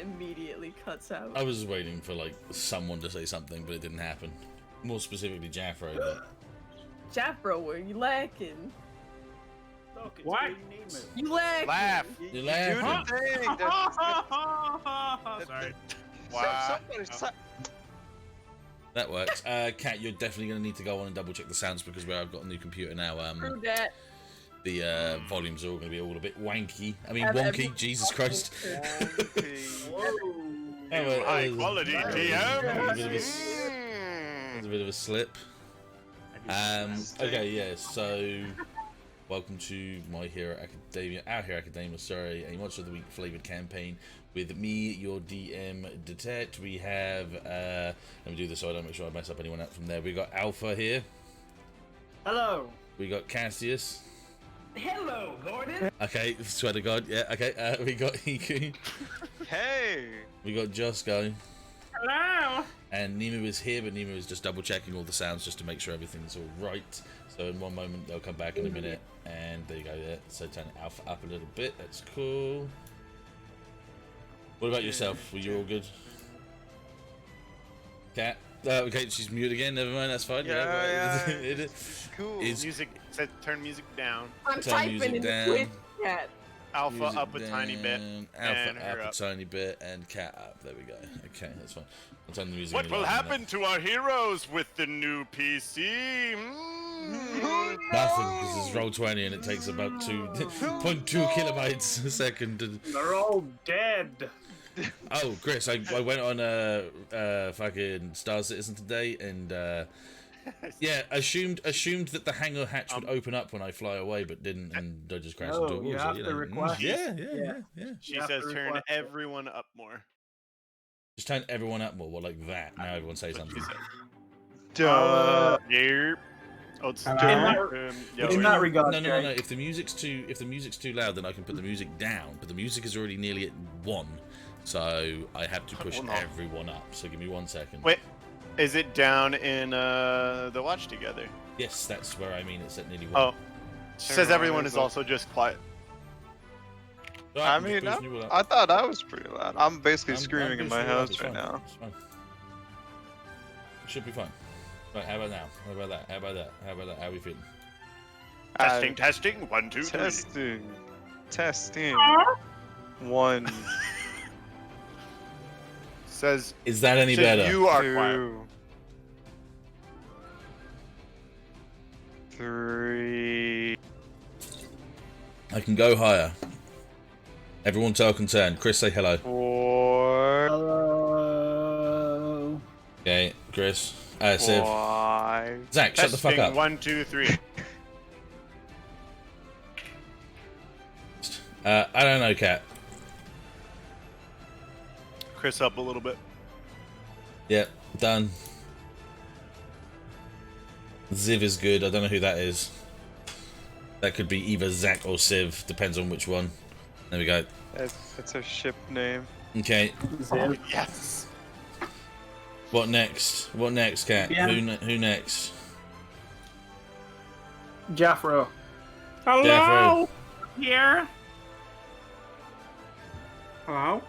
Immediately cuts out. I was waiting for like someone to say something, but it didn't happen. More specifically, Jafro. But... Jafro, where you lacking? Look, it's What? where you need me. You lacking? Laugh. You're Do laughing. the thing. Sorry. Wow. That works. Kat, you're definitely going to need to go on and double check the sounds because I've got a new computer now. True that. The volumes are all going to be all a bit wanky. I mean, Have wonky. everyone- Jesus Christ. Whoa. High quality TM. There's a bit of a slip. Okay, yeah. So, welcome to my Hero Academia, our Hero Academia. Sorry, a Monster of the Week flavored campaign with me, your DM, Dettet. We have. Let me do this so I don't make sure I mess up anyone out from there. We got Alpha here. Hello. We got Cassius. Hello, Gordon. Okay, swear to God, yeah. Okay, we got Hiku. Hey. We got Josco. Hello. And Nemu is here, but Nemu is just double checking all the sounds just to make sure everything's all right. So in one moment they'll come back in a minute, and there you go. There. So turn Alpha up a little bit. That's cool. What about yourself? Were you all good? Cat. Okay, she's mute again. Never mind. That's fine. Yeah. It It's cool. Music said turn music down. I'm Turn typing music in the down. Twitch chat. Alpha music up a tiny bit. down, and Alpha her up up. a tiny bit, and Cat up. There we go. Okay, that's fine. I'll turn the music. What in will loud happen enough. to our heroes with the new PC? Nothing, because it's roll 20 and it takes about 2.2 kilobytes a second. They're all dead. Oh, Chris, I went on fucking Star Citizen today and yeah, assumed that the hangar hatch would open up when I fly away, but didn't, and I just crashed into a Oh, wall. you So, have you to know, request. yeah. She You have says to turn request it. everyone up more. Just turn everyone up more. Well, like that. Now everyone say something. Duh. Yep. Oh, it's In that No, regard, no. Jay. If the music's too loud, then I can put the music down. But the music is already nearly at 1, so I have to push Oh, no. everyone up. So give me 1 second. Wait, is it down in the watch together? Yes, that's where I mean it's at nearly 1. Oh, she says everyone is also just quiet. Right, I I'm just mean, boosting you all up. I thought I was pretty loud. I'm basically I'm screaming in boosting my you all up, house it's right fine, now. it's fine. It should be fine. Right, how about now? How about that? How about that? How about that? How are we feeling? Testing. 1, 2, 3. Testing. 1, Says Is that any says better? you are quiet. 2, 3. I can go higher. Everyone tell concern. Chris, say hello. 4. Hello. Okay, Chris. Siv. 5. Zack, shut the fuck Testing. up. 1, 2, 3. I don't know, Cat. Chris up a little bit. Yep, done. Ziv is good. I don't know who that is. That could be either Zack or Civ. Depends on which one. There we go. It's a ship name. Okay. Oh, yes. What next? What next, Cat? Yeah. Who next? Jafro. Hello. Jafro. Here. Hello.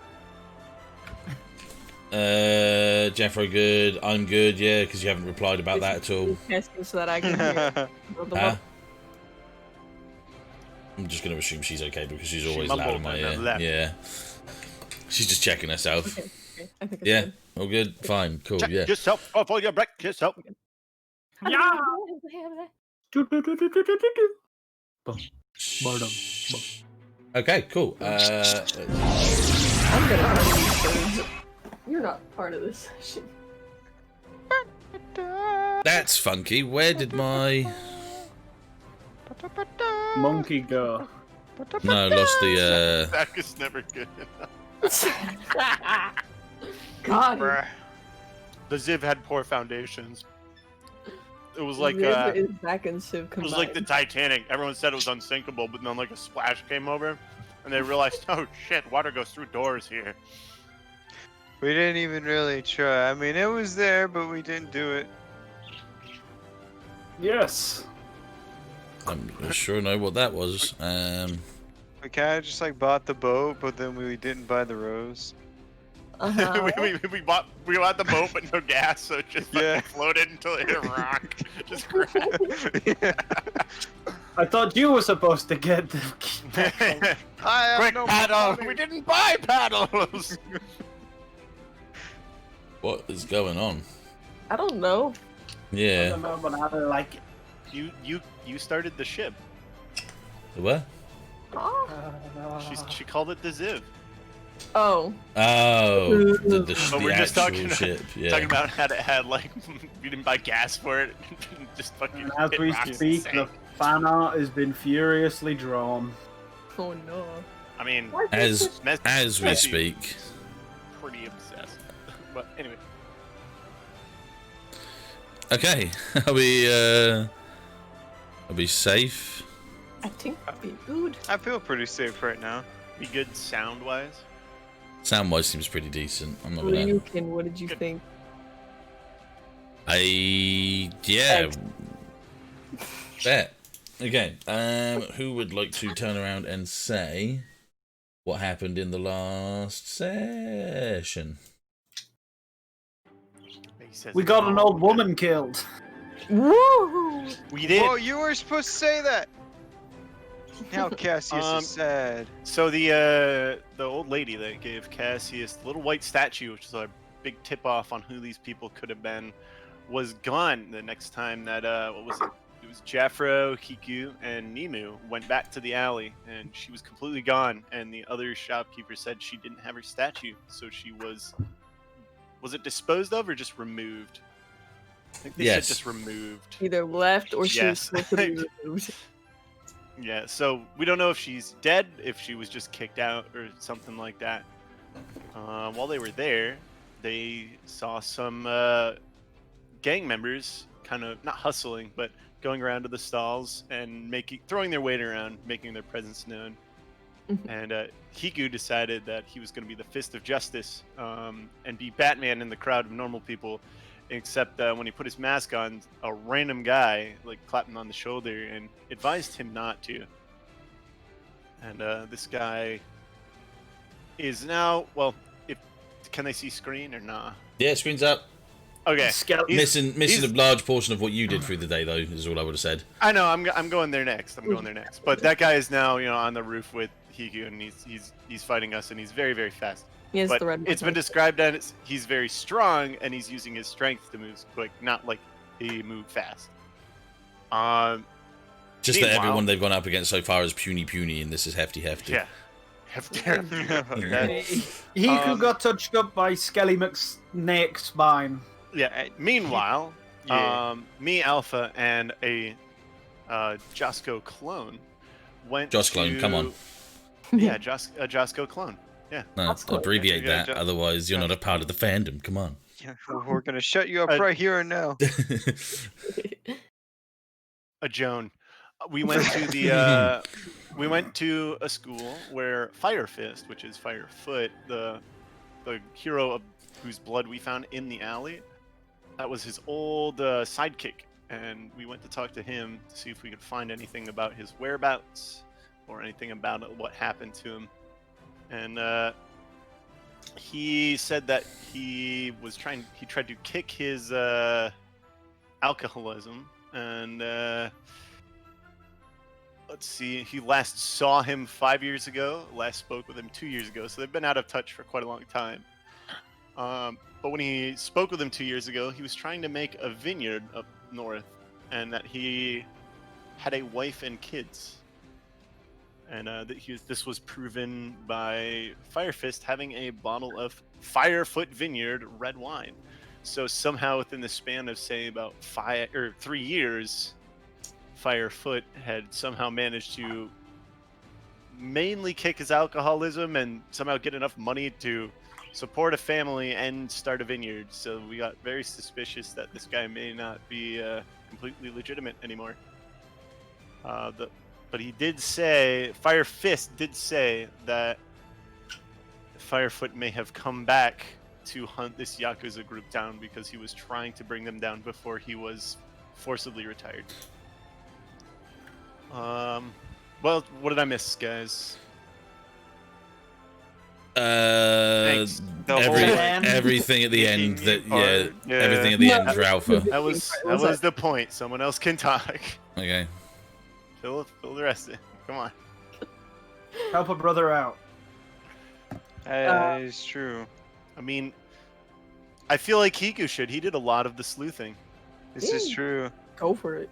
Jafro good. I'm good. Yeah, because you haven't replied about that at all. Testing so that I can hear. Huh? I'm just going to assume she's okay because she's always loud in mumbled my and then ear. left. Yeah. She's just checking herself. Okay, I think it's Yeah. good. All good. Fine. Cool. Check Yeah. yourself before you break yourself. Yeah. Okay. Cool. I'm gonna part of these birds. You're not part of this session. That's funky. Where did my Monkey go. no lost the That is never good. God. The Ziv had poor foundations. It was like Ziv is Zack and Civ it combined. was like the Titanic. Everyone said it was unsinkable, but then like a splash came over, and they realized, oh shit, water goes through doors here. We didn't even really try. I mean, it was there, but we didn't do it. Yes. I'm sure know what that was. We kind of just like bought the boat, but then we didn't buy the rose. Uh-huh. we bought the boat, but no gas, so it just fucking floated until it hit a rock. Just crashed. Yeah. I thought you were supposed to get the I have Quick no paddle! money. We didn't buy paddles. What is going on? I don't know. Yeah. but I don't like it. You started the ship. What? Oh. She called it the Ziv. Oh. Oh, the But we're just actual talking ship. Yeah. talking about how it had like we didn't buy gas for it. Just fucking. And as hit we rocks and speak, sank. the fan art has been furiously drawn. Oh no. I mean, As Mes- as we Messi- speak. pretty obsessed. But anyway, Okay. Are we safe? I think it'd be good. I feel pretty safe right now. be good sound wise. Sound wise seems pretty decent. I'm not gonna. Ryukin, what did you think? Yeah. Bet. Okay. Who would like to turn around and say what happened in the last session? He says We it's got an all old woman killed. Woo! We did. Whoa, you were supposed to say that. Now Cassius is sad. So the old lady that gave Cassius the little white statue, which is a big tip off on who these people could have been, was gone the next time that what was it? It was Jafro, Hiku, and Nemu went back to the alley, and she was completely gone. And the other shopkeeper said she didn't have her statue, so she was it disposed of or just removed? I think they Yes. said just removed. Either left or she was Yes. supposed to be removed. Yeah, so we don't know if she's dead, if she was just kicked out or something like that. While they were there, they saw some gang members kind of not hustling, but going around to the stalls and throwing their weight around, making their presence known. And Hiku decided that he was going to be the fist of justice and be Batman in the crowd of normal people. Except when he put his mask on, a random guy like clapped him on the shoulder and advised him not to. And this guy is now, well, can they see screen or nah? Yeah, screen's up. Okay, Skeleton. Missing he's- a large portion of what you did through the day, though, is all I would have said. I know I'm going there next. But that guy is now on the roof with Hiku, and he's fighting us, and he's very, very fast. He has But the red it's been button. described as he's very strong and he's using his strength to move quick, not like he moved fast. Just that Meanwhile- everyone they've gone up against so far is puny, and this is hefty. Yeah. Hiku got touched up by Skelly McSnake's spine. Yeah. Meanwhile, Yeah. me, Alpha, and a Josco clone went Joss clone, to- come on. Yeah, a Josco clone. Yeah. No, That's cool. abbreviate Yeah, that, otherwise you're not a part of the fandom. Come on. Yeah, we're gonna shut you up Uh, right here and now. A Joan. We went to the we went to a school where Fire Fist, which is Firefoot, the hero of whose blood we found in the alley, that was his old sidekick, and we went to talk to him to see if we could find anything about his whereabouts or anything about what happened to him. And he said that he tried to kick his alcoholism, and let's see, he last saw him 5 years ago, last spoke with him 2 years ago, so they've been out of touch for quite a long time. But when he spoke with him 2 years ago, he was trying to make a vineyard up north, and that he had a wife and kids. And this was proven by Firefist having a bottle of Firefoot Vineyard red wine. So somehow within the span of say about 3 years, Firefoot had somehow managed to mainly kick his alcoholism and somehow get enough money to support a family and start a vineyard. So we got very suspicious that this guy may not be completely legitimate anymore. But he did say, Fire Fist did say that Firefoot may have come back to hunt this Yakuza group down because he was trying to bring them down before he was forcibly retired. Well, what did I miss, guys? Thanks. The whole, like, everything at the sneaking end that you part, everything at the end for Alpha. That was the point. Someone else can talk. Okay. Fill the rest in. Come on. Help a brother out. That is true. I mean, I feel like Hiku should. He did a lot of the sleuthing. This is true. Go for it.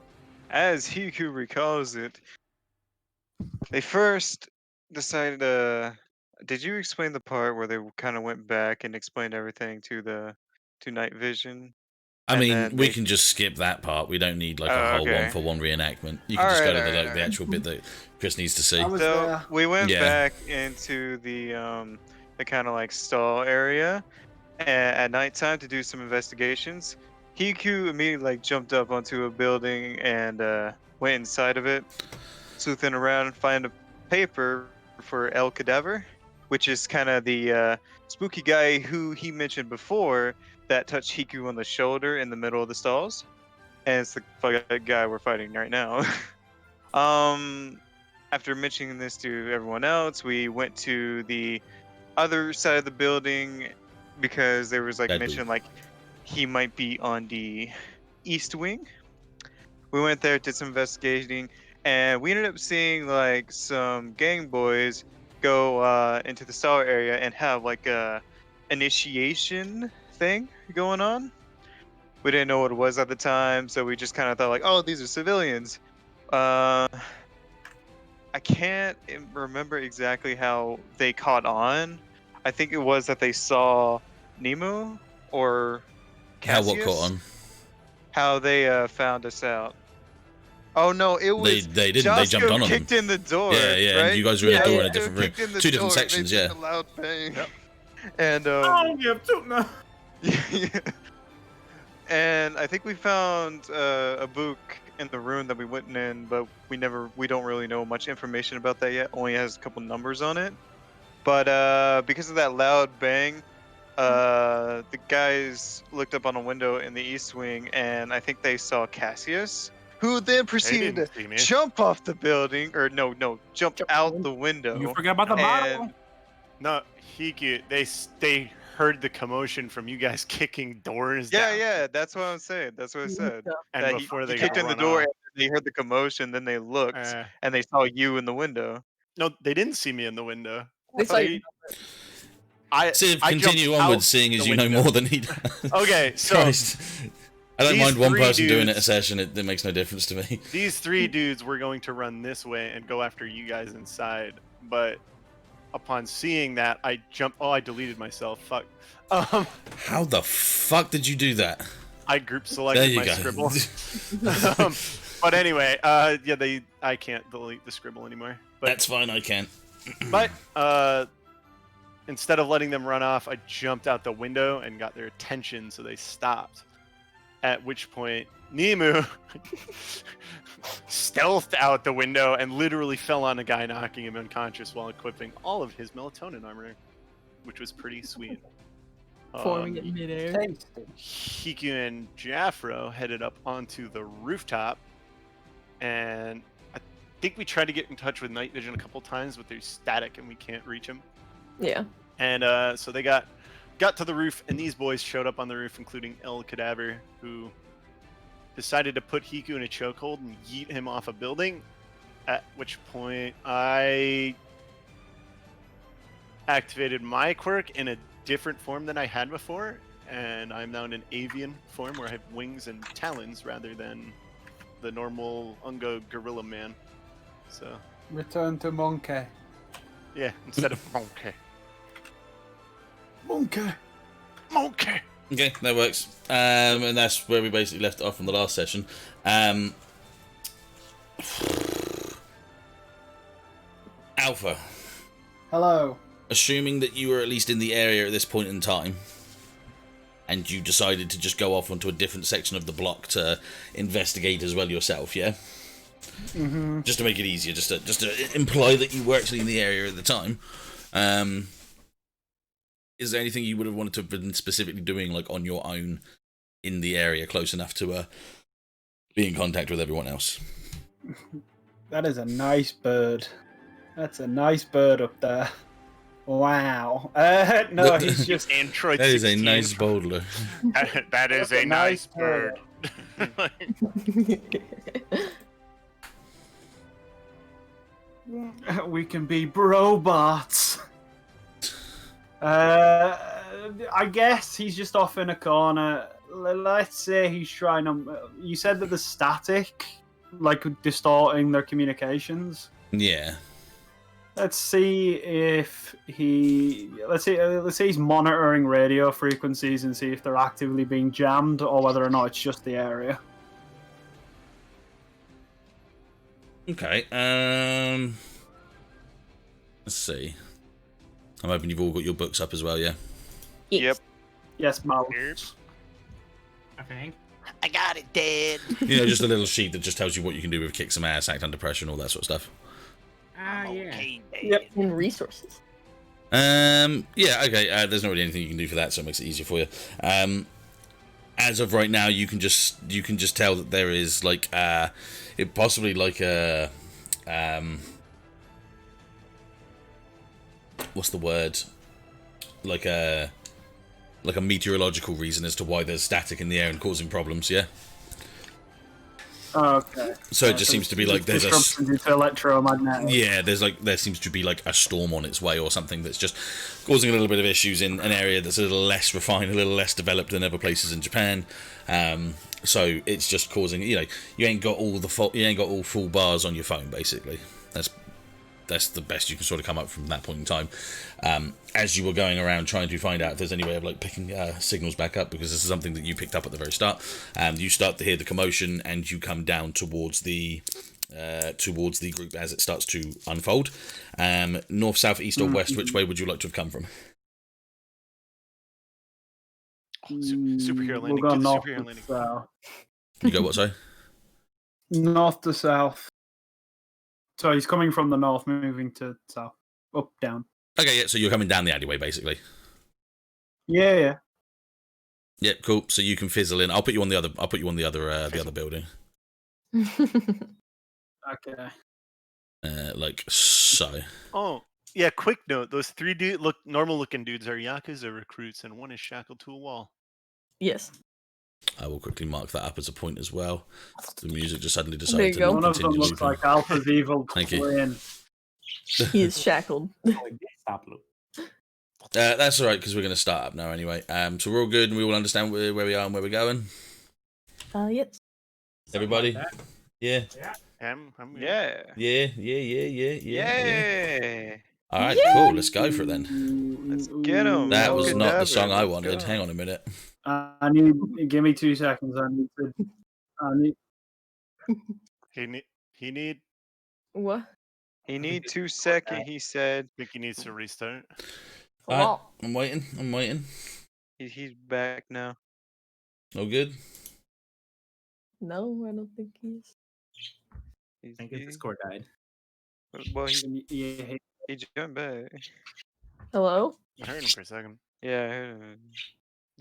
As Hiku recalls it, they first decided did you explain the part where they kind of went back and explained everything to Night Vision? I And mean, then we they- can just skip that part. We don't need like Oh, a whole okay. one-for-one reenactment. You can just go to the, Alright. the actual bit that Chris needs to see. I was So there. we went Yeah. back into the kind of like stall area at nighttime to do some investigations. Hiku immediately like jumped up onto a building and went inside of it, sleuthing around and find a paper for El Cadaver, which is kind of the spooky guy who he mentioned before that touched Hiku on the shoulder in the middle of the stalls, and it's the guy we're fighting right now. After mentioning this to everyone else, we went to the other side of the building because there was like That mention dude. like he might be on the east wing. We went there, did some investigating, and we ended up seeing like some gang boys go into the stall area and have like a initiation thing going on. We didn't know what it was at the time, so we just kind of thought like, oh, these are civilians. I can't remember exactly how they caught on. I think it was that they saw Nemu or How Cassius. what caught on? How they found us out. Oh no, it was They didn't. They jumped Josco on them. kicked in the door. Yeah, yeah. Right? And you guys were in a Yeah, door in a Josco different room, kicked in the two different door, sections. they Yeah. did a loud bang. Yep. And Oh, you have two. No. and I think we found a book in the room that we went in, but we don't really know much information about that yet. Only has a couple numbers on it. But because of that loud bang, the guys looked up on a window in the east wing, and I think they saw Cassius, who then They proceeded didn't to see me. jump off the building, or no, jump Jump out in. the window. You forgot about the and bottle. No, Hiku. They heard the commotion from you guys kicking doors yeah, down. yeah, that's what I'm saying. That's what I said. And That before he they kicked got in the run door, off. and they heard the commotion. Then they looked, and they saw you in the window. No, they didn't see me in the window. They saw you. See, I continue jumped onwards, out seeing as the you know window. more than he does. Okay, so Christ. I don't these mind one three person doing it a dudes- session. It makes no difference to me. these three dudes were going to run this way and go after you guys inside, but upon seeing that, I jumped. Oh, I deleted myself. Fuck. How the fuck did you do that? I group There selected you my go. scribble. But anyway, yeah, I can't delete the scribble anymore. But That's fine. I can. But instead of letting them run off, I jumped out the window and got their attention, so they stopped. At which point, Nemu stealthed out the window and literally fell on a guy, knocking him unconscious while equipping all of his melatonin armor, which was pretty sweet. Forming it midair. Tasty. Hiku and Jafro headed up onto the rooftop, and I think we tried to get in touch with Night Vision a couple times, but there's static and we can't reach him. Yeah. And so they got to the roof, and these boys showed up on the roof, including El Cadaver, who decided to put Hiku in a chokehold and yeet him off a building. At which point, I activated my quirk in a different form than I had before, and I'm now in an avian form where I have wings and talons rather than the normal Ungo gorilla man. So Return to monkey. yeah, instead of monkey. Monkey. Monkey. Okay, that works. And that's where we basically left it off from the last session. Alpha, Hello. assuming that you were at least in the area at this point in time, and you decided to just go off onto a different section of the block to investigate as well yourself, yeah? Mm-hmm. Just to make it easier, just to imply that you were actually in the area at the time. Is there anything you would have wanted to have been specifically doing, like on your own, in the area, close enough to be in contact with everyone else? That is a nice bird. That's a nice bird up there. Wow. No, he's just. Android That is a 16. nice boulder. That is a nice bird. We can be brobots. I guess he's just off in a corner. Let's say he's trying to. You said that the static, like distorting their communications. Yeah. Let's see if he. Let's say he's monitoring radio frequencies and see if they're actively being jammed or whether or not it's just the area. Okay. Let's see. I'm hoping you've all got your books up as well, yeah? Yep. Yes, Mal. Okay. I got it, Dad. You know, just a little sheet that just tells you what you can do with kick some ass, act under pressure, and all that sort of stuff. Ah, yeah. Okay, Dad. Yep. And resources. Yeah, okay. There's not really anything you can do for that, so it makes it easier for you. As of right now, you can just tell that there is like it possibly like a what's the word? Like a meteorological reason as to why there's static in the air and causing problems. Yeah. Okay. So it just seems to be like there's a disruption due to electromagnetic. yeah, there seems to be like a storm on its way or something that's just causing a little bit of issues in an area that's a little less refined, a little less developed than other places in Japan. So it's just causing, you ain't got all full bars on your phone basically. That's the best you can sort of come up from that point in time. As you were going around trying to find out if there's any way of like picking signals back up, because this is something that you picked up at the very start, you start to hear the commotion and you come down towards the group as it starts to unfold. North, south, east, or west, which way would you like to have come from? Superhero landing. We'll go Do the north superhero to landing. south. You go what, sorry? North to south. So he's coming from the north, moving to south, up, down. Okay, yeah, so you're coming down the alleyway basically. Yeah. Yep, cool. So you can fizzle in. I'll put you on the other building. Okay. Like so. Oh, yeah, quick note. Those three normal looking dudes are Yakuza recruits, and one is shackled to a wall. Yes. I will quickly mark that up as a point as well. The music just suddenly There decided you to go. not One of them continue looks looping. like Alpha's evil Thank you. twin. He is shackled. That's alright, because we're going to start up now anyway. So we're all good and we all understand where we are and where we're going. Yes. Everybody? Yeah. I'm Yeah. Yeah. Yeah. Alright, cool. Let's go for it then. Let's get 'em. That was not the Cadaver, song I let's wanted. go. Hang on a minute. I need. Give me 2 seconds. I need. He need. What? He need 2 seconds, he said. Think he needs to restart. Alright, Well, I'm waiting. He's back now. All good? no, I don't think he is. He's, I think his Discord died. well, he Yeah. jumped back. Hello? I heard him for a second. Yeah, I heard him.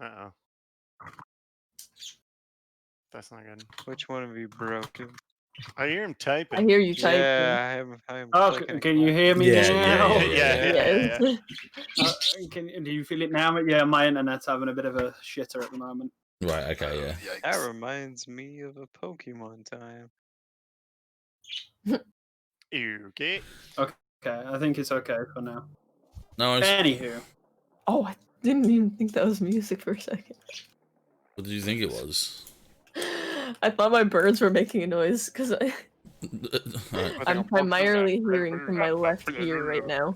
Uh-oh. That's not good. Which one of you broke him? I hear him I typing. hear you typing. Yeah, I am Oh, clicking can you hear me Yeah, now? yeah. Yes. Do you feel it now? Yeah, my internet's having a bit of a shitter at the moment. Right, okay, yeah. That reminds me of a Pokemon time. Okay. Okay, I think it's okay for now. No, Anywho, Oh, I didn't even think that was music for a second. what did you think it was? I thought my birds were making a noise because Alright. I'm primarily hearing from my left ear right now.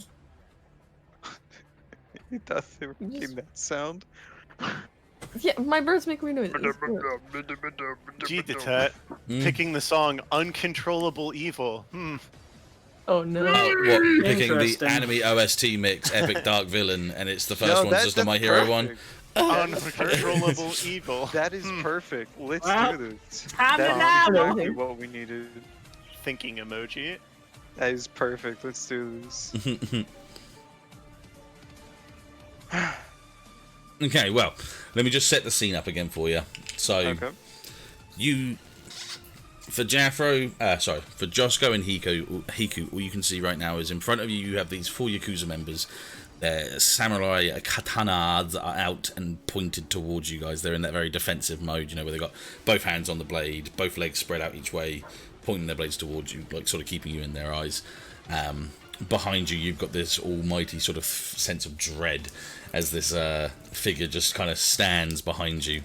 He thought they were You just- making that sound. Yeah, my birds make weird noises. Gee, Dettet. Hmm? Picking the song Uncontrollable Evil. Oh no. Oh, what? Picking the Interesting. anime OST mix, Epic Dark Villain, and it's the first No, one's just the My Hero one. perfect. Uncontrollable Evil. That is perfect. Let's Well, do this. time That to is die. exactly what we needed. Thinking emoji. That is perfect. Let's do this. Okay, well, let me just set the scene up again for you. So, Okay. for Josco and Hiku, all you can see right now is in front of you, you have these 4 Yakuza members. Their samurai katanas are out and pointed towards you guys. They're in that very defensive mode, you know, where they've got both hands on the blade, both legs spread out each way, pointing their blades towards you, like sort of keeping you in their eyes. Behind you, you've got this almighty sort of sense of dread as this figure just kind of stands behind you,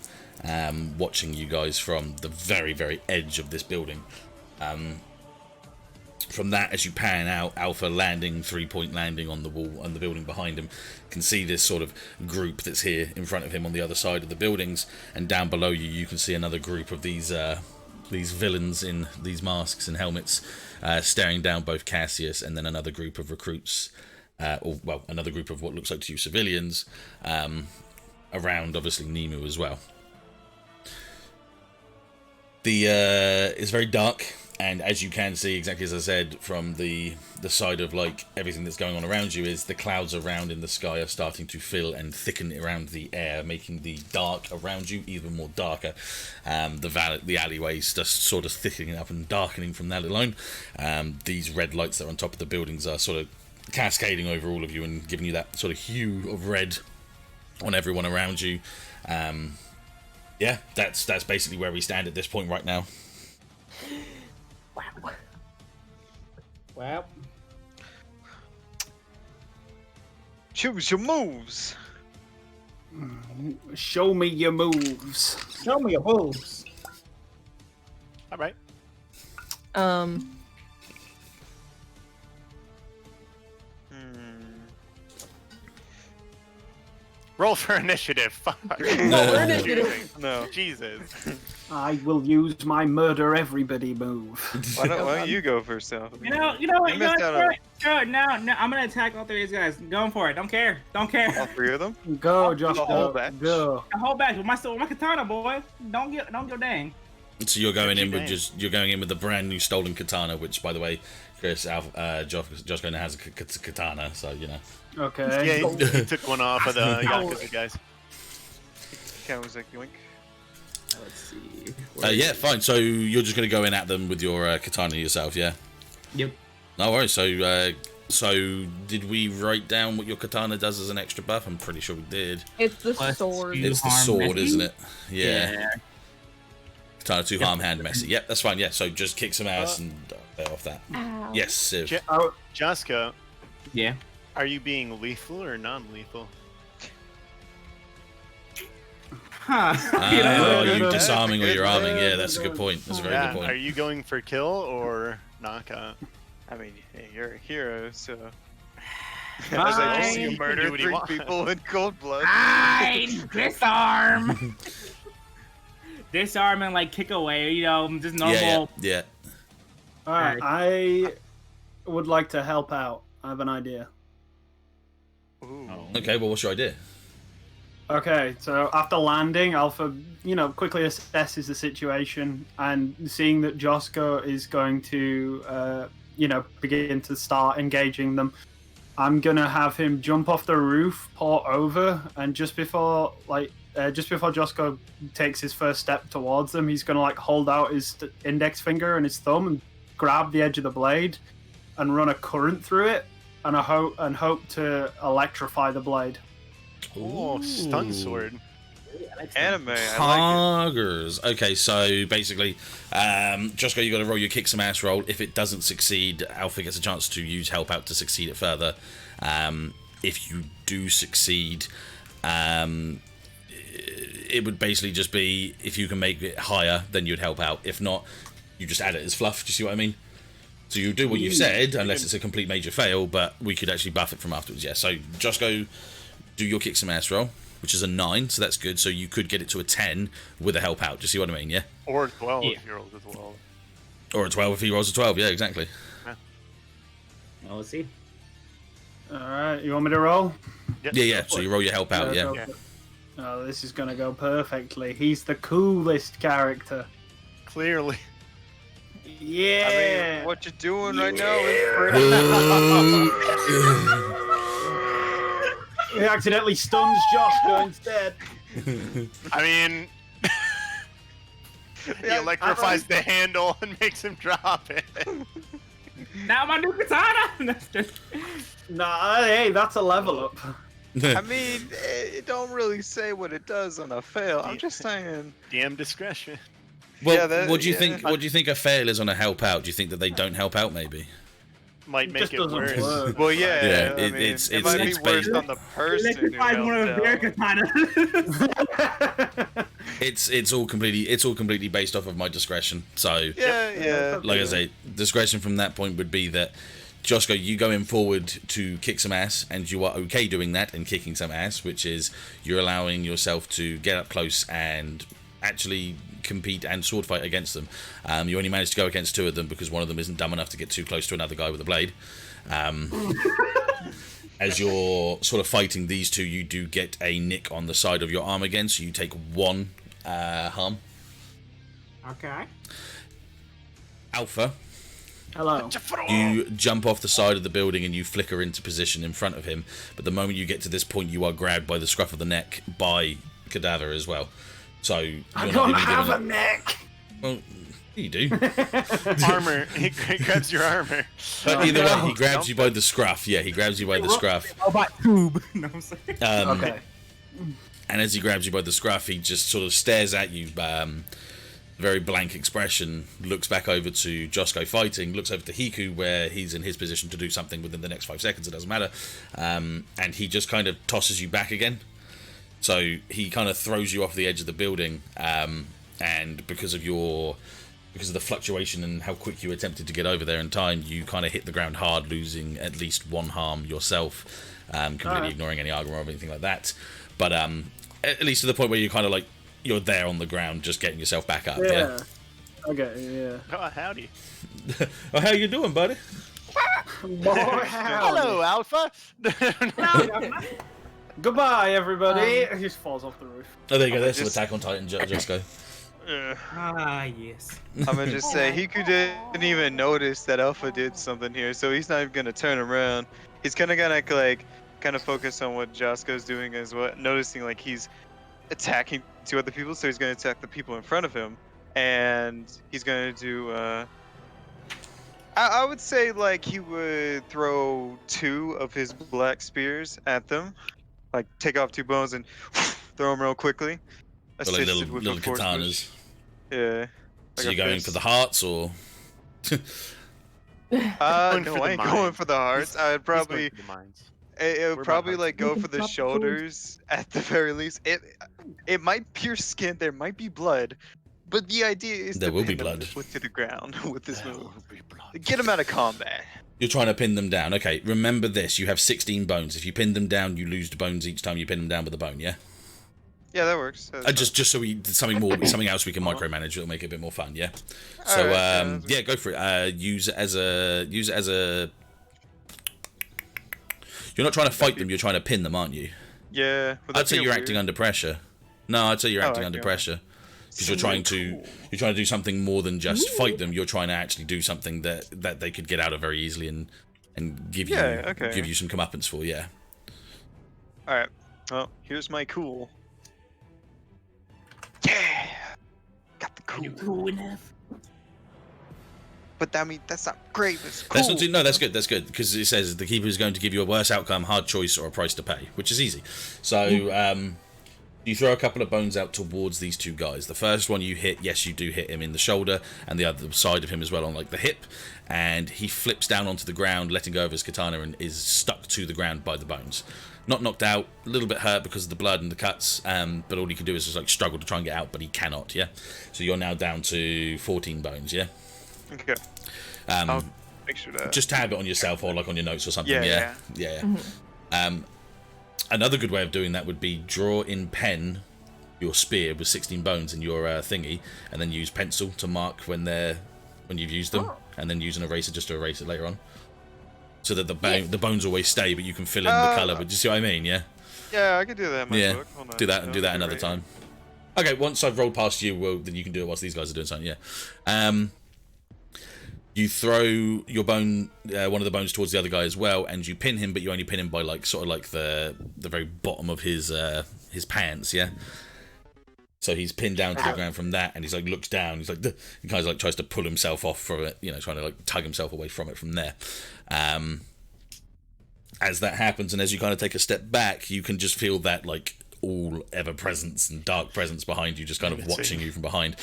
watching you guys from the very, very edge of this building. From that, as you pan out, Alpha landing, 3-point landing on the wall, on the building behind him, can see this sort of group that's here in front of him on the other side of the buildings, and down below you, you can see another group of these villains in these masks and helmets, staring down both Cassius, and then another group of recruits, another group of what looks like to you civilians, around obviously Nemu as well. It's very dark. And as you can see, exactly as I said, from the side of like everything that's going on around you, is the clouds around in the sky are starting to fill and thicken around the air, making the dark around you even more darker. The alleyways just sort of thickening up and darkening from that alone. These red lights that are on top of the buildings are sort of cascading over all of you and giving you that sort of hue of red on everyone around you. Yeah, that's basically where we stand at this point right now. Wow. Well, Choose your moves. Show me your moves. show me your moves. All right. Roll for initiative. Fuck. No, initiative. No. Jesus. I will use my murder everybody move. Why don't you go first, Alpha? You know what? You missed out on Sure, no, I'm gonna attack all three of these guys. Going for it. Don't care. all 3 of them. Go, Josh. The whole Go. batch? Go. I hold back with my katana, boy. Don't go dang. So you're going in with the brand new stolen katana, which, by the way, Chris, Josco now has a katana, so you know. Okay. Yeah, he took one off of the Yakuza guys. Cat was like, yoink. Let's see. Yeah, fine. So you're just going to go in at them with your katana yourself, yeah? Yep. No worries. So did we write down what your katana does as an extra buff? I'm pretty sure we did. It's the Plus sword. two. It's the harm sword, messy? isn't it? Yeah. Katana 2 harm hand messy. Yep, that's fine. Yeah, so just kick some ass and they're off that. Ow. Yes, Civ. Oh, Josco, Yeah. are you being lethal or non-lethal? Huh. Oh, are you no, disarming or you're arming? no, Yeah, that's a no, good point. That's a very Yeah. good Are point. you going for kill or knockout? I mean, hey, you're a hero, so. I was like, Fine. you You can murdered do what you 3 want. people in cold blood. Disarm. Disarm and like kick away. You know, just normal. Yeah. alright. I would like to help out. I have an idea. Ooh. Okay, well, what's your idea? Okay, so after landing, Alpha, quickly assesses the situation, and seeing that Josco is going to, begin to start engaging them, I'm gonna have him jump off the roof, port over, and just before Josco takes his first step towards them, he's gonna hold out his index finger and his thumb and grab the edge of the blade and run a current through it, and hope to electrify the blade. Oh, stun sword. Anime, I like Poggers. Okay, so basically, Josco, you got to roll your kick some ass roll. If it doesn't succeed, Alpha gets a chance to use help out to succeed it further. If you do succeed, it would basically just be if you can make it higher, then you'd help out. If not, you just add it as fluff. Do you see what I mean? So you do what you've said, unless it's a complete major fail, but we could actually buff it from afterwards. Yeah. So Josco, do your kick some ass roll, which is a 9, so that's good. So you could get it to a 10 with a help out. Do you see what I mean? Yeah. Or a 12 Yeah. if you rolled a 12. Or a 12 if he rolls a 12. Yeah, exactly. Well, let's see. Alright, you want me to roll? Yeah. So you roll your help out. Yeah. Go for it. Oh, this is gonna go perfectly. He's the coolest character. Clearly. Yeah. I mean, what you're doing right now is pretty. He accidentally stuns Josco instead. I mean, he electrifies the handle and makes him drop it. Now my new katana. That's just... Nah, hey, that's a level up. I mean, it don't really say what it does on a fail. I'm just saying. DM discretion. Well, Yeah, what do you think? What do you think a fail is on a help out? Do you think that they don't help out? Maybe. Might make just it doesn't worse. work. Well, yeah. I mean, it's it might be worse based- on the person who Electrified one of their helped out. katanas. it's all completely based off of my discretion. So Yeah. like I say, discretion from that point would be that, Josco, you go in forward to kick some ass, and you are okay doing that and kicking some ass, which is you're allowing yourself to get up close and actually compete and sword fight against them. You only managed to go against 2 of them because one of them isn't dumb enough to get too close to another guy with a blade. As you're sort of fighting these 2, you do get a nick on the side of your arm again, so you take 1 harm. Okay. Alpha, Hello. you jump off the side of the building and you flicker into position in front of him, but the moment you get to this point, you are grabbed by the scruff of the neck by Cadaver as well. So you're I not don't even have a given neck. Well, you do. Armor. He grabs your armor. But either way, he grabs you by the scruff. Yeah, he grabs you by the scruff. Robot tube. No, I'm saying. Okay. And as he grabs you by the scruff, he just sort of stares at you, very blank expression, looks back over to Josco fighting, looks over to Hiku where he's in his position to do something within the next 5 seconds, it doesn't matter, and he just kind of tosses you back again. So he kind of throws you off the edge of the building, and because of the fluctuation and how quick you attempted to get over there in time, you kind of hit the ground hard, losing at least 1 harm yourself, completely ignoring any armor or anything like that. But at least to the point where you're kind of like, you're there on the ground, just getting yourself back up. Yeah. Okay, yeah. Oh, howdy. Oh, how you doing, buddy? Hello, Alpha. Goodbye, everybody. He just falls off the roof. Oh, there you go. There's some Attack on Titan, Josco. Yes. I'm gonna just say Hiku didn't even notice that Alpha did something here, so he's not even gonna turn around. He's kind of focus on what Josco's doing as well, noticing like he's attacking 2 other people, so he's gonna attack the people in front of him, and he's gonna do. I would say like he would throw 2 of his black spears at them, like take off 2 bones and throw them real quickly. Or like Assisted with little a force katanas. push. Yeah. So Like a you're going fist. for the hearts, or? No, I ain't going for the hearts. I'd probably. He's going for the mines. It We're would about probably hearts. like go for the Drop the shoulders at the very least. It might pierce skin. There might be blood, but the idea is There to will be pin them blood. to the ground with this There move. will be blood. Get them out of combat. You're trying to pin them down. Okay, remember this. You have 16 bones. If you pin them down, you lose the bones each time you pin them down with a bone, yeah? Yeah, that works. That's Just so we something else we can micromanage. It'll make it a bit more fun, yeah. fine. So Alright, yeah, go for it. Use it as a. You're not trying to fight them. You're trying to pin them, aren't you? yeah. would I'd that say feel you're weird? acting under pressure. No, I'd say you're acting okay, under okay. pressure because you're trying to do something more than just fight them. You're trying to actually do something that they could get out of very easily and give you okay. give you some comeuppance for. Yeah. All right. Well, here's my cool. Yeah. Got the cool. Cool enough. But I mean, that's not great. But it's cool. That's not too, no, that's good. That's good because it says the keeper is going to give you a worse outcome, hard choice, or a price to pay, which is easy. So you throw a couple of bones out towards these 2 guys. The first one you hit, yes, you do hit him in the shoulder, and the other side of him as well on like the hip, and he flips down onto the ground, letting go of his katana, and is stuck to the ground by the bones. Not knocked out, a little bit hurt because of the blood and the cuts, but all he can do is just like struggle to try and get out, but he cannot. Yeah. So you're now down to 14 bones. Yeah. Okay. I'll make sure to. Just tab it on yourself or like on your notes or something. Yeah, Yeah. Another good way of doing that would be draw in pen your spear with 16 bones in your thingy, and then use pencil to mark when you've used them, and then use an eraser just to erase it later on, so that the bones always stay, but you can fill in the color. But do you see what I mean? Yeah. Yeah, I could do that in my Yeah. book. Hold on. Do that and do that That'll be another great. time. Okay. Once I've rolled past you, well, then you can do it whilst these guys are doing something. Yeah. You throw your bone, one of the bones towards the other guy as well, and you pin him, but you only pin him by like sort of like the very bottom of his pants, yeah. So he's pinned down to the ground from that, and he's like looks down. He's like he kind of like tries to pull himself off from it, trying to like tug himself away from it from there. as that happens, and as you kind of take a step back, you can just feel that like all ever presence and dark presence behind you, just kind of watching you from behind.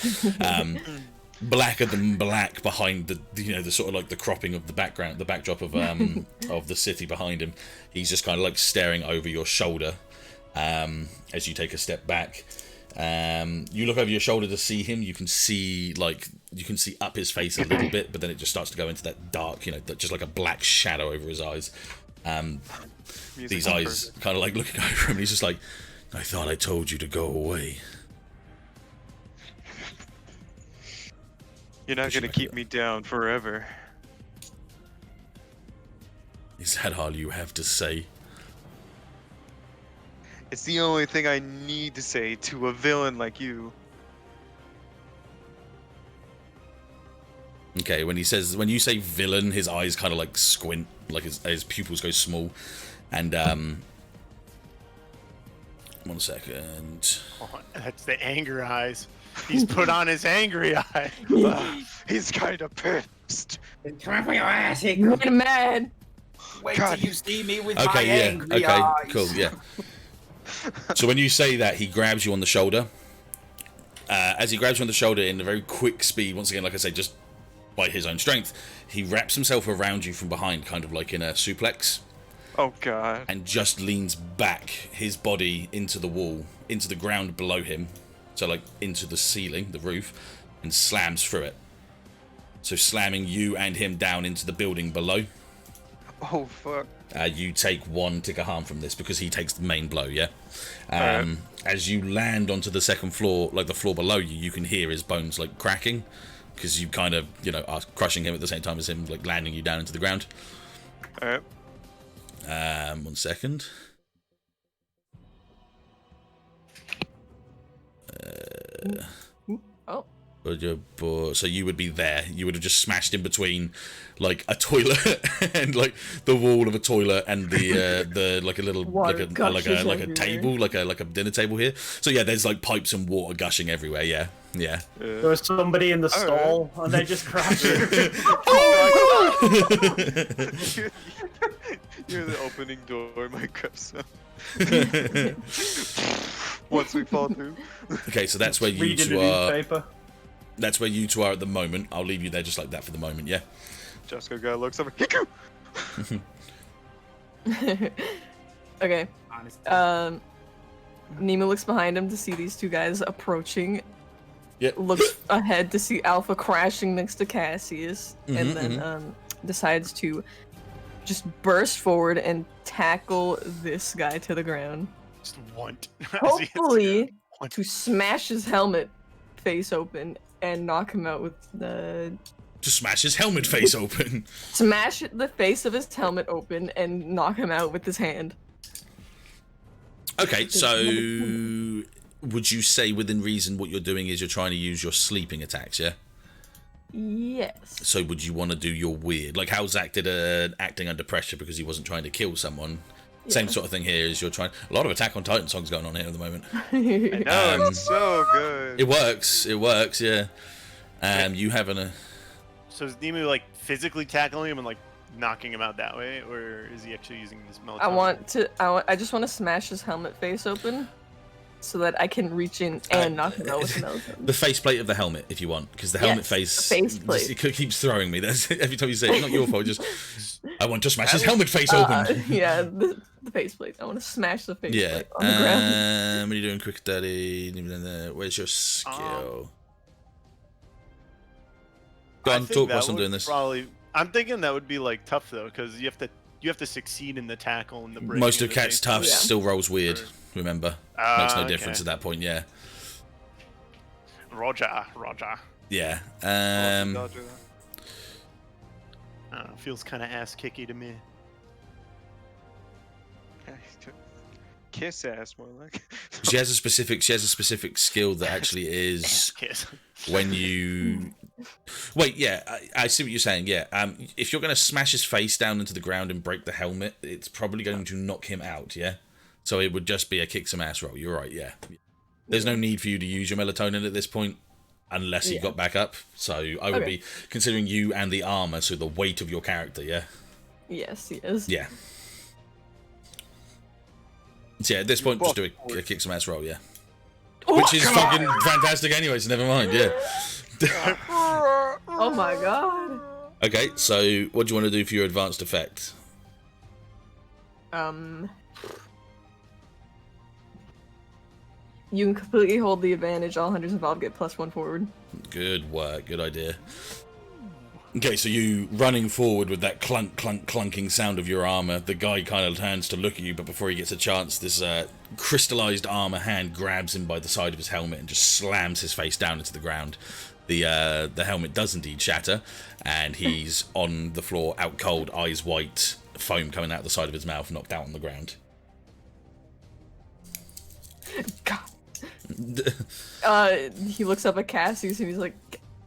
Blacker than black behind the the sort of like the cropping of the background, the backdrop of of the city behind him. He's just kind of like staring over your shoulder as you take a step back. You look over your shoulder to see him. You can see up his face a little bit, but then it just starts to go into that dark, just like a black shadow over his eyes. These eyes kind of like looking over him, and he's just like, I thought I told you to go away. You're not gonna keep me down forever. Is that all you have to say? It's the only thing I need to say to a villain like you. Okay, when you say villain, his eyes kind of like squint, like his pupils go small, and 1 second. Oh, that's the anger eyes. He's put on his angry eye. He's kind of pissed. Come for your ass, I'm getting mad. Wait God. till you see me with my Okay, yeah, angry okay, eyes. cool, yeah. So when you say that, he grabs you on the shoulder. As he grabs you on the shoulder in a very quick speed, once again, like I say, just by his own strength, he wraps himself around you from behind, kind of like in a suplex. Oh god. And just leans back his body into the wall, into the ground below him, so like into the ceiling, the roof, and slams through it. So slamming you and him down into the building below. Oh fuck. You take 1 tick of harm from this because he takes the main blow, yeah? Alright. As you land onto the second floor, like the floor below you, you can hear his bones like cracking because you kind of, are crushing him at the same time as him like landing you down into the ground. Alright. 1 second. Oh. So you would be there. You would have just smashed in between, like a toilet and like the wall of a toilet and the like a little Water like a everywhere. table, like a dinner table here. So yeah, there's like pipes and water gushing everywhere. Yeah. There was somebody in the stall, and they just crashed. You're the opening door, my crap. Once we fall through. Okay, so that's where you Reading two a are. newspaper. That's where you two are at the moment. I'll leave you there just like that for the moment. Yeah. Josco guy looks over. Hiku! Okay. Honestly. Nemu looks behind him to see these two guys approaching. Yep. Looks ahead to see Alpha crashing next to Cassius, and then decides to just burst forward and tackle this guy to the ground. Just want. Hopefully, to smash his helmet face open and knock him out with the. To smash his helmet face open. Smash the face of his helmet open and knock him out with his hand. Okay, so would you say within reason what you're doing is you're trying to use your sleeping attacks, yeah? Yes. So would you want to do your weird, like how Zack did acting under pressure because he wasn't trying to kill someone? Yeah. Same sort of thing here. Is you're trying. A lot of Attack on Titan songs going on here at the moment. I know, it's so good. It works. It works. Yeah. You having a. So is Nemu like physically tackling him and like knocking him out that way, or is he actually using his melatonin? I just want to smash his helmet face open, so that I can reach in and knock him out with the melatonin. The faceplate of the helmet, if you want, because the helmet face. the faceplate. It keeps throwing me. That's every time you say it, it's not your fault. Just I want to smash his helmet face open. Yeah, the faceplate. I want to smash the faceplate Yeah. on the ground. What are you doing, quick daddy? Where's your skill? Go I on, think talk that whilst I'm would doing this. I'm thinking that would be like tough though, because you have to succeed in the tackle and the breaking. Most of at the Cat's same time. tough still rolls weird. Remember, makes no difference at that point. Yeah. Roger. Yeah. I don't know, feels kind of ass kicky to me. Kiss ass, more like. She has a specific skill that actually is Kiss. when you wait. Yeah, I see what you're saying. Yeah. If you're going to smash his face down into the ground and break the helmet, it's probably going to knock him out. Yeah. So it would just be a kick some ass roll. You're right. Yeah. There's no need for you to use your melatonin at this point. Unless you got back up. So I would be considering you and the armor, so the weight of your character, yeah? Yes, he is. Yeah. So yeah, at this point, just do a kick some ass roll, yeah. Oh, Which is fucking fantastic anyway, so never mind, yeah. oh my god. Okay, so what do you want to do for your advanced effect? You can completely hold the advantage. All hunters involved get +1 forward. Good work, good idea. Okay, so you running forward with that clunk, clunk, clunking sound of your armor. The guy kind of turns to look at you, but before he gets a chance, this crystallized armor hand grabs him by the side of his helmet and just slams his face down into the ground. The helmet does indeed shatter, and he's on the floor, out cold, eyes white, foam coming out the side of his mouth, knocked out on the ground. God. He looks up at Cassius and he's like,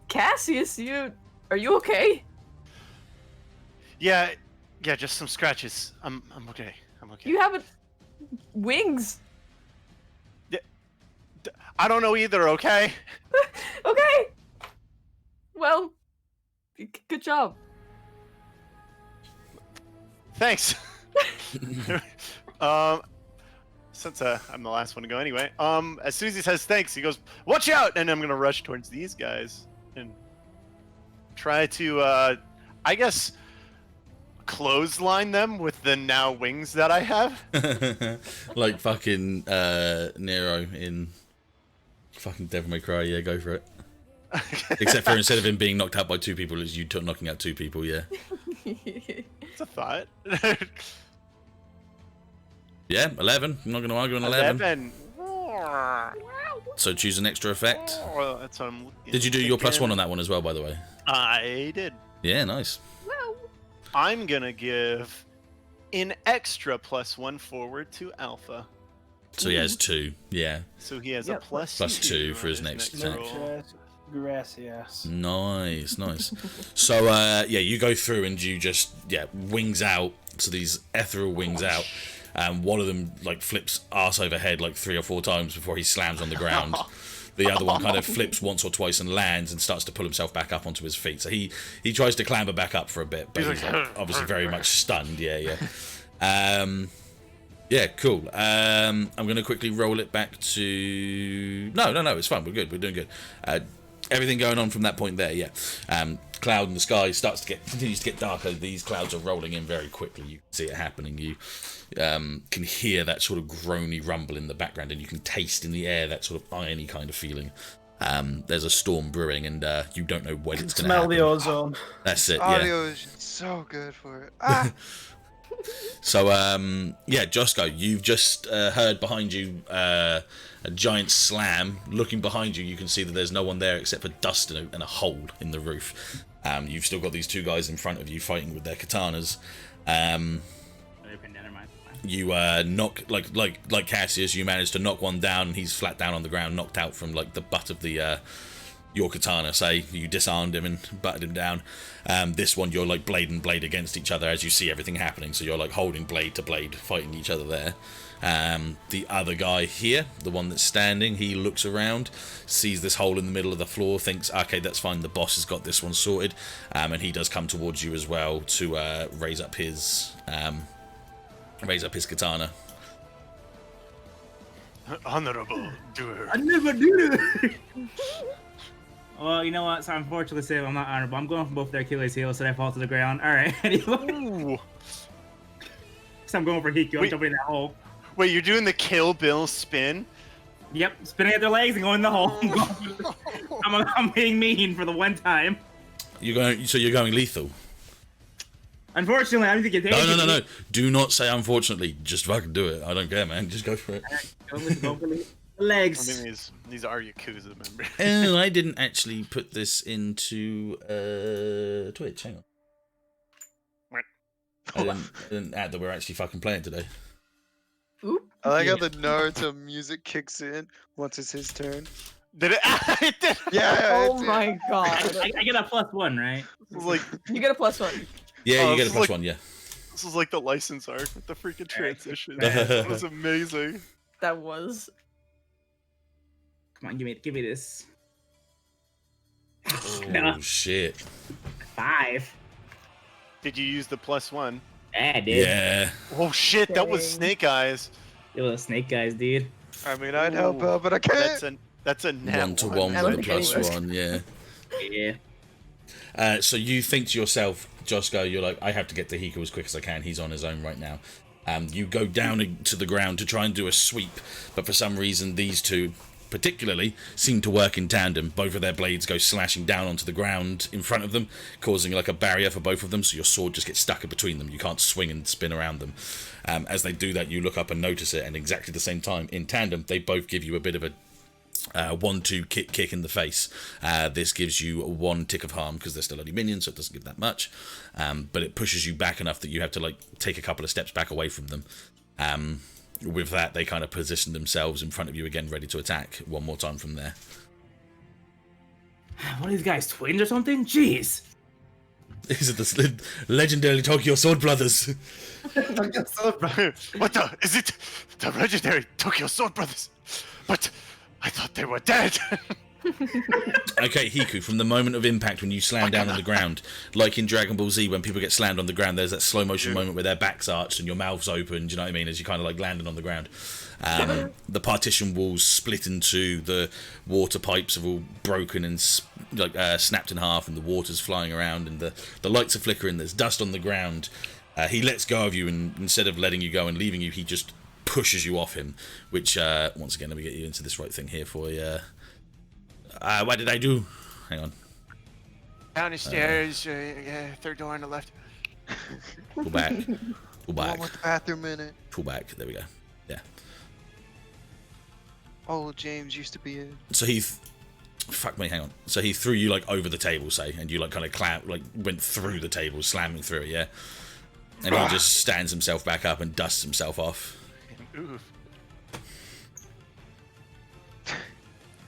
Cassius, are you okay? Yeah, just some scratches. I'm okay. I'm okay. You have wings. I don't know either, okay? Okay. Well, good job. Thanks. Since I'm the last one to go anyway, as soon as he says thanks, he goes, "Watch out!" And I'm gonna rush towards these guys and try to, I guess, clothesline them with the now wings that I have. Like fucking Nero in fucking Devil May Cry. Yeah, go for it. Except for instead of him being knocked out by 2 people, it's you knocking out 2 people. Yeah. It's a thought. Yeah, 11. I'm not going to argue on 11. 11. So choose an extra effect. Well, that's what I'm looking. Did you do your +1 on that one as well, by the way? I did. Yeah, nice. I'm gonna give an extra +1 forward to Alpha. So he has 2. Yeah. So he has Yep. a plus +2 for his on next attack. roll. Gracias. Nice. So yeah, you go through and you just wings out. So these ethereal wings out. One of them like flips arse overhead like 3 or 4 times before he slams on the ground. The other one kind of flips once or twice and lands and starts to pull himself back up onto his feet. So he tries to clamber back up for a bit, but he's like, obviously very much stunned. Yeah. Yeah, cool. I'm going to quickly roll it back to... No, it's fine. We're good. We're doing good. Everything going on from that point there, yeah. Cloud in the sky continues to get darker. These clouds are rolling in very quickly. You can see it happening. You can hear that sort of groany rumble in the background, and you can taste in the air that sort of irony kind of feeling. There's a storm brewing, and you don't know when it's going to happen. Smell the ozone. That's it, yeah. Audio is so good for it. Ah! So, Josco, you've just heard behind you a giant slam. Looking behind you, you can see that there's no one there except for dust and a hole in the roof. You've still got these 2 guys in front of you fighting with their katanas. You knock like Cassius. You manage to knock one down, and he's flat down on the ground, knocked out from like the butt of the your katana. Say you disarmed him and butted him down. This one, you're like blade and blade against each other as you see everything happening. So you're like holding blade to blade, fighting each other there. The other guy here, the one that's standing, he looks around, sees this hole in the middle of the floor, thinks, okay, that's fine, the boss has got this one sorted, and he does come towards you as well to raise up his katana. Honorable doer. I never do it. Well, you know what? So unfortunately, say I'm not honorable. I'm going for both their Achilles heels, so they fall to the ground. All right. Anyway, so I'm going for Hiku. I'm jumping in that hole. Wait, you're doing the Kill Bill spin? Yep, spinning at their legs and going in the hole. I'm being mean for the one time. You're going lethal. Unfortunately, I don't think it's No. Do not say unfortunately. Just fucking do it. I don't care, man. Just go for it. Go for the legs. I mean, these are Yakuza members. Oh, I didn't actually put this into Twitch. Hang on. I didn't add that we're actually fucking playing today. Oop. I like how the Naruto music kicks in once it's his turn. Did it? It did. Yeah. Oh my god. I get a +1, right? This is like, You get a +1. Yeah, you get a this is +1, yeah. This is like the license art with the freaking transition. That was amazing. That was. Come on, give me this. Oh, No. shit. 5. Did you use the +1? Yeah, I did. Yeah. Oh shit, that was Dang. Snake Eyes. Yo, the snake guys, dude. I mean, I'd help out, but I can't. That's a nat 1-to-1 I don't with a think any of us +1, yeah. Yeah. So you think to yourself, Josco, you're like, I have to get to Hiku as quick as I can. He's on his own right now. You go down to the ground to try and do a sweep, but for some reason these two particularly seem to work in tandem. Both of their blades go slashing down onto the ground in front of them, causing like a barrier for both of them, so your sword just gets stuck in between them. You can't swing and spin around them. As they do that, you look up and notice it, and exactly the same time, in tandem, they both give you a bit of a 1-2 kick in the face. This gives you 1 tick of harm because they're still only minions, so it doesn't give that much. But it pushes you back enough that you have to like take a couple of steps back away from them. With that, they kind of position themselves in front of you again, ready to attack one more time from there. What are these guys, twins or something? Jeez. Is it the legendary Tokyo Sword Brothers? What the? Is it the legendary Tokyo Sword Brothers? But I thought they were dead. Okay, Hiku, from the moment of impact when you slam down on the ground, like in Dragon Ball Z when people get slammed on the ground, there's that slow motion moment where their back's arched and your mouth's open, do you know what I mean, as you kind of like landing on the ground. The partition walls split into, the water pipes have all broken and snapped in half, and the water's flying around, and the lights are flickering, there's dust on the ground. He lets go of you, and instead of letting you go and leaving you, he just pushes you off him, which, once again, let me get you into this right thing here for you. What did I do? Hang on. Down the stairs, third door on the left. Pull back. Pull back. One with the bathroom in it. Pull back. There we go. Yeah. Oh, James used to be in. So he... Fuck me, hang on. So he threw you, like, over the table, say, and you, like, kind of went through the table, slamming through it, yeah? And he just stands himself back up and dusts himself off. Oof.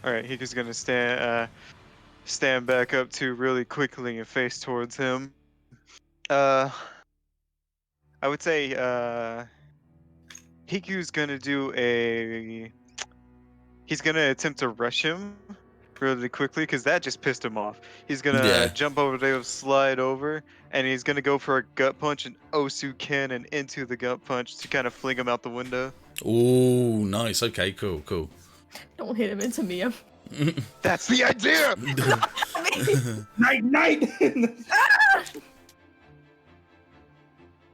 All right, Hiku's gonna stand back up too really quickly and face towards him. I would say Hiku's gonna he's gonna attempt to rush him really quickly because that just pissed him off. He's gonna jump over there, slide over, and he's gonna go for a gut punch and Osu Cannon into the gut punch to kind of fling him out the window. Ooh, nice. Okay, cool. Don't hit him into me. That's the idea. Night.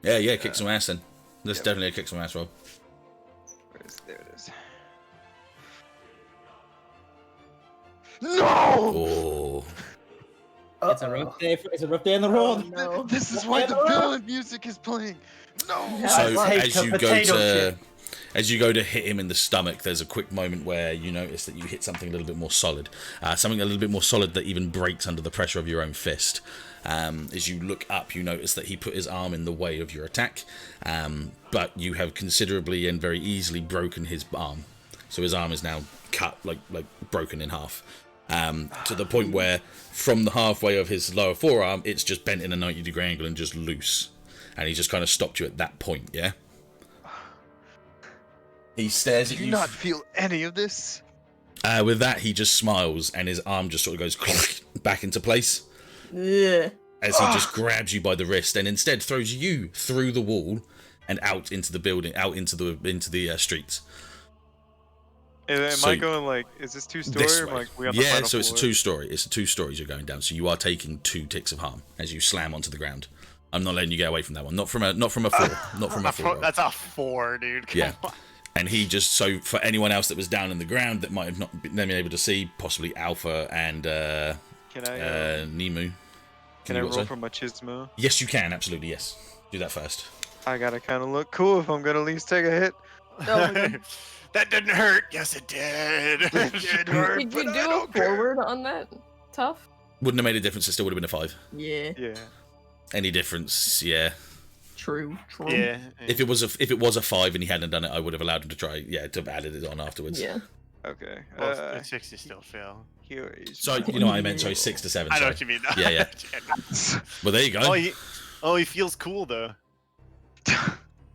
Yeah, kick some ass then. That's definitely a kick some ass, Rob. There it is. No! Oh. It's a rough day. It's a rough day on the road. No. This is why the villain music is playing. No. So Take a potato chip. as you go to hit him in the stomach, there's a quick moment where you notice that you hit something a little bit more solid. Something a little bit more solid that even breaks under the pressure of your own fist. As you look up, you notice that he put his arm in the way of your attack, but you have considerably and very easily broken his arm. So his arm is now cut, like broken in half. To the point where from the halfway of his lower forearm, it's just bent in a 90-degree angle and just loose. And he just kind of stopped you at that point, yeah? He stares at you. Do you not feel any of this? With that, he just smiles, and his arm just sort of goes back into place. Yeah. As he just grabs you by the wrist, and instead throws you through the wall and out into the building, out into the streets. Am I going like? Is this two-story or am we on the final so it's a floor? two-story. It's a two stories you're going down. So you are taking 2 ticks of harm as you slam onto the ground. I'm not letting you get away from that one. Not from a 4. Not from a 4. That's a 4, dude. Come on. And he just, so for anyone else that was down in the ground that might have not been able to see, possibly Alpha and Nemu. Can I roll for machismo? Yes, you can. Absolutely, yes. Do that first. I gotta kind of look cool if I'm gonna at least take a hit. That didn't hurt. Yes, it did. It did hurt. Did you do a forward on that? Tough? Wouldn't have made a difference. It still would have been a 5. Yeah. Yeah. Any difference? Yeah. True. Yeah. If it was a 5 and he hadn't done it, I would have allowed him to try. Yeah, to have added it on afterwards. Yeah. Okay. Well, 6 is still fail. Here is. So you know what I meant. So 6 to 7. I know sorry. what you mean. Yeah. Well, there you go. He feels cool though.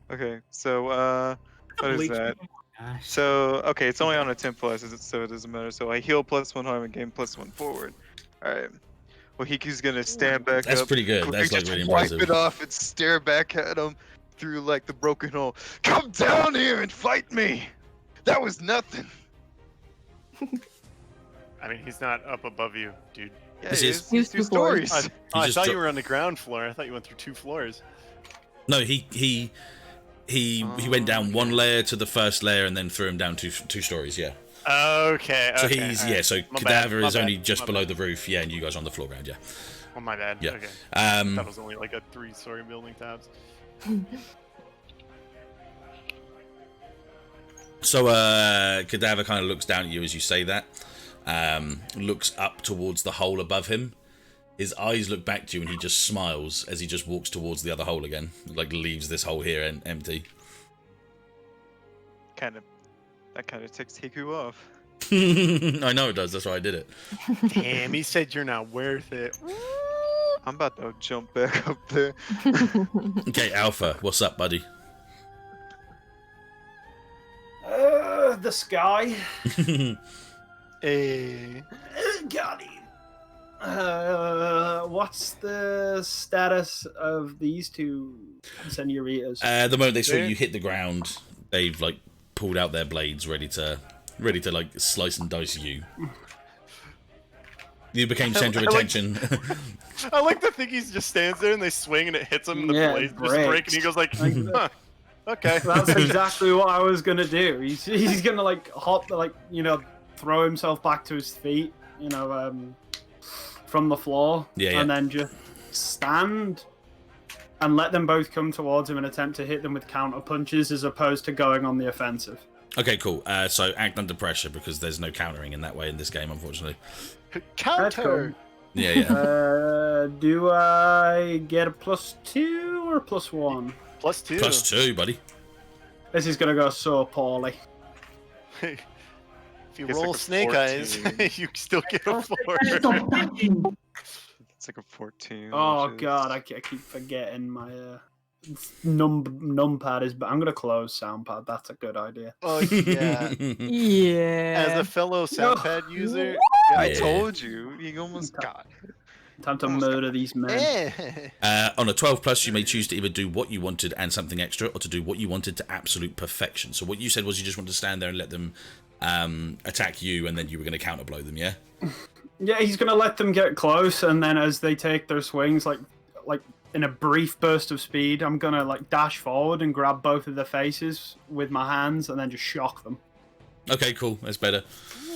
Okay. So what is that? Gosh. So okay, it's only on a 10 plus, so it doesn't matter. So I heal +1 harm and gain +1 forward. All right. Well, Hiku's gonna stand back That's up. pretty good. quickly That's like just really wipe impressive. it off and stare back at him. through like the broken hole. Come down here and fight me. That was nothing. I mean, he's not up above you, dude. Yeah, This is- it's two stories. I just thought you dro- were on the ground floor. I thought you went through 2 floors. No, he went down 1 layer to the first layer and then threw him down two stories. Yeah. Okay. So okay, he's all right. yeah. So My Cadaver bad, is my only bad, just my below bad. the roof. Yeah, and you guys on the floor ground. Yeah. Oh my bad. Yeah. Okay. That was only like a 3-story building tabs. So Cadaver kind of looks down at you as you say that. Looks up towards the hole above him. His eyes look back to you and he just smiles as he just walks towards the other hole again. Like leaves this hole here empty. That kind of ticks Hiku off. I know it does, that's why I did it. Damn, he said you're not worth it. I'm about to jump back up there. Okay, Alpha, what's up, buddy? The sky. Hey. Got him. What's the status of these 2 senoritas? The moment they saw There. you hit the ground, they've like pulled out their blades ready to like slice and dice you. You became center of I like- attention. I like to think he just stands there and they swing and it hits him and the Yeah, blades just breaks. break and he goes like, huh, okay. That's exactly what I was gonna do. He's gonna like hop, like, you know, throw himself back to his feet, you know, from the floor, Yeah, and then just stand and let them both come towards him and attempt to hit them with counter punches as opposed to going on the offensive. Okay, cool. So act under pressure because there's no countering in that way in this game, unfortunately. Counter. Yeah, yeah. Do I get a +2 or a +1? +2. +2, buddy. This is gonna go so poorly. If you It's roll like a snake 14. eyes, you still get a 4. It's like a 14. Oh which is- god, I keep forgetting my numpad is. But I'm gonna close soundpad. That's a good idea. Oh yeah. Yeah. As a fellow soundpad user, I Yeah. told you. You almost got it. Time to murder these men. On a 12+, you may choose to either do what you wanted and something extra, or to do what you wanted to absolute perfection. So what you said was you just wanted to stand there and let them attack you, and then you were going to counterblow them, yeah? Yeah, he's gonna let them get close, and then as they take their swings, like in a brief burst of speed, I'm gonna like dash forward and grab both of their faces with my hands, and then just shock them. Okay, cool. That's better.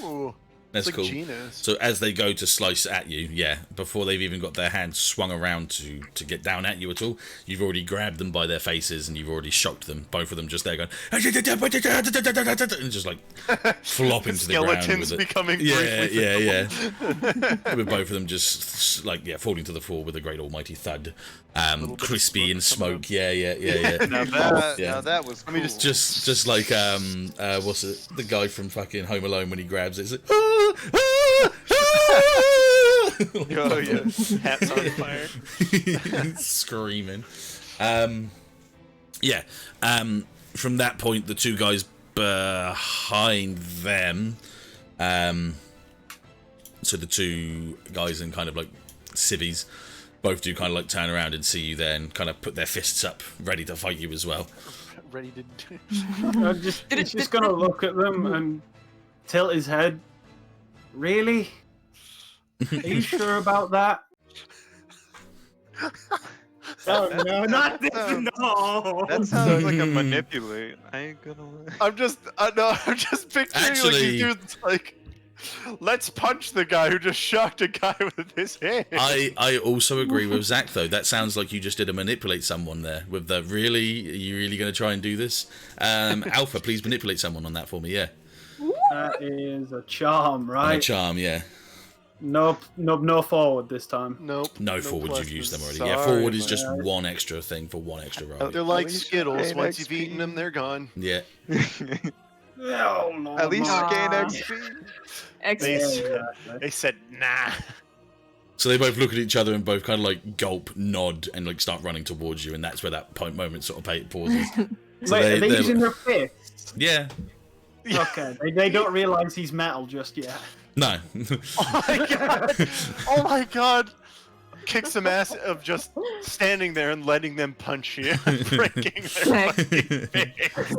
Ooh, That's it's cool. like Gina's. So as they go to slice at you, yeah, before they've even got their hands swung around to get down at you at all, you've already grabbed them by their faces and you've already shocked them. Both of them just there going, and just like flopping to the ground. Skeletons With it. becoming Yeah, briefly yeah, visible. yeah. With both of them just like falling to the floor with a great almighty thud, bit of crispy and smoke smoke. Yeah. Now that, Yeah. now that was cool. Let me Just like what's it? The guy from fucking Home Alone when he grabs it. It's like, Oh yeah, hats on fire. screaming. Yeah. From that point, the 2 guys behind them, so the 2 guys in kind of like civvies, both do kind of like turn around and see you there and kind of put their fists up, ready to fight you as well. Ready to. He's just gonna look at them and tilt his head. Really? Are you sure about that? Oh no, not this! sounds- No. That sounds like a manipulate. I ain't gonna lie. I'm just picturing like Actually- these dudes like, let's punch the guy who just shocked a guy with his hand. I also agree with Zack though. That sounds like you just did a manipulate someone there with the really. Are you really going to try and do this? Alpha, please manipulate someone on that for me. Yeah, That is a charm, on a right? charm. Yeah, Nope, no forward this time. Nope. no forward. You've used them already. Yeah, Sorry, forward is just man. one extra thing for one extra roll. They're like least Skittles. gain Once you've XP. eaten them, they're gone. Yeah. Oh, Lord, At least no. you gain Aw. XP. Yeah, Excellent. exactly. They said nah. So they both look at each other and both kind of like gulp, nod, and like start running towards you, and that's where that moment sort of pauses. So Wait, are they they're- using their fists? Yeah. Okay, they don't realize he's metal just yet. No. Oh my god! Oh my god! kick some ass of just standing there and letting them punch you, breaking their fucking face.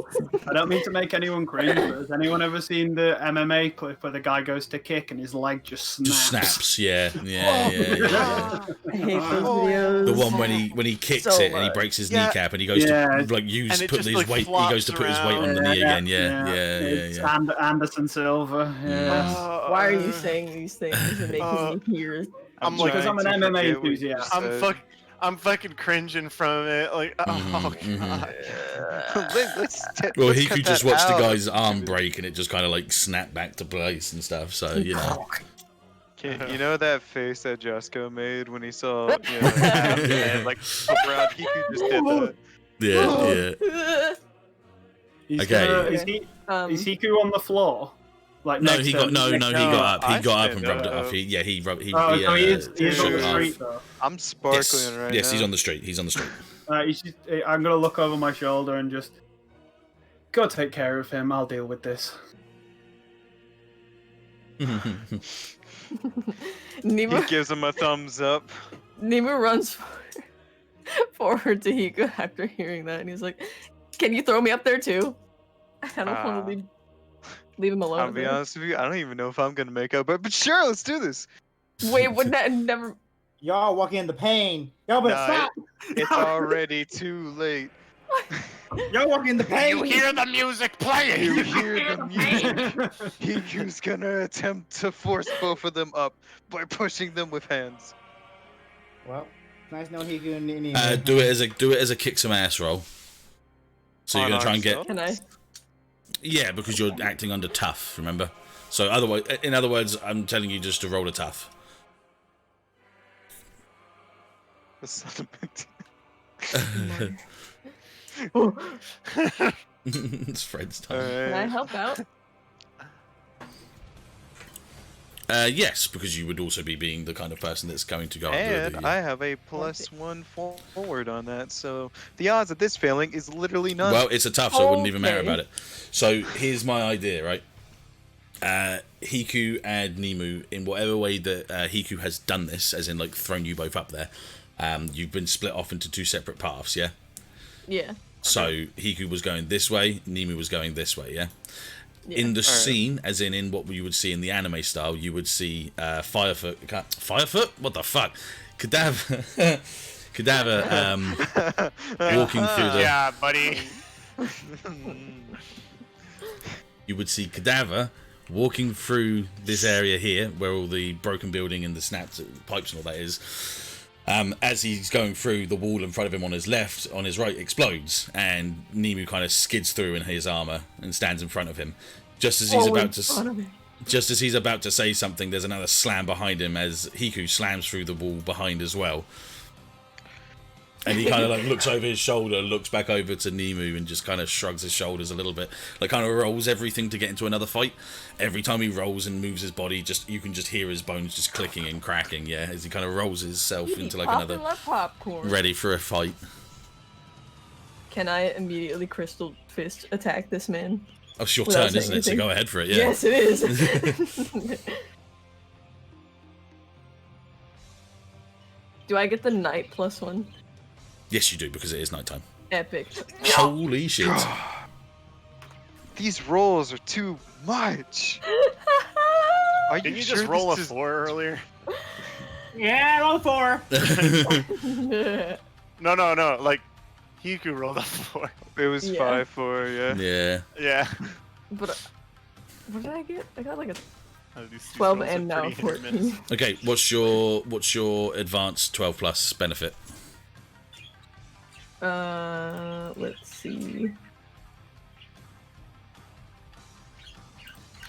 I don't mean to make anyone cringe, but has anyone ever seen the MMA clip where the guy goes to kick and his leg just snaps? Just snaps, yeah. I hate those videos. The one when he kicks So it and he much. breaks his Yeah. kneecap and he goes to like use And it put just, his like, weight. He flops goes to put his weight on the around. knee again. It's Yeah. Anderson Silva. Yeah. Why are you saying these things and making me hear? I'm like, Because I'm an trying to MMA forget what you enthusiast. just I'm said. I'm fucking cringing from it. Like, oh Mhm, god. Well, let's he cut could just that watch the out. guy's arm break and it just kind of like snap back to place and stuff. So you know. You know that face that Josco made when he saw Adam's head like flip around? He could just did that. Yeah. He's Okay. gonna- is Hiku on the floor? Like No, next he to got him? no. He got up. I He got up and stand rubbed it up. off. He Oh, so he is shook on the it off. street though. I'm sparkling right Yes, now. he's on the street. He's on the street. I'm gonna look over my shoulder and just go take care of him. I'll deal with this. He Nemu, gives him a thumbs up. Nemu runs forward to Hiku after hearing that, and he's like, "Can you throw me up there too? I don't want to leave him alone." I'll be honest with you, I don't even know if I'm gonna make up, but sure, let's do this. Wait, would that never? Y'all walking in the pain. Y'all better Nah, stop. It's already too late. Y'all walking in the pain. You hear the music playing. You hear the music. Hiku's gonna attempt to force both of them up by pushing them with hands. Well, nice knowing Hiku and Nemu. do it as a kick some ass roll. So you're On gonna try and get ourselves? Can I? because you're acting under tough. Remember. So otherwise, in other words, I'm telling you just to roll a tough. The son of a It's Fred's time. Can I help out? Yes, because you would also be being the kind of person that's going to go and do it. And I have a +1 forward on that, so the odds of this failing is literally none. Well, it's a tough, so I wouldn't even matter Okay. about it. So here's my idea, right? Hiku and Nemu, in whatever way that Hiku has done this, as in like thrown you both up there, you've been split off into two separate paths, yeah? Yeah. So Hiku was going this way, Nemu was going this way, yeah? In the scene, as in what you would see in the anime style, you would see Firefoot. Firefoot? What the fuck? Cadaver. Walking through the. Yeah, buddy. You would see Cadaver walking through this area here, where all the broken building and the snapped pipes and all that is. As he's going through, the wall in front of him on his left, on his right, explodes, and Nemu kind of skids through in his armor and stands in front of him. Just as he's about to say something, there's another slam behind him as Hiku slams through the wall behind as well. And he kind of like looks over his shoulder, looks back over to Nemu, and just kind of shrugs his shoulders a little bit, like kind of rolls everything to get into another fight. Every time he rolls and moves his body, you can just hear his bones just clicking and cracking. Yeah, as he kind of rolls himself into like another, popcorn. ready for a fight. Can I immediately Crystal Fist attack this man? Oh, it's your Without turn, isn't it? So saying go ahead for it. Yeah. Yes, it is. Do I get the night +1? Yes, you do, because it is nighttime. Epic. Holy shit! These rolls are too much. Are Didn't you sure just roll a this is- 4 earlier? Yeah, roll 4. No. Like, Hiku rolled a 4. It was Yeah. 5-4, yeah. Yeah. Yeah. But what did I get? I got like a These 12 rolls are and now pretty hit or miss. 14. Okay, what's your advanced 12 plus benefit? Let's see.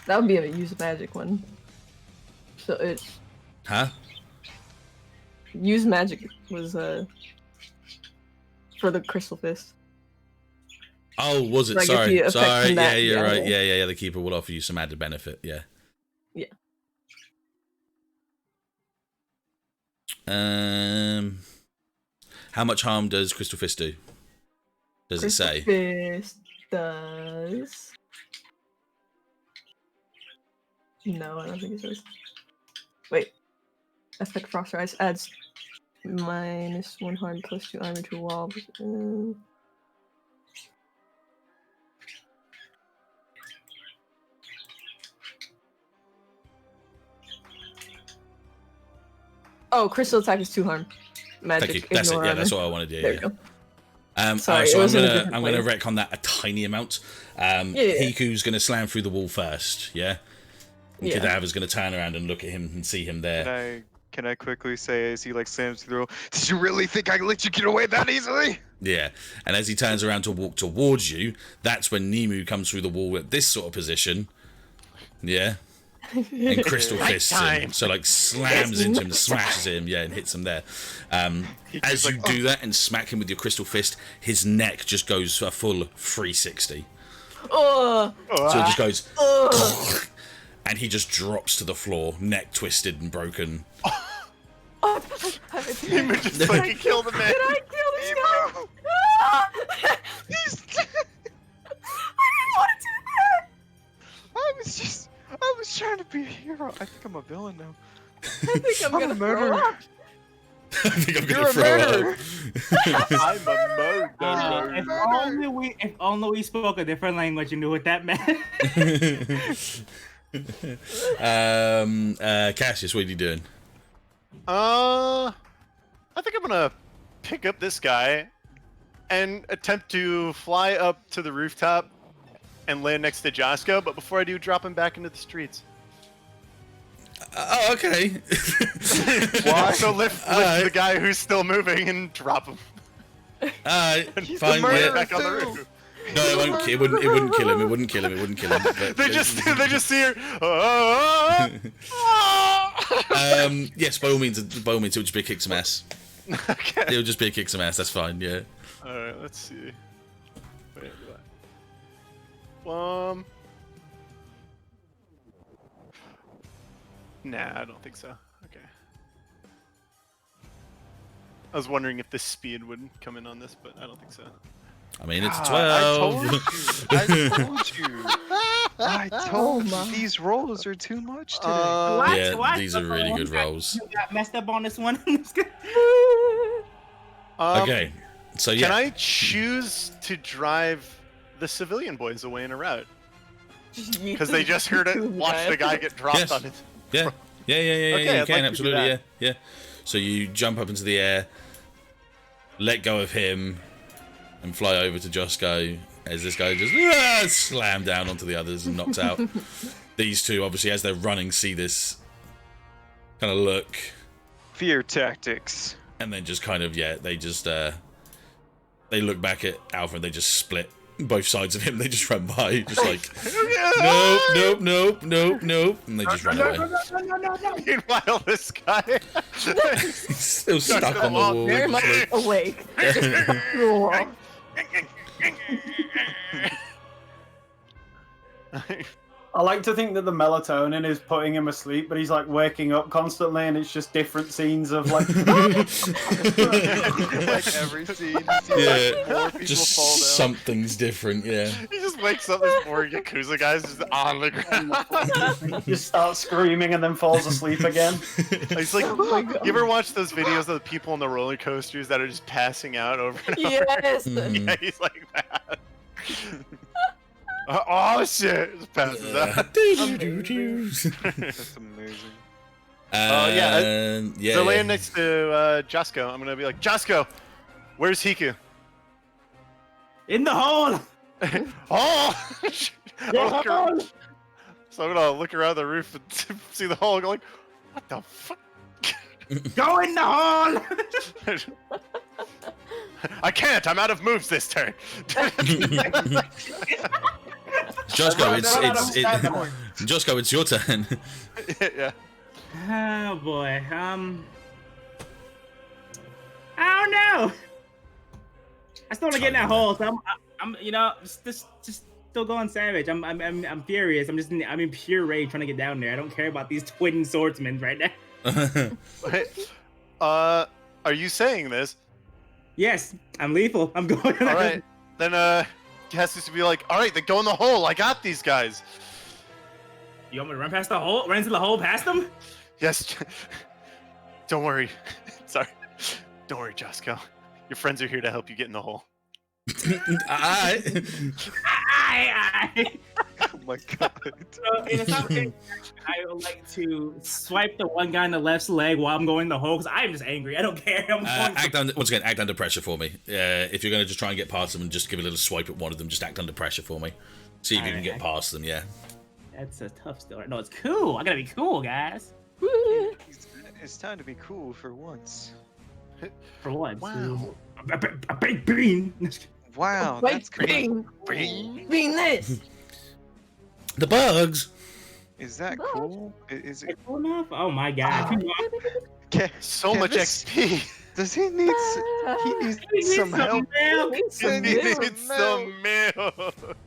That would be a use magic one. So it's Huh? use magic was for the Crystal Fist. Oh, was it? Like, if Sorry. you affect Sorry. from Yeah, that, you're yeah. right. Yeah. The keeper will offer you some added benefit. Yeah. Yeah. How much harm does Crystal Fist do? Does it say? Fist does. No, I don't think it says. Wait. Aspect Frost Rise adds -1 harm +2 armor to wall. Oh, crystal attack is 2 harm. Magic. Thank you. That's it. Ignore Yeah, armor. that's what I wanted to do. There Yeah. we go. Sorry, it so was in a I'm different gonna place. retcon that a tiny amount. Yeah. Hiku's gonna slam through the wall first, yeah. And Yeah. Cadaver's gonna turn around and look at him and see him there. Can I quickly say as he like slams through the door, did you really think I let you get away that easily? Yeah, and as he turns around to walk towards you, that's when Nemu comes through the wall at this sort of position. Yeah. And crystal fists him, so like slams into him, smashes him, yeah, and hits him there. As you do that and smack him with your crystal fist, his neck just goes a full 360. Oh. So it just goes, and he just drops to the floor, neck twisted and broken. Nemu just fucking killed a man. Did I kill this guy? I didn't want to do that. I was trying to be a hero. I think I'm a villain now. I think I'm gonna throw up. I think I'm You're gonna a throw murderer. up. I'm a If only we spoke a different language and knew what that meant. Cassius, what are you doing? I think I'm gonna pick up this guy and attempt to fly up to the rooftop and land next to Josco, but before I do, drop him back into the streets. Oh, okay. Why? So lift the guy who's still moving and drop him. He's fine. the murderer Yeah. Back on the too. roof. No, it wouldn't kill him. It wouldn't kill him. But, They just see her. yes, by all means, it would just be a kick some ass. Okay. It would just be a kick some ass. That's fine. Yeah. All right. Let's see. Wait, Nah, I don't think so. Okay. I was wondering if the speed would come in on this, but I don't think so. I mean, it's a I 12. told you. I told you. These rolls are too much today. Yeah, What? these are really good rolls. You got messed up on this one. Okay, so yeah. Can I choose to drive the civilian boys away in a route? Because they just heard it, watched the guy get dropped Yes. on it. Yeah. Okay, You I'd can, like to do absolutely, that. yeah. So you jump up into the air, let go of him, and fly over to Josco as this guy just slam down onto the others and knocks out. These two, obviously, as they're running, see this kind of look, Fear tactics. and then just kind of, they just, they look back at Alpha and they just split both sides of him. They just run by, just like, nope, and they just run away. Meanwhile, this guy He's still stuck on the wall. Very much awake. Cool. I like to think that the melatonin is putting him asleep, but he's like waking up constantly, and it's just different scenes of like. Like every scene, you see like more people Just fall down. something's different, yeah. he just wakes up this poor Yakuza guy's just on the ground. just starts screaming and then falls asleep again. He's like, Oh my God. you ever watch those videos of the people on the roller coasters that are just passing out over and over? Yes. Mhm. Yeah, he's like that. Oh shit! Just passes out. That's amazing. Yeah. So laying next to Josco, I'm gonna be like, Josco, where's Hiku? In the hole. Oh! So I'm gonna look around the roof and see the hole, and go like, what the fuck? Go in the hole. I can't. I'm out of moves this turn. Josco, Josco, it's your turn. Yeah. Oh boy. I don't know. I still want to get in that hole, so I'm just still going savage. I'm furious. I'm in pure rage trying to get down there. I don't care about these twin swordsmen right now. Wait, are you saying this? Yes, I'm lethal. I'm going. All right, then Cassius would be like, all right, then go in the hole. I got these guys. You want me to run past the hole? Run into the hole past them? Yes. Don't worry. Sorry. Don't worry, Josco. Your friends are here to help you get in the hole. Alright. Oh my god. So in a conversation, I would like to swipe the one guy in the left leg while I'm going the hole because I'm just angry. I don't care. I'm going Once again, act under pressure for me. If you're going to just try and get past them and just give a little swipe at one of them, just act under pressure for me. See if you can get past them, yeah. That's a tough story. No, it's cool. I gotta be cool, guys. It's time to be cool for once. For once. Wow. A big bean. Wow, that's cool. Being this. The bugs! Is that cool? Is it? Cool enough? Oh my god. So Can much this- XP. Does he need? He needs some help. milk. He needs some milk.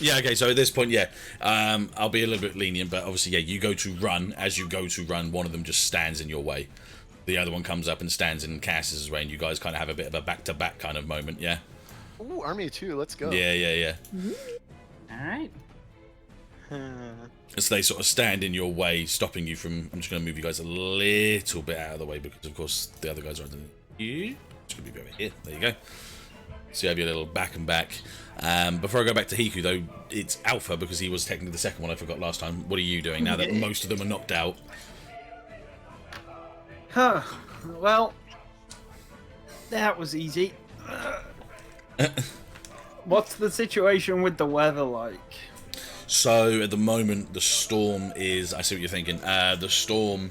Yeah, okay, so at this point, yeah, I'll be a little bit lenient, but obviously, yeah, you go to run. As you go to run, one of them just stands in your way. The other one comes up and stands in Cassius's way, and you guys kind of have a bit of a back-to-back kind of moment, yeah? Ooh, Army 2, let's go. Yeah. Alright. So they sort of stand in your way, stopping you from... I'm just going to move you guys a little bit out of the way, because, of course, the other guys are underneath you. Just going to move you over here. There you go. So you have your little back and back. Before I go back to Hiku, though, it's Alpha, because he was technically the second one I forgot last time. What are you doing now that most of them are knocked out? Huh. Well, that was easy. What's the situation with the weather like? So at the moment, the storm is... I see what you're thinking. The storm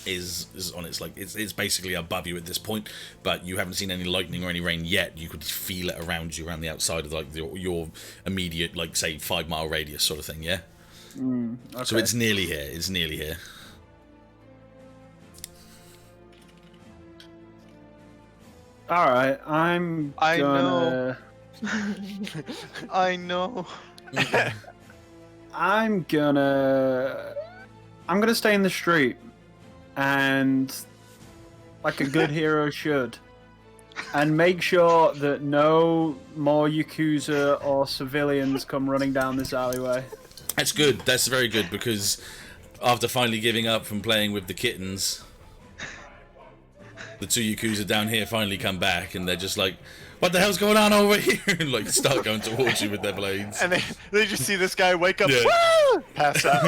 is on its... like it's basically above you at this point, but you haven't seen any lightning or any rain yet. You could feel it around you, around the outside of like your immediate, like, say, 5-mile radius sort of thing, yeah? Okay. So it's nearly here. It's nearly here. All right, I know. I know. I'm gonna stay in the street, and like a good hero should, and make sure that no more Yakuza or civilians come running down this alleyway. That's good. That's very good, because after finally giving up from playing with the kittens, the two Yakuza down here finally come back, and they're just like, what the hell's going on over here? And like start going towards you with their blades. And they just see this guy wake up, Yeah. woo! Pass out,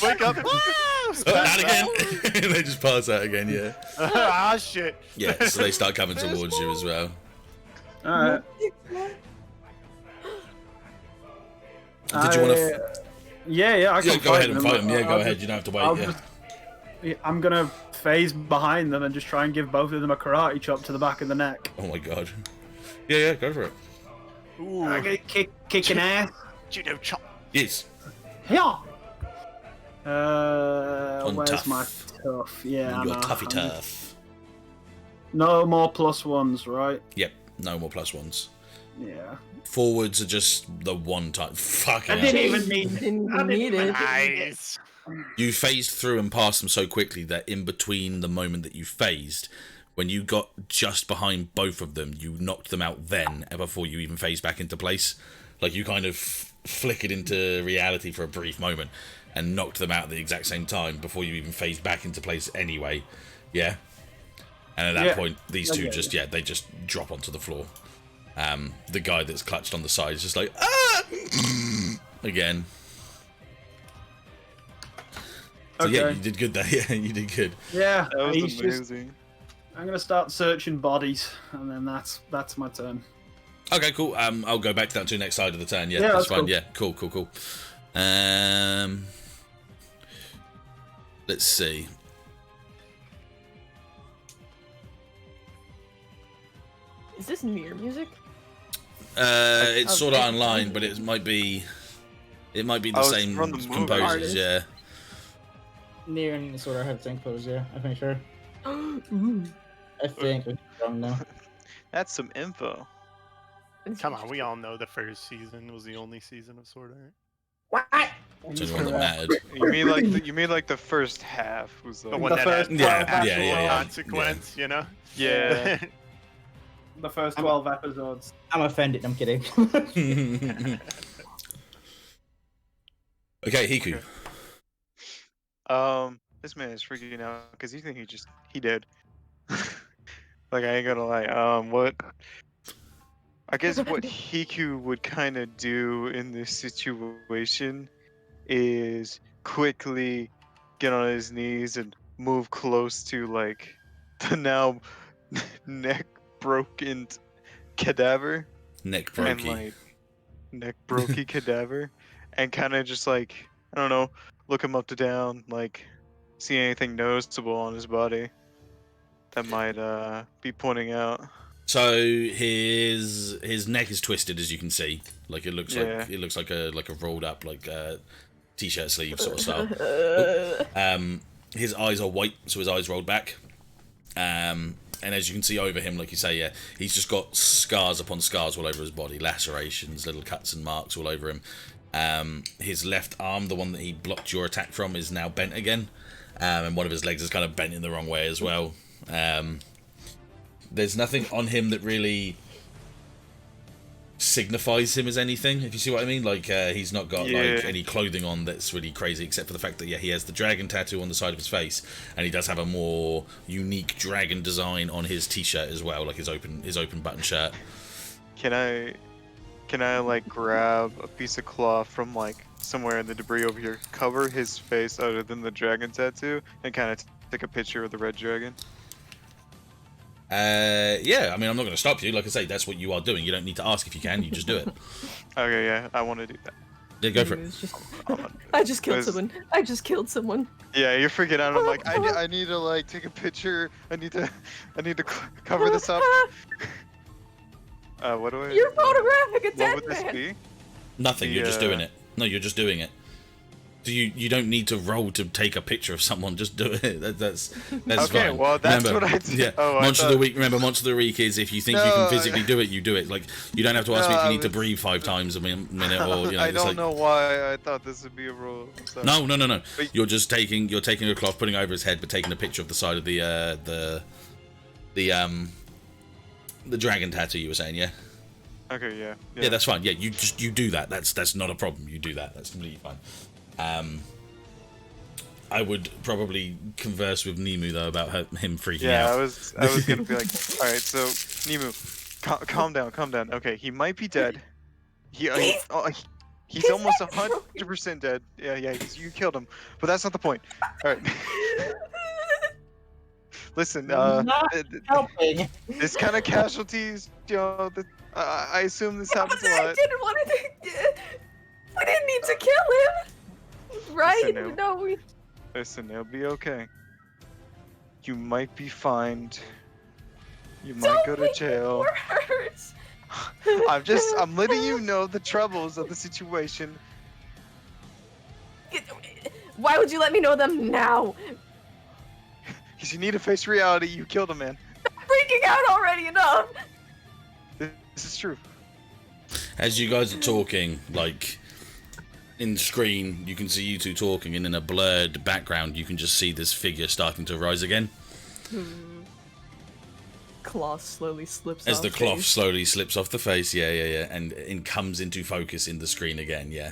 wake up, woo! Not Pass again. out. And they just pass out again, yeah. Ah, shit. Yeah, so they start coming towards you as well. All right. Did you want to... Yeah, I can go ahead and fight them. Yeah, go I'll ahead. just- You don't have to wait, I'll yeah. just- I'm gonna phase behind them and just try and give both of them a karate chop to the back of the neck. Oh my god. Yeah, go for it. Ooh, I get kicking ass. judo chop. Yes. Yeah. On Where's tough. my tough? Yeah, I You're know. toughy tough. No more +1s, right? Yep, no more +1s. Yeah. Forwards are just the one time. Fucking I hell. didn't even need Didn't even need it. Nice. You phased through and passed them so quickly that in between the moment that you phased, when you got just behind both of them, you knocked them out then, before you even phased back into place. Like, you kind of flickered into reality for a brief moment and knocked them out at the exact same time before you even phased back into place anyway. Yeah? And at that Yeah. point, these two Okay. they just drop onto the floor. The guy that's clutched on the side is just like, ah! Again. So yeah, Okay. you did good there. Yeah, you did good. Yeah. That was he's just- amazing. I'm gonna start searching bodies, and then that's my turn. Okay, cool. I'll go back to that to the next side of the turn. Yeah, Yeah, that's that's fine. cool. Yeah, cool. Let's see. Is this Nier music? It's sort of Okay. online, but it might be the Oh, it's same from the movie. composers. Artist. Yeah. Near and sort of have the same pose, yeah. I'm pretty sure. Ooh. I think I'm wrong now. That's some info. Come on, we all know the first season was the only season of Sword Art. What? It's the one that mattered. You mean like the first half was The like one The that first had Yeah, actual yeah. consequence, you know? yeah. The first 12 episodes. I'm offended. I'm kidding. Okay, Hiku. This man is freaking out because he think he dead. Like, I ain't gonna lie. What? I guess what Hiku would kind of do in this situation is quickly get on his knees and move close to like the now neck broken cadaver Neck and brokey. like neck brokey cadaver, and kind of just like, I don't know, look him up to down, like see anything noticeable on his body that might be pointing out. So his neck is twisted, as you can see. Like it looks Yeah. like a rolled up like t-shirt sleeve sort of style. His eyes are white, so his eyes rolled back. And as you can see over him, like you say, yeah, he's just got scars upon scars all over his body, lacerations, little cuts and marks all over him. His left arm, the one that he blocked your attack from, is now bent again, and one of his legs is kind of bent in the wrong way as well. There's nothing on him that really signifies him as anything, if you see what I mean. Like he's not got like any clothing on that's really crazy, except for the fact that he has the dragon tattoo on the side of his face, and he does have a more unique dragon design on his t-shirt as well, like his open button shirt. Can I like grab a piece of cloth from like somewhere in the debris over here, cover his face other than the dragon tattoo, and kind of take a picture of the red dragon? Yeah, I mean, I'm not going to stop you. Like I say, that's what you are doing. You don't need to ask if you can. You just do it. Okay, yeah, I want to do that. Yeah, go for it. I just killed someone. I just killed someone. Yeah, you're freaking out. I'm like, I need to like take a picture. I need to cover this up. What do I? You're photographing a What dead would this man. be? Nothing. You're just doing it. No, you're just doing it. So you don't need to roll to take a picture of someone. Just do it. That's okay, fine. well, that's remember, what I did. Yeah. Oh, Monster of the week. Remember, Monster of the Week is if you think you can physically do it, you do it. Like you don't have to ask me if you need to breathe 5 times a minute, or you know. I it's don't like, know why I thought this would be a rule. So. No. You're just taking a cloth, putting it over his head, but taking a picture of the side of the dragon tattoo you were saying, yeah. Okay, yeah. Yeah, that's fine. Yeah, you do that. That's not a problem. You do that. That's completely fine. I would probably converse with Nemu though about him freaking out. Yeah, I was gonna be like, all right, so Nemu, calm down. Okay, he might be dead. He's almost 100% dead. Yeah, you killed him, but that's not the point. All right. Listen, Not helping. this kind of casualties, you know, I assume this happens a I lot. didn't want to. We didn't need to kill him, right? Listen, No, we. Listen, it'll be okay. You might be fined. You might go to jail. Worse. I'm letting you know the troubles of the situation. Why would you let me know them now? Because you need to face reality. You killed a man. I'm freaking out already enough. This is true. As you guys are talking, like in screen, you can see you two talking, and in a blurred background, you can just see this figure starting to rise again. Cloth slowly slips As off the cloth face. slowly slips off the face, yeah, and comes into focus in the screen again, yeah.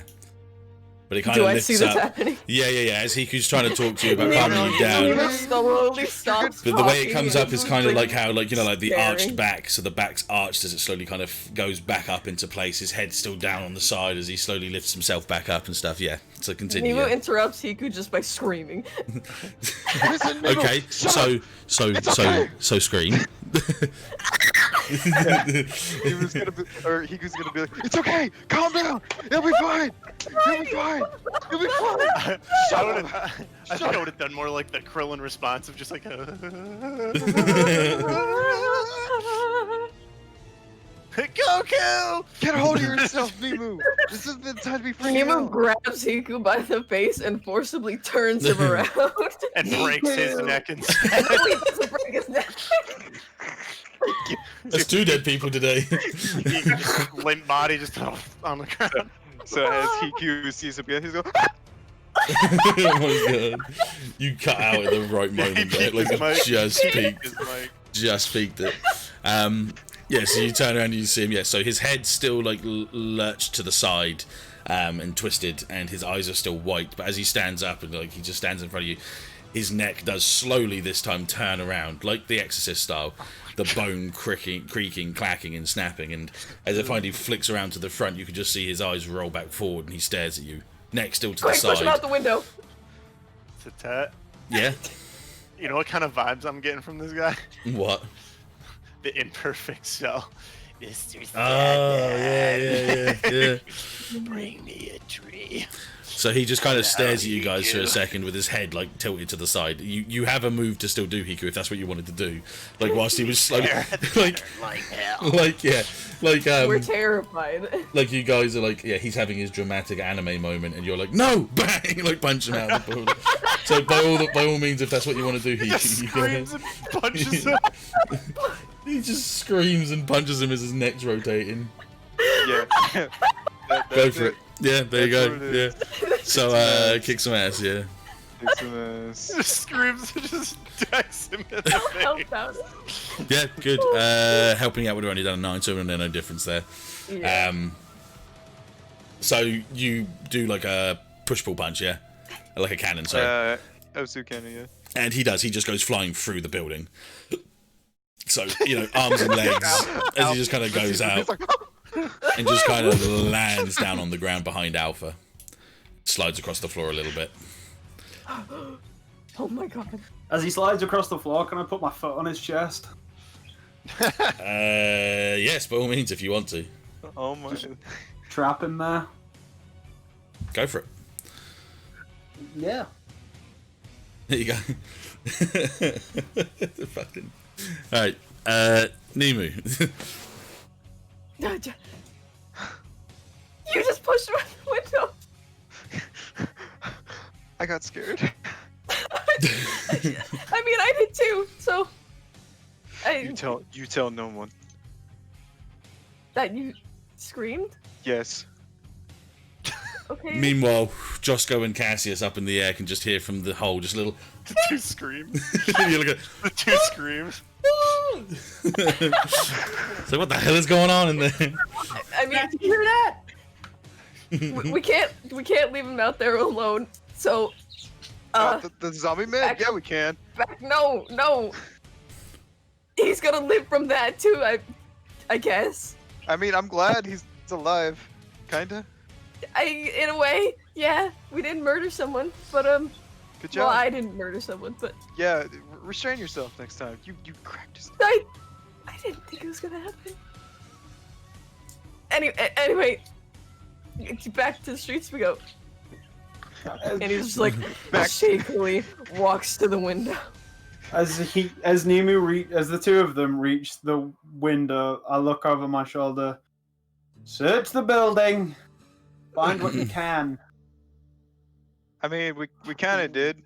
But it kind Do of I lifts see this up. happening? Yeah. As Hiku's trying to talk to you about calming you down. Nemo slowly stops But the way it talking comes up and is kind of like how, like, you know, like the arched staring. back. So the back's arched as it slowly kind of goes back up into place. His head's still down on the side as he slowly lifts himself back up and stuff. Yeah. So continue. Nemo Yeah. interrupts Hiku just by screaming. Listen, Nemo, Okay. So scream. Hiku's gonna be like, it's okay, calm down, it'll be fine, you'll be fine, you'll be fine. I think I would have done more like the Krillin response of just like go kill! Get a hold of yourself, Nemu. This is the time to be freaking Nemo out. grabs Hiku by the face and forcibly turns him around. And breaks his neck No, instead. he doesn't break his neck. There's 2 dead people today. He just limp body just on the ground. So as Hiku sees him again, he's going, Oh my god. You cut out at the right moment there. peeked Like his mic. just peeked. His mic. Just peeked it. Yeah, so you turn around and you see him, yeah, so his head's still like lurched to the side and twisted, and his eyes are still white, but as he stands up and like he just stands in front of you, his neck does slowly this time turn around, like the Exorcist style, the bone creaking, clacking, and snapping. And as it finally flicks around to the front, you can just see his eyes roll back forward, and he stares at you. Neck still to the side. Push him out the window. Dettet. Yeah. You know what kind of vibes I'm getting from this guy? What? The imperfect cell. Mr. Yeah. Bring me a tree. So he just kind of stares at you guys for a second with his head like tilted to the side. You have a move to still do, Hiku, if that's what you wanted to do. Like whilst he was slowly, like hell. We're terrified. Like you guys are like, yeah, he's having his dramatic anime moment, and you're like, no, bang, like punch him out of the pool. So by all means, if that's what you want to do, Hiku, Screams and punches him. He just screams and punches him as his neck's rotating. Yeah. Go for it. Yeah, there you That's go. what it Yeah. So kick some ass, yeah. Kick some ass. Just screams and just dice him in the Help face. out. Yeah, good. Helping out would have only done a 9, so no difference there. Yeah. So you do like a push-pull punch, yeah? Like a cannon, sorry. Osu cannon, yeah. And he does. He just goes flying through the building. So, arms and legs, as he just kind of goes out and just kind of lands down on the ground behind Alpha. Slides across the floor a little bit. Oh my god. As he slides across the floor, can I put my foot on his chest? Yes, by all means, if you want to. Oh my. Trap him there. Go for it. Yeah. There you go. Fucking... Alright, Nemu. You just pushed him out the window. I got scared. I mean, I did too, so... You tell no one. That you screamed? Yes. Okay. Meanwhile, Josco and Cassius up in the air can just hear from the hole just a little... The two screams. You look at... The two screams. So what the hell is going on in there? I mean, Did you hear that? we can't leave him out there alone. So, The zombie man? Yeah, we can. no. He's gonna live from that too. I guess. I mean, I'm glad he's alive. Kinda. In a way, yeah. We didn't murder someone, but Good job. well, I didn't murder someone, but Yeah, restrain yourself next time. You cracked yourself. I didn't think it was gonna happen. Anyway, back to the streets we go. And he's just like shakily walks to the window. As the two of them reach the window, I look over my shoulder. Search the building. Find what you can. I mean, we kind of did.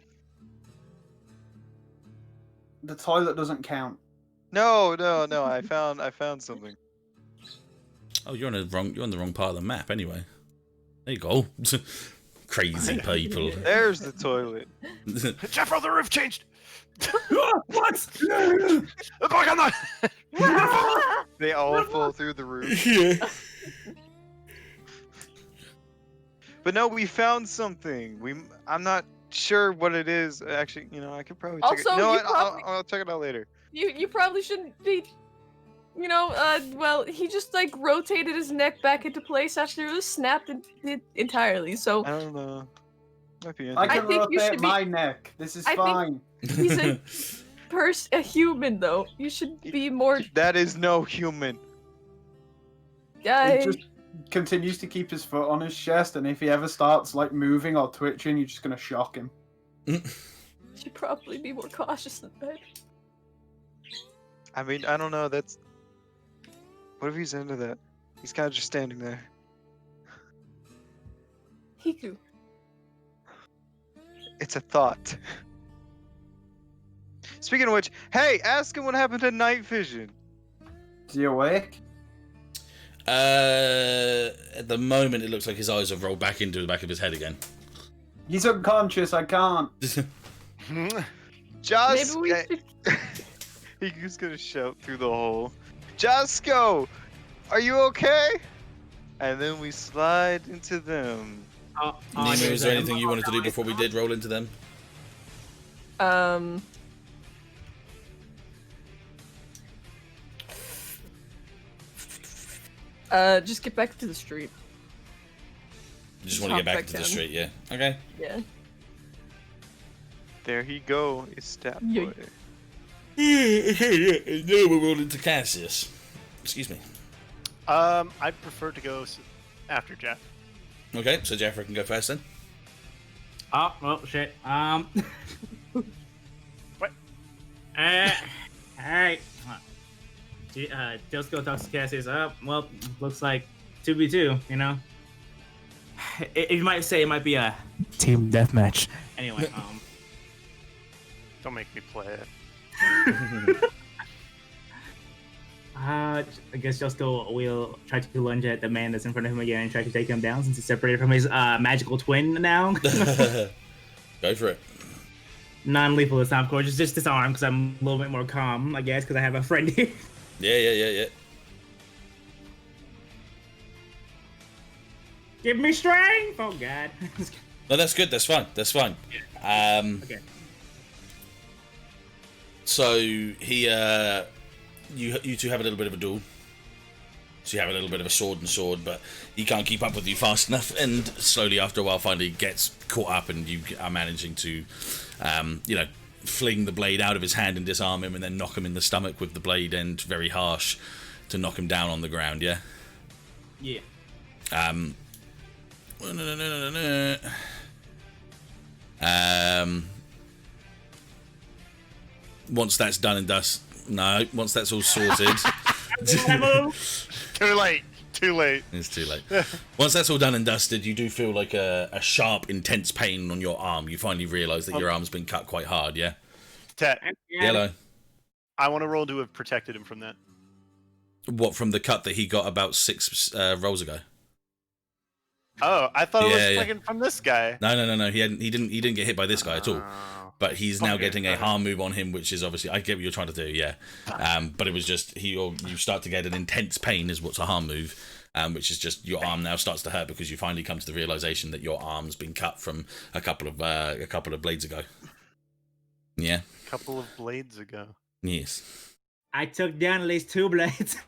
The toilet doesn't count. No. I found something. Oh, you're on the wrong part of the map anyway. There you go. Crazy people. There's the toilet. Jafro, the roof changed. What? Back on that. They all fall through the roof. Yeah. But no, we found something. I'm not sure what it is. Actually, I could probably check it. Also, No, you probably- I'll check it out later. You probably shouldn't be. Well, he just like rotated his neck back into place after it was snapped entirely. So I don't know. Might be I can think you rotate should be- my neck. This is I think- fine. he's a human though. You should be more. That is no human. He just continues to keep his foot on his chest, and if he ever starts like moving or twitching, you're just gonna shock him. Should probably be more cautious than that. I mean, I don't know. That's. What if he's into that? He's kind of just standing there. Hiku. It's a thought. Speaking of which, hey, ask him what happened to night vision. Is he awake? At the moment, it looks like his eyes have rolled back into the back of his head again. He's unconscious. I can't. Just. Maybe we should. He's gonna shout through the hole. Josco, are you okay? And then we slide into them. Nemu, is there anything you wanted to do before we did roll into them? Um. Just get back to the street. You just want to get back Hop into the down. street, yeah. Okay. Yeah. There he go. It's that Yeah. boy. Okay, now we're rolling to Cassius. Excuse me. I prefer to go after Jeff. Okay, so Jafro can go first then. Oh, well, shit. What? Alright. Josco talks to Cassius. Well, looks like 2v2, you know? You might say it might be a team deathmatch. Anyway, Don't make me play it. I guess Josco will try to lunge at the man that's in front of him again and try to take him down since he's separated from his magical twin now. Go for it. Non-lethal this time, of course. Just disarm because I'm a little bit more calm, I guess, because I have a friend here. Yeah. Give me strength! Oh, God. No, that's good. That's fine. Okay. So he, you two have a little bit of a duel. So you have a little bit of a sword and sword, but he can't keep up with you fast enough, and slowly after a while finally gets caught up, and you are managing to, fling the blade out of his hand and disarm him, and then knock him in the stomach with the blade end very harsh to knock him down on the ground. Yeah. Yeah. Once that's done and once that's all sorted. Too late. It's too late. Once that's all done and dusted, you do feel like a sharp, intense pain on your arm. You finally realise that your arm's been cut quite hard, yeah? Tet, Yellow. I want to roll to have protected him from that. What, from the cut that he got about 6 rolls ago? Oh, I thought it was Yeah. fucking from this guy. No. He didn't get hit by this guy at all. But he's now Okay, getting a alright. harm move on him, which is obviously, I get what you're trying to do, yeah. But it was just you start to get an intense pain is what's a harm move, which is just your arm now starts to hurt because you finally come to the realization that your arm's been cut from a couple of blades ago. Yeah. A couple of blades ago. Yes. I took down at least 2 blades.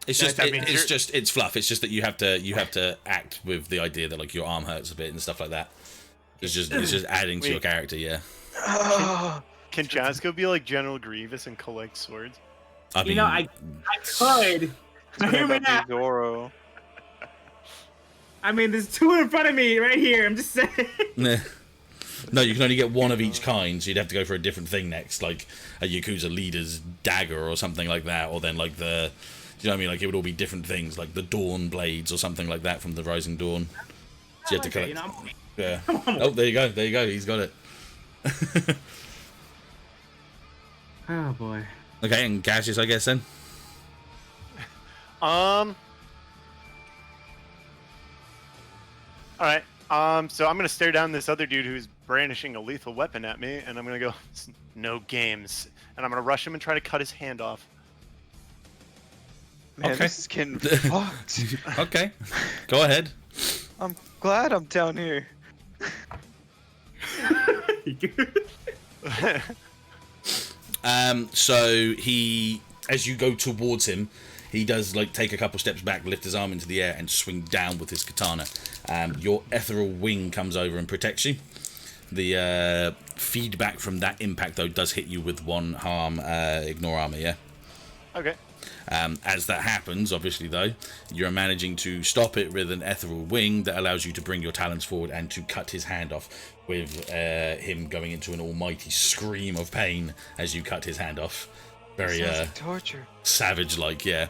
It's just That means it's fluff. It's just that you have to act with the idea that like your arm hurts a bit and stuff like that. It's just adding to your character, yeah. Can Josco be like General Grievous and collect swords? I mean, I could. Now hear me now. Zoro. I mean, there's 2 in front of me right here. I'm just saying. No, you can only get one of each kind, so you'd have to go for a different thing next, like a Yakuza leader's dagger or something like that, or then like the, you know what I mean? Like it would all be different things, like the Dawn blades or something like that from the Rising Dawn. So you have to collect. Yeah. Oh, there you go. He's got it. Oh boy. Okay, and Cassius, I guess then. All right. So I'm gonna stare down this other dude who's brandishing a lethal weapon at me, and I'm gonna go, no games, and I'm gonna rush him and try to cut his hand off. Man, Okay. this is getting fucked. Okay, go ahead. I'm glad I'm down here. So he, as you go towards him, he does like take a couple steps back, lift his arm into the air, and swing down with his katana. Your ethereal wing comes over and protects you. The feedback from that impact, though, does hit you with 1 harm. Ignore armor, yeah. Okay. As that happens, obviously, though, you're managing to stop it with an ethereal wing that allows you to bring your talons forward and to cut his hand off, with him going into an almighty scream of pain as you cut his hand off. Very Sounds like torture. savage-like, yeah.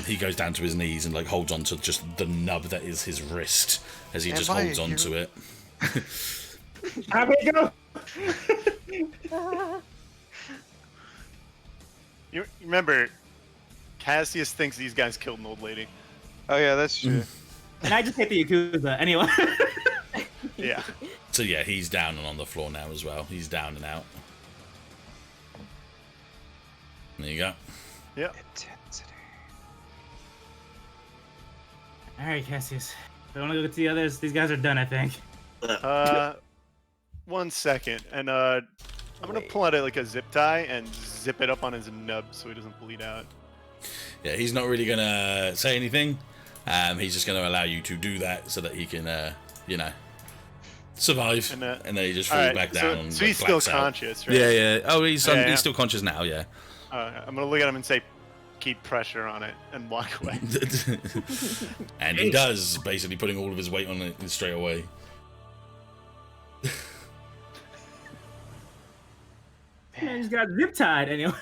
He goes down to his knees and like holds on to just the nub that is his wrist as he just Am I holds a on to it. How we go? You remember, Cassius thinks these guys killed an old lady. Oh yeah, that's true. And I just hit the Yakuza anyway. Yeah. So yeah, he's down and on the floor now as well. He's down and out. There you go. Yep. Intensity. All right, Cassius. If I want to go get the others, these guys are done, I think. 1 second, and I'm gonna pull out like a zip tie and zip it up on his nub so he doesn't bleed out. Yeah, he's not really gonna say anything. He's just gonna allow you to do that so that he can, survive. And then he just falls back down. So he's still conscious, right? Yeah, yeah. Oh, he's still conscious now. Yeah. I'm gonna look at him and say, "Keep pressure on it," and walk away. And he does, basically putting all of his weight on it straight away. Man, he's got zip tied anyway.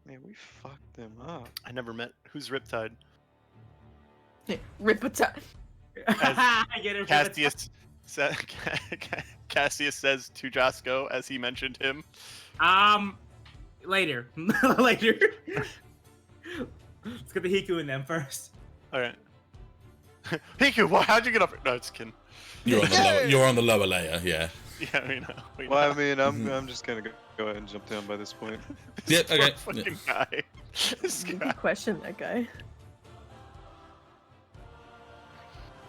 Man, we fucked them up. I never met who's Riptide. Riptide. I get it. Cassius says to Josco as he mentioned him. Later. Later. Let's get the Hiku in them first. All right. Hiku, how'd you get up? No, it's kidding. You're on the lower layer, yeah. Yeah, we know. Well, I mean, I'm just gonna go ahead and jump down by this point. Yeah, okay. Fucking guy. This You guy. can question that guy.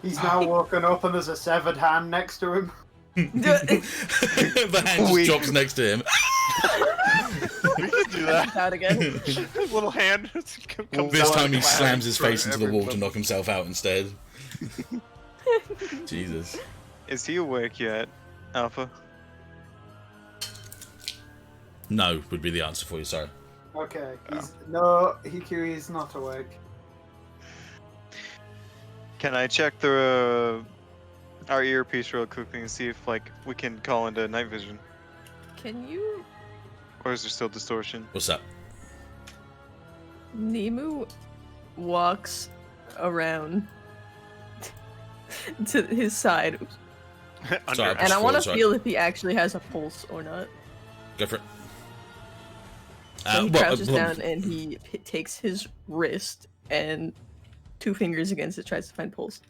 He's now woken up and there's a severed hand next to him. The hand just drops next to him. We can do that. Out again. His little hand comes This out time he like slams his face into the wall to everybody. knock himself out instead. Jesus. Is he awake yet, Alpha? No would be the answer for you, sorry. Okay. No, Hiku is not awake. Can I check our earpiece real quickly and see if we can call into night vision, Can you? or is there still distortion? What's up? Nemu walks around to his side, Sorry, and I want to sorry. feel if he actually has a pulse or not. Go for it. So he crouches down and he takes his wrist and 2 fingers against it, tries to find pulse.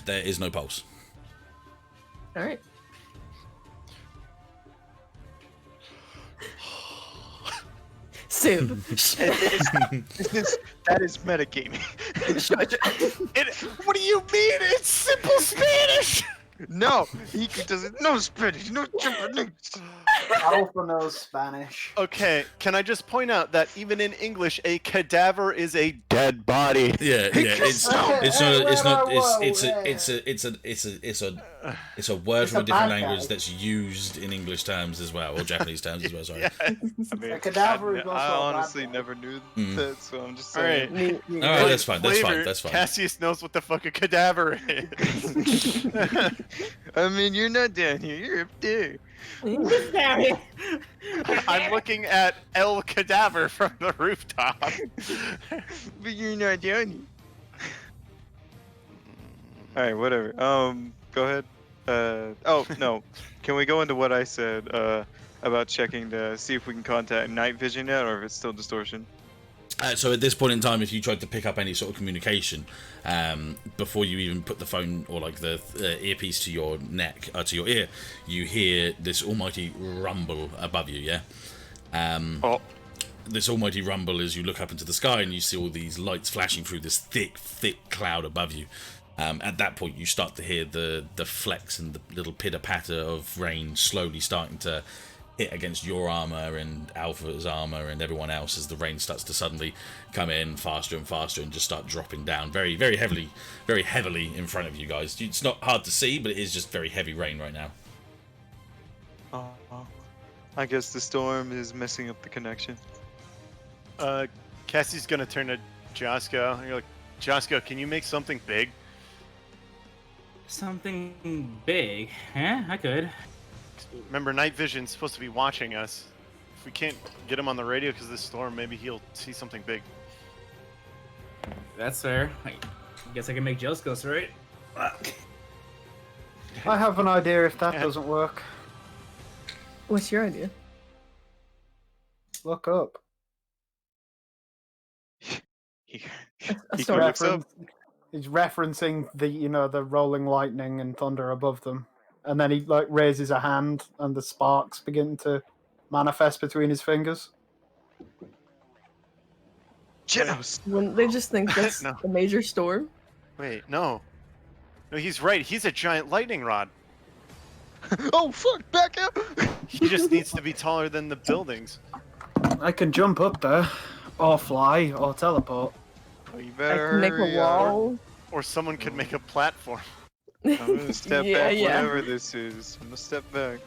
There is no pulse. All right. Sib. That is metagaming. What do you mean? It's simple Spanish! No, he doesn't know Spanish. No Japanese. Alpha knows Spanish. Okay, can I just point out that even in English, a cadaver is a dead body. Yeah, it's a word It's from a a different bad language guy. that's used in English terms as well, or Japanese terms as well. Sorry. Yeah. I mean, A cadaver is I also a bad honestly guy. never knew Mm. that, so I'm just All saying. right. All right, that's fine. That's fine. Flavor, That's fine. Cassius knows what the fuck a cadaver is. I mean, you're not down here. You're up there. I'm looking at El Cadaver from the rooftop. But you're not down here. Alright, whatever. Go ahead. Oh, no. Can we go into what I said, about checking to see if we can contact night vision yet, or if it's still distortion? So at this point in time, if you tried to pick up any sort of communication before you even put the phone or like the earpiece to your neck, to your ear, you hear this almighty rumble above you. Yeah. This almighty rumble as you look up into the sky and you see all these lights flashing through this thick cloud above you. At that point, you start to hear the flecks and the little pitter-patter of rain slowly starting to hit against your armor and Alpha's armor and everyone else as the rain starts to suddenly come in faster and faster and just start dropping down very heavily in front of you guys. It's not hard to see, but it is just very heavy rain right now. I guess the storm is messing up the connection. Cassie's gonna turn to Josco. And you're like, Josco, can you make something big? Something big? Yeah, I could. Remember, night vision's supposed to be watching us. If we can't get him on the radio because of this storm, maybe he'll see something big. That's fair. I guess I can make Josco's, right? I have an idea if that Yeah. doesn't work. What's your idea? Look up. A He storm. looks up. He's referencing the rolling lightning and thunder above them. And then he raises a hand and the sparks begin to manifest between his fingers. Genos! Wouldn't they just think that's No. a major storm? Wait, no. No, he's right. He's a giant lightning rod. Oh fuck! Back out! He just needs to be taller than the buildings. I can jump up there, or fly, or teleport. Oh, you I better can make a hurry up. wall. Or someone could make a platform. I'm gonna step Yeah, back, yeah. whatever this is. I'm gonna step back.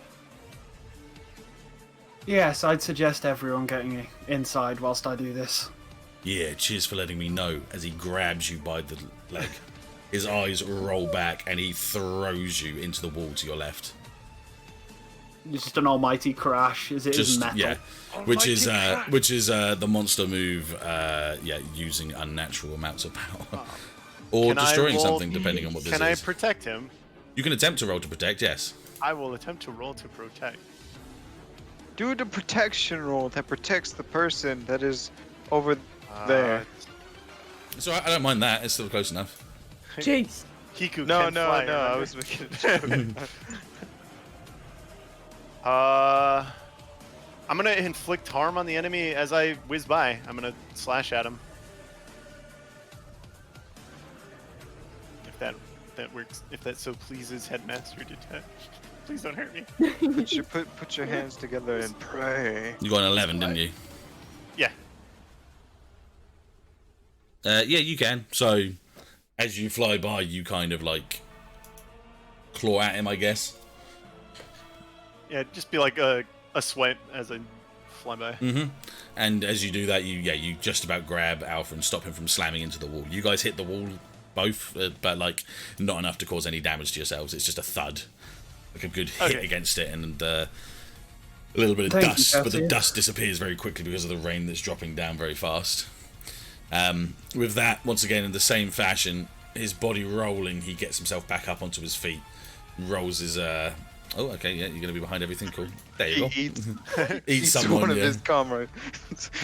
Yes, I'd suggest everyone getting inside whilst I do this. Yeah, cheers for letting me know. As he grabs you by the leg, his eyes roll back and he throws you into the wall to your left. Just an almighty crash, as it is Just metal. yeah, which is the monster move. Yeah, using unnatural amounts of power or Can I destroying roll- something, depending on what this Can is. I protect him? You can attempt to roll to protect. Yes. I will attempt to roll to protect. Do the protection roll that protects the person that is over there. So I don't mind that. It's still close enough. Jeez. Hiku No, can no, fly, no. I remember? was making. I'm gonna inflict harm on the enemy as I whiz by. I'm gonna slash at him. If that works, if that so pleases Headmaster Dettet. Please don't hurt me. put your hands together and pray. You got an 11, didn't you? Yeah. Yeah, you can. So, as you fly by, you kind of like claw at him, I guess. Yeah, just be like a swipe as I fly by. Mm-hmm. And as you do that, you just about grab Alpha and stop him from slamming into the wall. You guys hit the wall both, but like not enough to cause any damage to yourselves. It's just a thud, like a good hit against it, and a little bit of Thank you, dust. But the Cassius. dust disappears very quickly because of the rain that's dropping down very fast. With that, once again, in the same fashion, his body rolling, he gets himself back up onto his feet, rolls his oh, okay, yeah, you're gonna be behind everything. Cool. There you go. He eats, Eats eats someone, one of yeah. his comrades.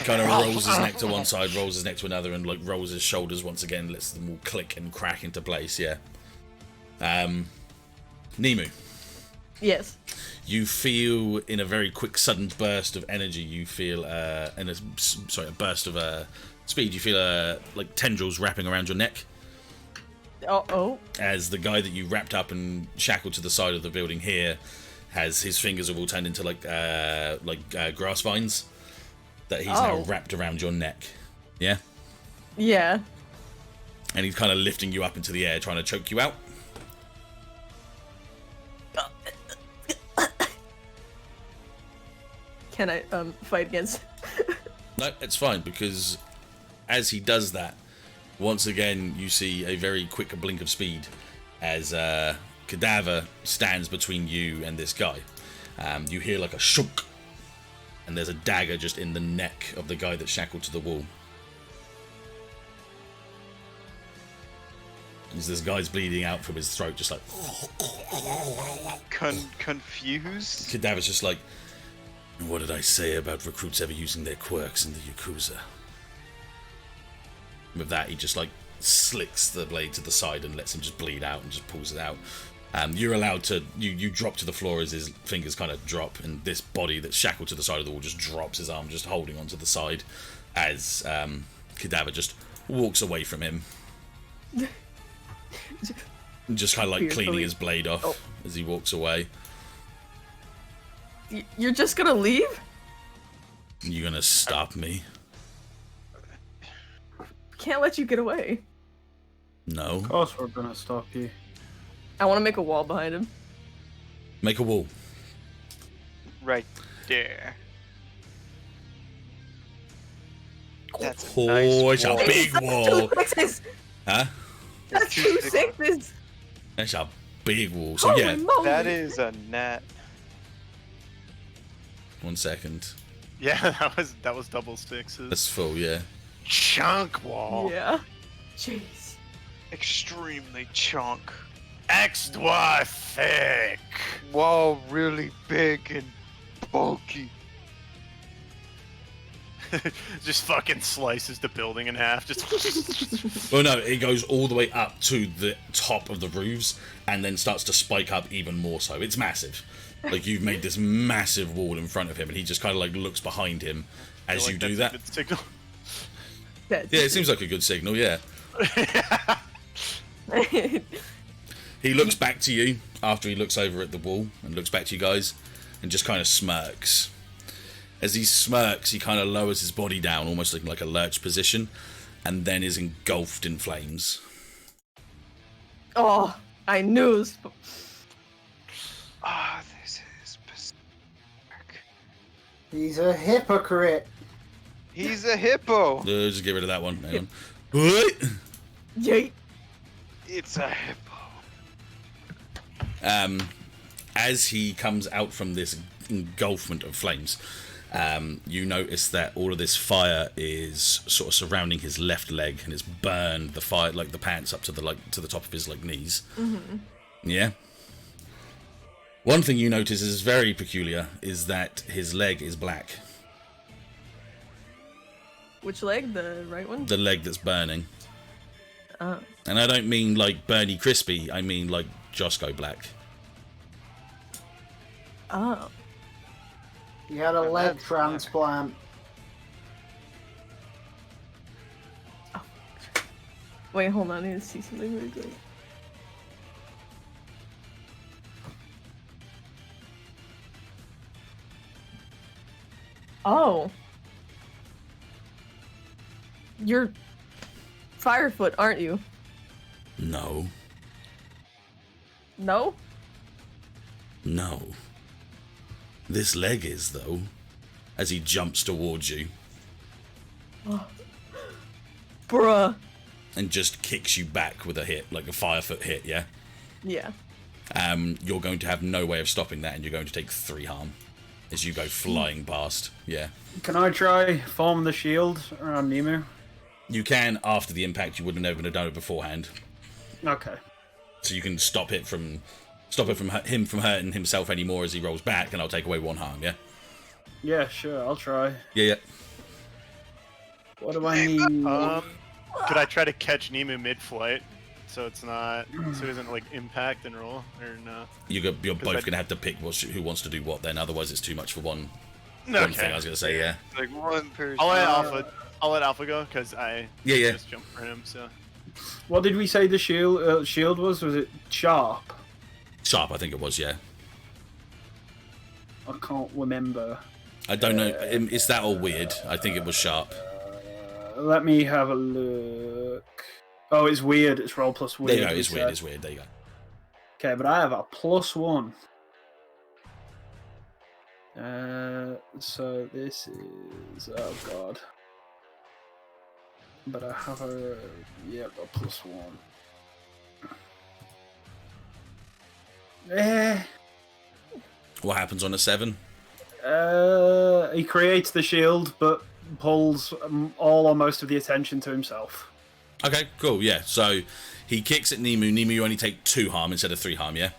Kind of rolls his neck to one side, rolls his neck to another, and like rolls his shoulders once again, lets them all click and crack into place. Yeah. Nemu, Yes. you feel in a very quick, sudden burst of energy. You feel a burst of speed. You feel like tendrils wrapping around your neck. Oh. As the guy that you wrapped up and shackled to the side of the building here has his fingers have all turned into like grass vines that he's now wrapped around your neck. Yeah. Yeah. And he's kind of lifting you up into the air, trying to choke you out. Can I fight against? No, it's fine, because as he does that, once again you see a very quick blink of speed as Cadaver stands between you and this guy. You hear like a shunk, and there's a dagger just in the neck of the guy that's shackled to the wall. As this guy's bleeding out from his throat, just like Confused? Cadaver's just like, what did I say about recruits ever using their quirks in the Yakuza? With that, he just like slicks the blade to the side and lets him just bleed out and just pulls it out. You're allowed to, you drop to the floor as his fingers kind of drop, and this body that's shackled to the side of the wall just drops, his arm just holding onto the side as Cadaver just walks away from him. Just kind of like cleaning his blade off as he walks away. You're just gonna leave? You gonna stop me? Can't let you get away. No. Of course we're gonna stop you. I want to make a wall behind him. Make a wall. Right there. That's a Oh, nice it's a wall. big wall. 2 6s. Huh? That's 2 6s. That's a big wall. So Holy yeah, moly. That is a net. 1 second. Yeah, that was double sixes. That's full, yeah. Chunk wall. Yeah. Jeez. Extremely chunk. Extra thick. Wall really big and bulky. Just fucking slices the building in half. Just Well, no, it goes all the way up to the top of the roofs and then starts to spike up even more so. It's massive. Like, you've made this massive wall in front of him, and he just kind of like looks behind him as you do that. Good signal. Yeah, it seems like a good signal, yeah. He looks back to you, after he looks over at the wall and looks back to you guys and just kind of smirks. As he smirks, he kind of lowers his body down, almost looking like a lurch position, and then is engulfed in flames. Oh, I knew. Ah, this is berserk. He's a hypocrite. He's a hippo. Just get rid of that one. Hang on. What? Yay. It's a hippo. As he comes out from this engulfment of flames, you notice that all of this fire is sort of surrounding his left leg, and it's burned the fire, like the pants, up to the top of his knees. Mm-hmm. Yeah. One thing you notice is very peculiar is that his leg is black. Which leg? The right one? The leg that's burning. Oh. And I don't mean like Bernie Crispy. I mean like Josco black. Oh. He had a leg that's transplant. Wait, hold on. I need to see something really good. Oh. You're Firefoot, aren't you? No. No? No. This leg is, though, as he jumps towards you. Oh. Bruh. And just kicks you back with a hit, like a Firefoot hit, yeah? Yeah. You're going to have no way of stopping that, and you're going to take 3 harm as you go flying past, yeah. Can I try form the shield around Nemu? You can after the impact. You would have never done it beforehand. Okay. So you can stop it from him from hurting himself anymore as he rolls back, and I'll take away 1 harm, yeah? Yeah, sure, I'll try. Yeah. What do I need? Could I try to catch Nemu mid-flight so it's not so he doesn't like impact and roll or no? You're both gonna have to pick who wants to do what then. Otherwise, it's too much for one thing. I was gonna say, yeah. Like one person. I'll let Alpha go because I Yeah. just jumped for him. So What did we say the shield was? Was it sharp? Sharp, I think it was, yeah. I can't remember. I don't know. Is that all weird? I think it was sharp. Let me have a look. Oh, it's weird. It's roll plus weird. There you go. It's weird. It's weird. There you go. Okay, but I have a +1. So this is... Oh, God. But I have a... Yep, a +1. What happens on a 7? He creates the shield, but pulls all or most of the attention to himself. Okay, cool. Yeah. So he kicks at Nemu. Nemu, you only take 2 harm instead of 3 harm. Yeah.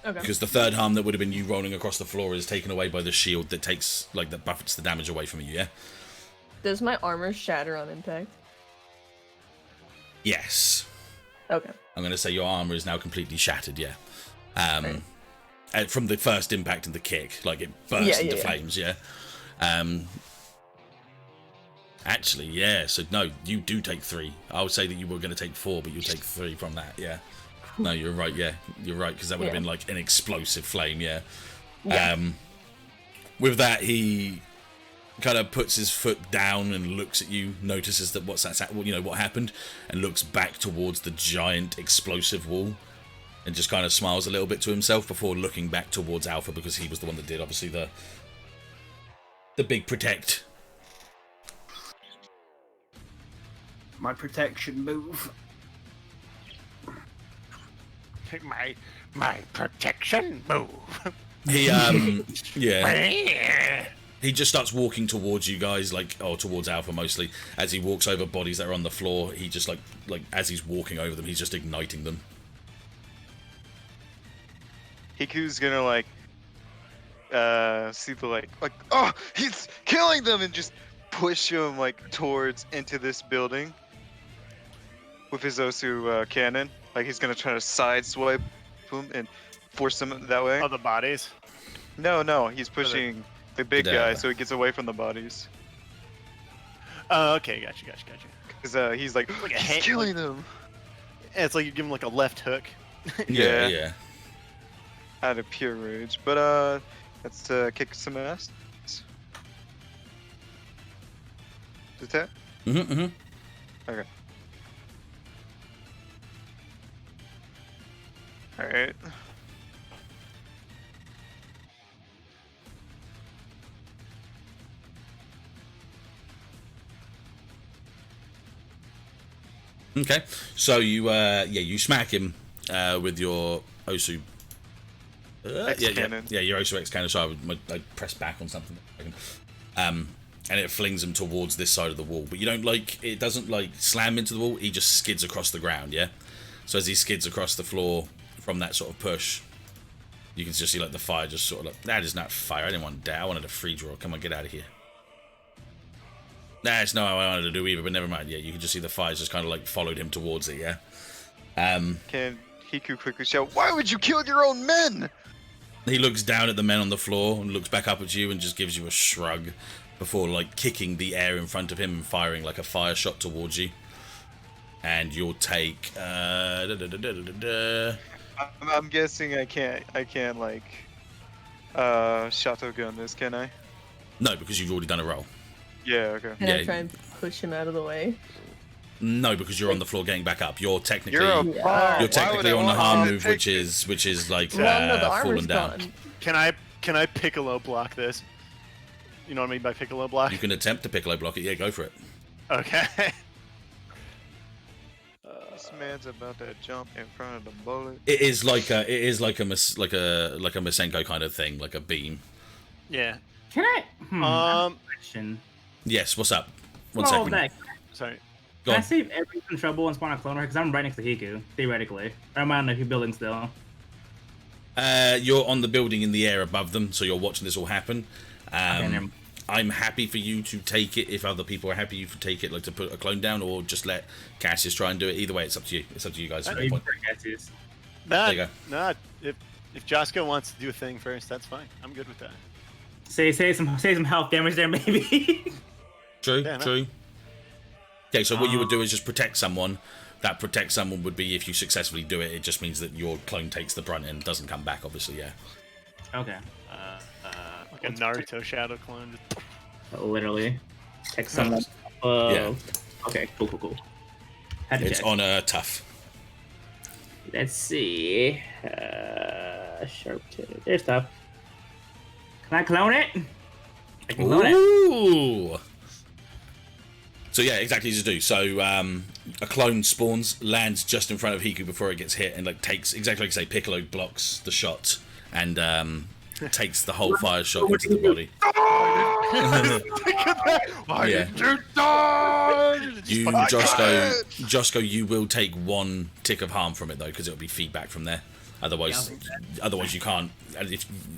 Okay. Because the 3rd harm that would have been you rolling across the floor is taken away by the shield that takes that buffets the damage away from you. Yeah. Does my armor shatter on impact? Yes. Okay. I'm going to say your armor is now completely shattered. Yeah. From the first impact and the kick, it bursts into flames. Yeah. Actually, yeah. So no, you do take 3. I would say that you were going to take 4, but you take 3 from that. Yeah. No, you're right. Yeah, you're right because that would have been like an explosive flame. Yeah. With that, he kind of puts his foot down and looks at you, notices that what happened, and looks back towards the giant explosive wall, and just kind of smiles a little bit to himself before looking back towards Alpha because he was the one that did obviously the big protect. My protection move. my protection move. He he just starts walking towards you guys, towards Alpha mostly. As he walks over bodies that are on the floor, he just like as he's walking over them, he's just igniting them. Hiku's gonna see the oh, he's killing them, and just push him towards into this building with his Osu cannon. He's gonna try to sideswipe him and force him that way. Oh, the bodies? No, he's pushing the big guy so he gets away from the bodies. Oh, okay, gotcha. Because he's he's killing them. Yeah, it's like you give him a left hook. Yeah. out of pure rage. But let's kick some ass. Dettet? Okay. Alright. Okay, so you smack him with your Osu. X-cannon. Yeah, your Osu X cannon. So I press back on something. And it flings him towards this side of the wall. But you don't it doesn't slam into the wall. He just skids across the ground. Yeah. So as he skids across the floor from that sort of push, you can just see the fire just sort of that is not fire. I didn't want that. I wanted a free draw. Come on, get out of here. That's not what I wanted to do either, but never mind. Yeah, you can just see the fires just kind of followed him towards it, yeah? Can Hiku quickly shout, "Why would you kill your own men?" He looks down at the men on the floor and looks back up at you and just gives you a shrug before, kicking the air in front of him and firing a fire shot towards you. And you'll take, I'm guessing I can't, shotgun this, can I? No, because you've already done a roll. Yeah, okay. Can I try and push him out of the way? No, because you're on the floor getting back up. You're technically You're you're technically on the harm move, which is fallen down. Gone. Can I piccolo block this? You know what I mean by piccolo block? You can attempt to piccolo block it. Yeah, go for it. Okay. This man's about to jump in front of the bullet. It is like a Masenko kind of thing, like a beam. Yeah. Can I? Question. Yes. What's up? One Well, second. Zack, Sorry. Go can I on. save everyone in trouble and spawn a cloner? Because I'm right next to Hiku, theoretically. Or am I on the building still? You're on the building in the air above them, so you're watching this all happen. never- I'm happy for you to take it if other people are happy you to take it, to put a clone down, or just let Cassius try and do it. Either way, it's up to you. It's up to you guys. From that point. Cassius. There you go. Nah, if Josco wants to do a thing first, that's fine. I'm good with that. Say some health damage there, maybe. True. Yeah, no. True. Okay, so what you would do is just protect someone. That protect someone would be if you successfully do it. It just means that your clone takes the brunt and doesn't come back. Obviously, yeah. Okay. Like a Naruto shadow clone. Literally. Text someone. Yeah. Okay. Cool. Had to It's check. on tough. Let's see. Sharp. There's tough. Can I clone it? I can clone it. Ooh. So yeah, exactly as you do. So a clone spawns, lands just in front of Hiku before it gets hit, and takes exactly like you say. Piccolo blocks the shot and takes the whole fire shot into the body. Why Yeah. did you die? You, Josco, you will take one tick of harm from it though, because it'll be feedback from there. Otherwise you can't.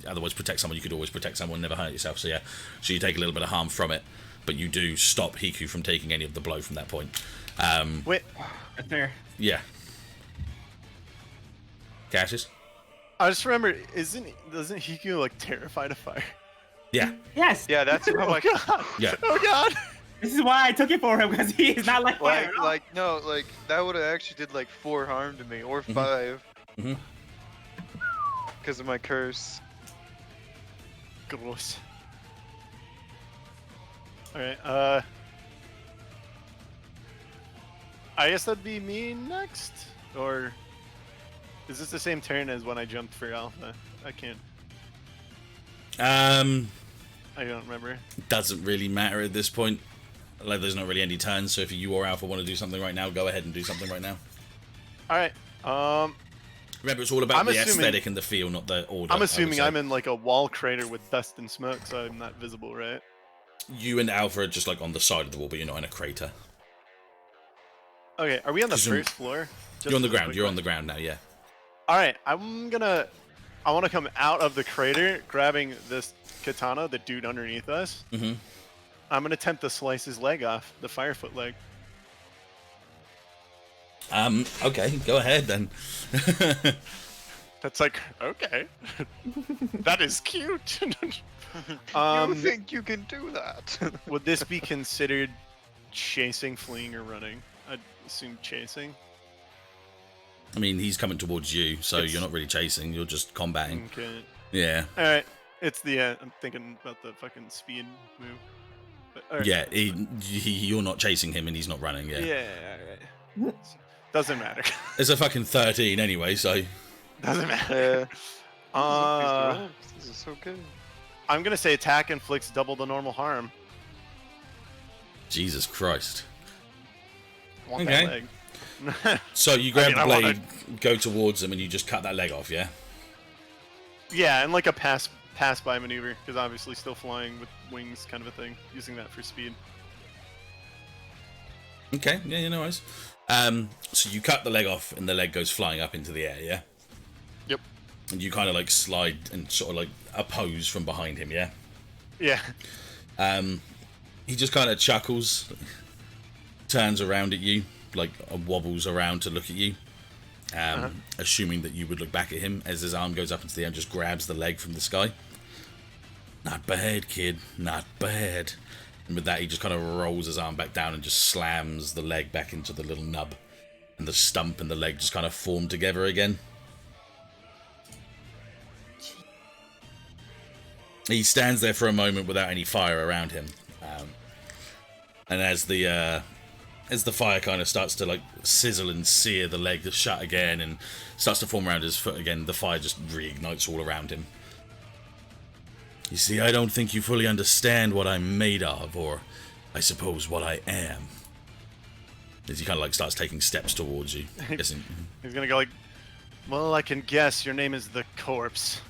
Otherwise, protect someone. You could always protect someone, never hurt yourself. So yeah, so you take a little bit of harm from it, but you do stop Hiku from taking any of the blow from that point. Wait, Right there. Yeah. Cassius? I just remember, doesn't Hiku terrified of fire? Yeah. Yes. Yeah, that's Oh my god. Yeah. Oh god. This is why I took it for him, because he is not like fire. that would have actually did 4 harm to me, or 5. Mhm. Because of my curse. Gross. Alright, I guess that'd be me next? Or is this the same turn as when I jumped for Alpha? I can't. I don't remember. Doesn't really matter at this point. There's not really any turns, so if you or Alpha want to do something right now, go ahead and do something right now. Alright, Remember, it's all about I'm the assuming- aesthetic and the feel, not the order. I'm I would assuming say. I'm in a wall crater with dust and smoke, so I'm not visible, right? You and Alpha are just on the side of the wall, but you're not in a crater. Okay, are we on the Just first floor? You're on the ground. You're on the ground now, yeah. Alright, I want to come out of the crater, grabbing this katana, the dude underneath us. Mhm. I'm going to attempt to slice his leg off, the Firefoot leg. Okay, go ahead then. That's okay. That is cute. You think you can do that? Would this be considered chasing, fleeing, or running? I'd assume chasing. I mean, he's coming towards you, so you're not really chasing. You're just combating. Okay. Yeah. All right. It's the. I'm thinking about the fucking speed move. But, all right, Yeah. that's fine. You're not chasing him, and he's not running. Yeah. Yeah. All right. Doesn't matter. It's a fucking 13 anyway, so. Doesn't matter. This is so good. I'm gonna say attack inflicts double the normal harm. Jesus Christ. Want Okay. that leg. So you grab mean, the I blade, wanna- go towards him, and you just cut that leg off, yeah? Yeah, and like a pass by maneuver, because obviously still flying with wings, kind of a thing. Using that for speed. Okay, yeah, no worries. So you cut the leg off, and the leg goes flying up into the air, yeah? Yep. And you kind of like slide and sort of like oppose from behind him, yeah? Yeah. He just kind of chuckles, turns around at you, like wobbles around to look at you, assuming that you would look back at him as his arm goes up into the air and just grabs the leg from the sky. Not bad, kid. Not bad. And with that, he just kind of rolls his arm back down and just slams the leg back into the little nub. And the stump and the leg just kind of form together again. He stands there for a moment without any fire around him. And as the fire kind of starts to like sizzle and sear the leg shut again and starts to form around his foot again, the fire just reignites all around him. You see, I don't think you fully understand what I'm made of, or I suppose what I am. As he kind of like starts taking steps towards you. Guessing. He's gonna go like, well, I can guess your name is the corpse.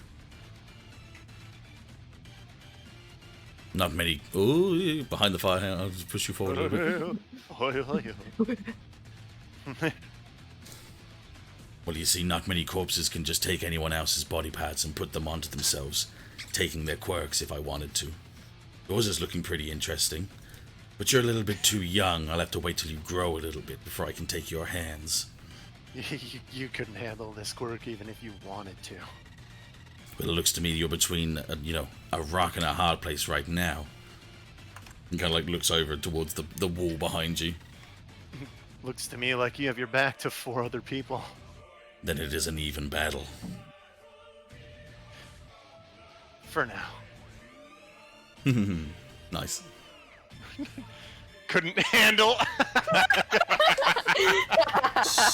Not many. Oh, behind the fire. I'll just push you forward a little bit. Well, you see, not many corpses can just take anyone else's body parts and put them onto themselves, taking their quirks if I wanted to. Yours is looking pretty interesting, but you're a little bit too young. I'll have to wait till you grow a little bit before I can take your hands. You couldn't handle this quirk even if you wanted to. Well, it looks to me you're between, a rock and a hard place right now. And kind of like looks over towards the wall behind you. Looks to me like you have your back to 4 other people. Then it is an even battle. For now. Nice. Couldn't handle.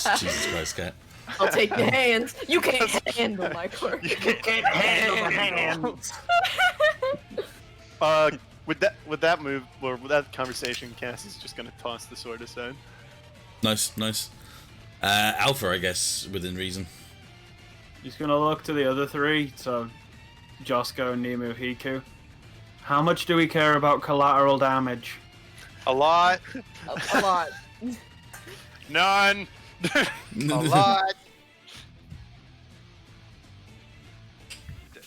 Jesus Christ, cat. I'll take your hands. You can't handle my quirk. You can't handle the hands. With that move, or with that conversation, Cassius is just gonna toss the sword aside. Nice. Alpha, I guess, within reason. He's gonna look to the other 3, so Josco, Nemu, Hiku. How much do we care about collateral damage? A lot. A lot. None. A lot.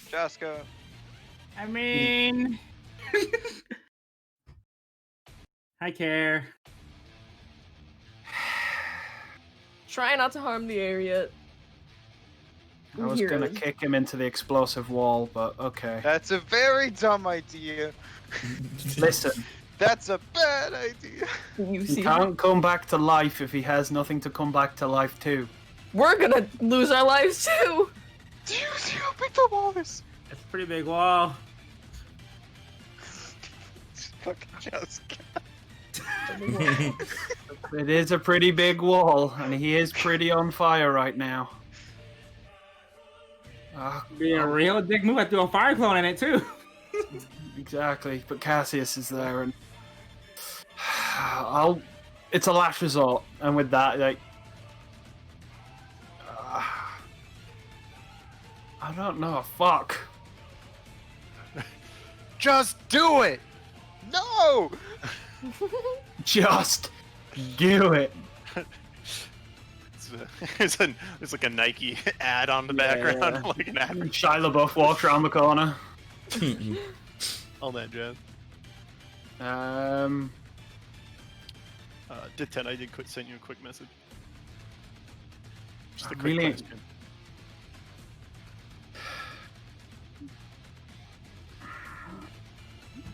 Josco. I mean, I care. Try not to harm the area. I was gonna kick him into the explosive wall, but okay. That's a very dumb idea. Listen, That's a bad idea. You he see, can't come back to life if he has nothing to come back to life to. we're gonna lose our lives too. Do you see how big the wall is? It's a pretty big wall. Fucking Josco. It is a pretty big wall, and he is pretty on fire right now. Be a real dick move. I threw a fire clone in it too. Exactly, but Cassius is there, and it's a last resort, and with that, like, I don't know. Fuck. Just do it. No! Just do it. It's like a Nike ad on the background, like an ad. Shia LaBeouf walks around the corner. All that jazz. Dettet, I did send you a quick message. Just a quick Really? question.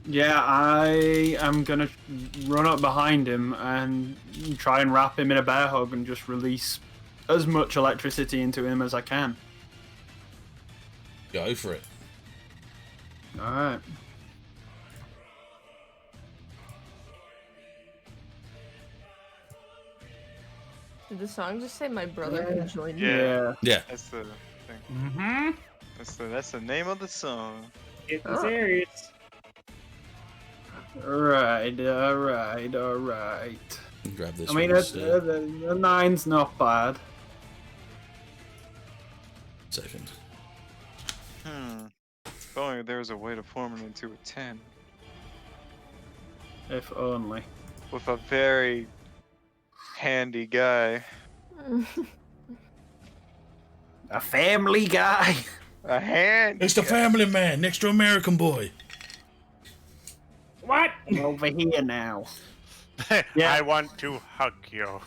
Yeah, I am gonna run up behind him and try and wrap him in a bear hug and just release as much electricity into him as I can. Go for it. All right. Did the song just say my brother can join me? Yeah. Yeah. That's the thing. Mm-hmm. That's the name of the song. Getting serious. All right. Grab this I mean, one. the 9's not bad. Second. If only there was a way to form it into a 10. If only. With a very handy guy. A family guy. A hand. It's the family man next to American boy. What? Over here now. Yeah. I want to hug you.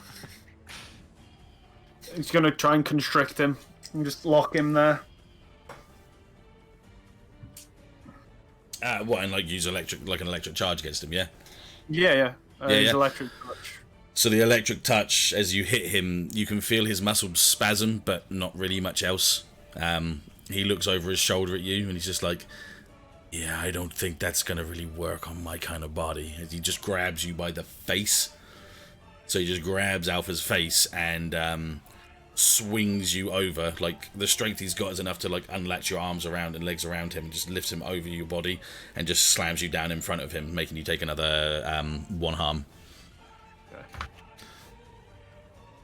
He's gonna try and constrict him and just lock him there. What, and like use an electric charge against him, yeah? Yeah. His yeah. electric touch. So the electric touch, as you hit him, you can feel his muscles spasm, but not really much else. He looks over his shoulder at you, and he's just like, yeah, I don't think that's going to really work on my kind of body. As he just grabs you by the face. So he just grabs Alpha's face and swings you over. Like, the strength he's got is enough to, like, unlatch your arms around and legs around him and just lifts him over your body and just slams you down in front of him, making you take another 1 harm.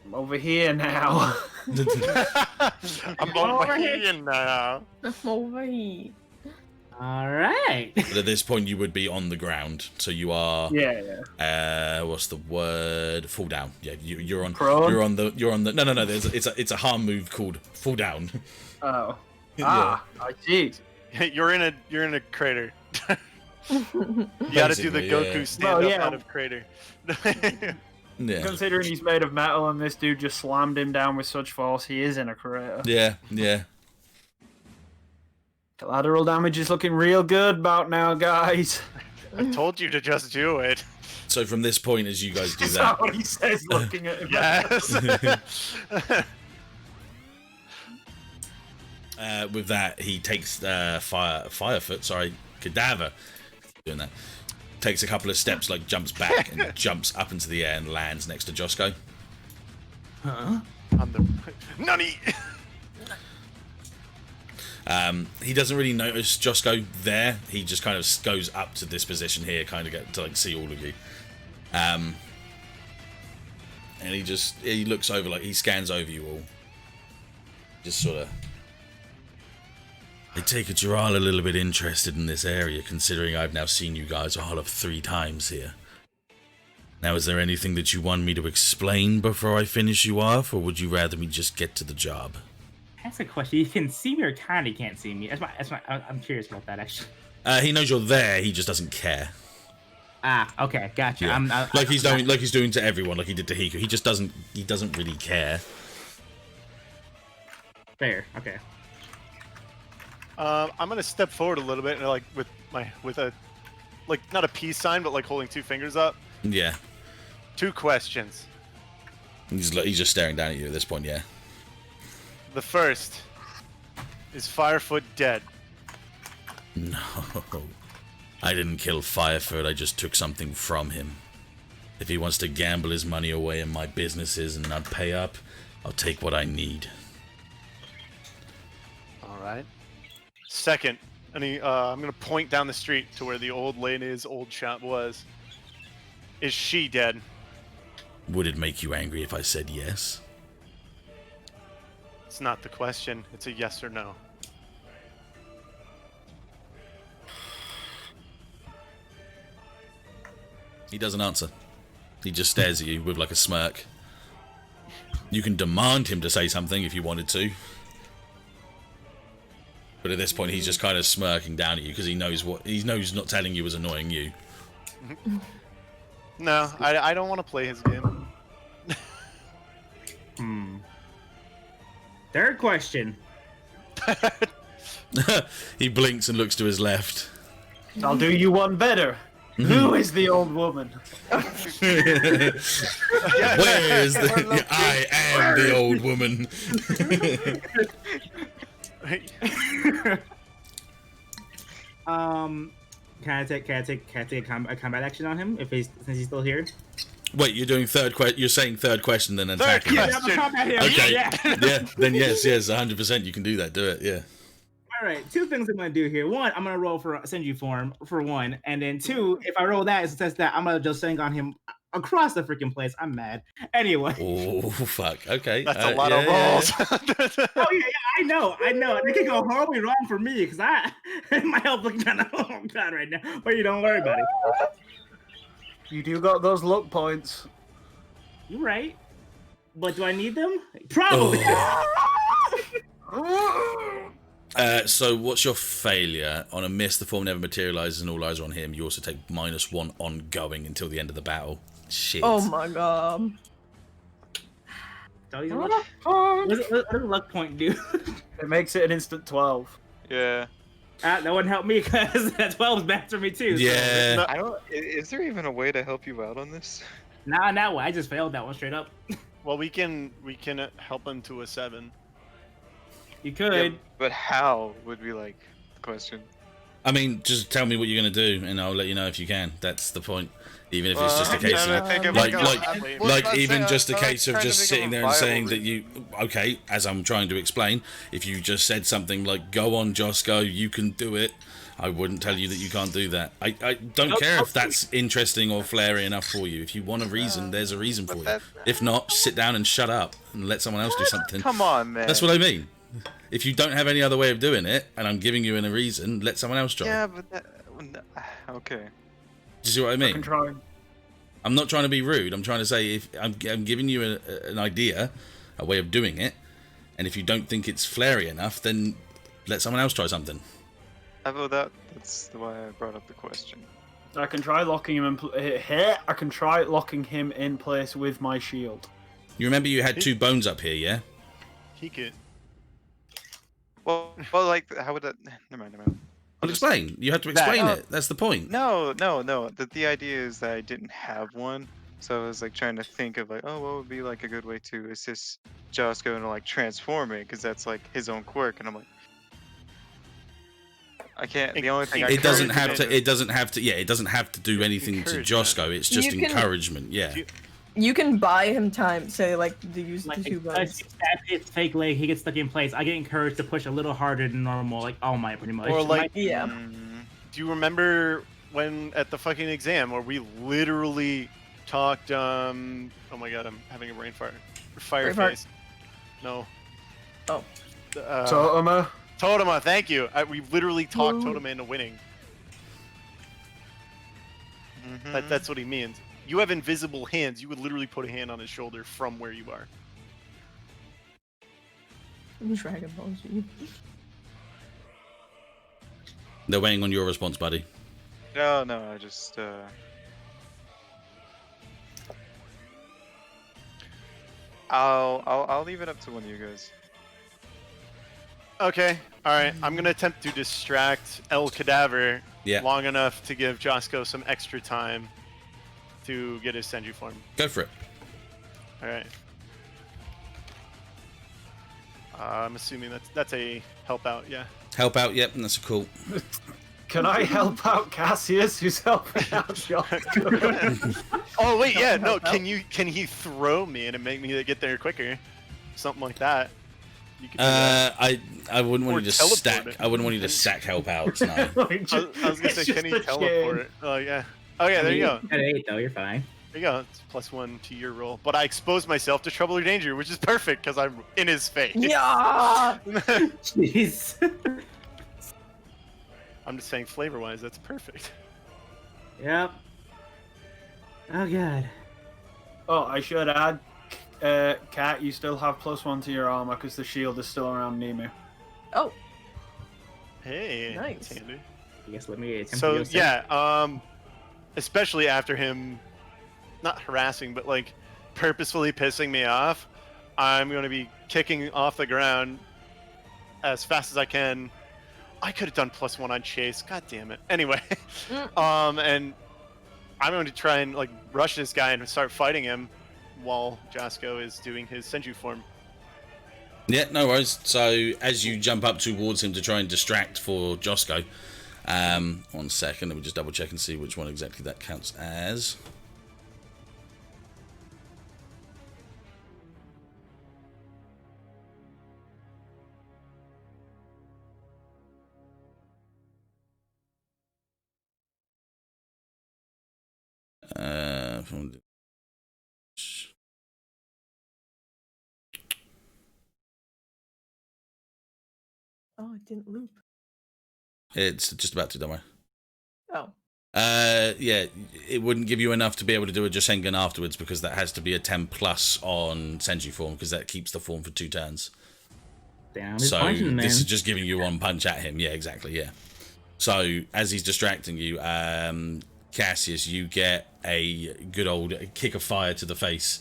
I'm over here now. I'm over here now. I'm over here. All right. But at this point, you would be on the ground, so you are. Yeah. What's the word? Fall down. Yeah, you're on. Prone? You're on the. No. It's a harm move called fall down. Oh. Yeah. I see. You're in a crater. You gotta do the Basically, Goku yeah. stand up yeah. out of crater. Yeah. Considering he's made of metal and this dude just slammed him down with such force, he is in a crater. Yeah. Collateral damage is looking real good about now, guys. I told you to just do it. So from this point, as you guys do That's that, not what he says looking at him. Yes. with that, he takes Cadaver, doing that. Takes a couple of steps, like jumps back and jumps up into the air and lands next to Josco. On the Nani. He doesn't really notice Josco there. He just kind of goes up to this position here, kind of get to like see all of you. And he looks over, like he scans over you all. Just sort of. I take it you're all a little bit interested in this area, considering I've now seen you guys all of 3 times here. Now, is there anything that you want me to explain before I finish you off, or would you rather me just get to the job? That's a question. You can see me or kind of can't see me. I'm curious about that, actually. He knows you're there. He just doesn't care. Ah, okay, gotcha. Yeah. Like he's doing to everyone, like he did to Hiku. He just doesn't. He doesn't really care. Fair. Okay. I'm gonna step forward a little bit and like with a like not a peace sign, but like holding 2 fingers up. Yeah. 2 questions. He's just staring down at you at this point. Yeah. The first is Firefoot dead? No. I didn't kill Firefoot. I just took something from him. If he wants to gamble his money away in my businesses and not pay up, I'll take what I need. All right. Second, I'm gonna point down the street to where the old lady's old shop was. Is she dead? Would it make you angry if I said yes? It's not the question. It's a yes or no. He doesn't answer. He just stares at you with like a smirk. You can demand him to say something if you wanted to. But at this point, he's just kind of smirking down at you because he knows not telling you is annoying you. No, I don't want to play his game. Third question. He blinks and looks to his left. I'll do you one better. Who is the old woman? Where is the? I am the old woman. Can I take a combat action on him since he's still here? Wait, you're doing You're saying third question, then Third attacking. question. Okay. Yeah. Yeah. Then yes, 100%. You can do that. Do it. Yeah. All right, two things I'm gonna do here. One, I'm gonna roll for Senju form for one, and then two, if I roll that, it says that I'm gonna just sing on him across the freaking place. I'm mad. Anyway. Oh fuck. Okay. That's a lot of rolls. Oh yeah, I know. They can go horribly wrong for me because my health looking kind of bad right now. But you don't worry about it. You do got those luck points. You're right. But do I need them? Probably. So what's your failure? On a miss, the form never materializes and all eyes are on him. You also take -1 ongoing until the end of the battle. Shit. Oh my god. What does a luck point do? It makes it an instant 12. Yeah. That wouldn't help me because that 12 is bad for me too. Yeah. So. I don't. Is there even a way to help you out on this? Nah, that way. I just failed that one straight up. Well, we can help him to a 7. You could. Yeah, but how would be like the question. I mean, just tell me what you're going to do, and I'll let you know if you can. That's the point. Even if it's just a case of, even just a case of just sitting there and saying that you, okay, as I'm trying to explain, if you just said something like, go on, Josco, you can do it, I wouldn't tell you that you can't do that. I don't care if that's interesting or flary enough for you. If you want a reason, there's a reason for you. If not, sit down and shut up and let someone else do something. Come on, man. That's what I mean. If you don't have any other way of doing it, and I'm giving you a reason, let someone else try. Yeah, but that, okay. Do you see what I mean? I can try. I'm not trying to be rude. I'm trying to say if I'm giving you an idea, a way of doing it, and if you don't think it's flary enough, then let someone else try something. That's why I brought up the question. I can try locking him in. I can try locking him in place with my shield. You remember you had 2 bones up here, yeah? He could. Well, like, how would that? Never mind. I'll explain. You have to explain it. That's the point. No. The idea is that I didn't have one, so I was like trying to think of like, oh, what would be like a good way to assist Josco and like transform it, because that's like his own quirk, and I'm like, I can't. The only thing It doesn't have to. It doesn't have to. Yeah, it doesn't have to do anything to Josco. It's just You can- encouragement. Yeah. You can buy him time, say like to use Like, the 2 because bones. he stabs his fake leg, he gets stuck in place. I get encouraged to push a little harder than normal, like All Might, pretty much. Or like, Yeah. do you remember when at the fucking exam where we literally talked? Oh my god, I'm having a brain fart. Fire face. No. Oh. Totema. Totema, thank you. We literally talked Totema into winning. That's what he means. You have invisible hands. You would literally put a hand on his shoulder from where you are. Dragon Ball Z. They're waiting on your response, buddy. No, I just I'll leave it up to one of you guys. Okay, alright. I'm gonna attempt to distract El Cadaver long enough to give Josco some extra time to get his Senju form. Go for it. Alright. I'm assuming that's a help out, yeah. Help out, yep, and that's a cool. Can I help out Cassius, who's helping out Josco? Oh wait, yeah, no. Can he throw me and make me get there quicker? Something like that. You could do that. I wouldn't want Or you to teleport stack. it. I wouldn't want you to stack help outs. No. I was gonna say, can he teleport it? Oh yeah. Oh yeah, there you go. At 8 though, you're fine. There you go. It's +1 to your roll. But I exposed myself to trouble or danger, which is perfect because I'm in his face. Yeah. Jeez. I'm just saying, flavor-wise, that's perfect. Yep. Oh god. Oh, I should add, Kat, you still have +1 to your armor because the shield is still around Nemu. Oh. Hey. Nice. That's handy. I guess let me attempt to So go yeah, especially after him, not harassing, but like purposefully pissing me off, I'm gonna be kicking off the ground as fast as I can. I could have done +1 on chase. God damn it. Anyway, and I'm going to try and like rush this guy and start fighting him while Josco is doing his Senju form. Yeah, no worries. So as you jump up towards him to try and distract for Josco, 1 second, let me just double check and see which one exactly that counts as. From Oh, it didn't loop. It's just about to, don't worry. Oh. Yeah, it wouldn't give you enough to be able to do a Josengan afterwards because that has to be a 10 plus on Senju form because that keeps the form for 2 turns. Damn, he's So punching, man. this is just giving you 1 punch at him. Yeah, exactly. Yeah. So as he's distracting you, Cassius, you get a good old kick of fire to the face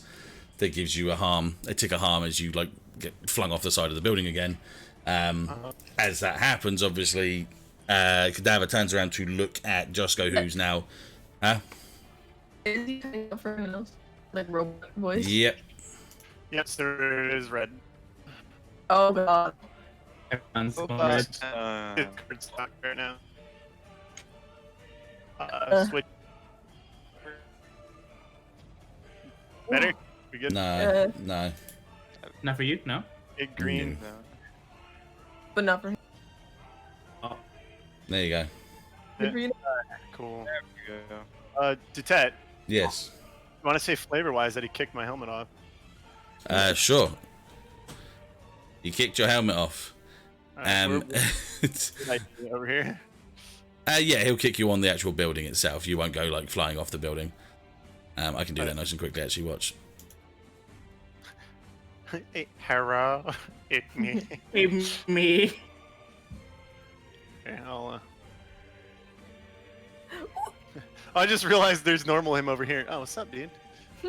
that gives you a tick of harm as you like get flung off the side of the building again. As that happens, obviously, Cadaver turns around to look at Josco, who's now. Is he coming up for anyone else? Like robot voice? Yep. Yes, there is red. Oh god. Everyone's going But, red. His card stock right now. Switch. Better? We good? No, no. Not for you, no. Big green. no. But not for him. There you go. Good for you. Cool. Dettet, Yes. you want to say flavor-wise that he kicked my helmet off? Sure. You kicked your helmet off. Alright, over here. Yeah, he'll kick you on the actual building itself. You won't go like flying off the building. I can do that nice and quickly. Actually, watch. Hey, hello, it's me. Hey, me. Okay, I just realized there's normal him over here. Oh, what's up, dude?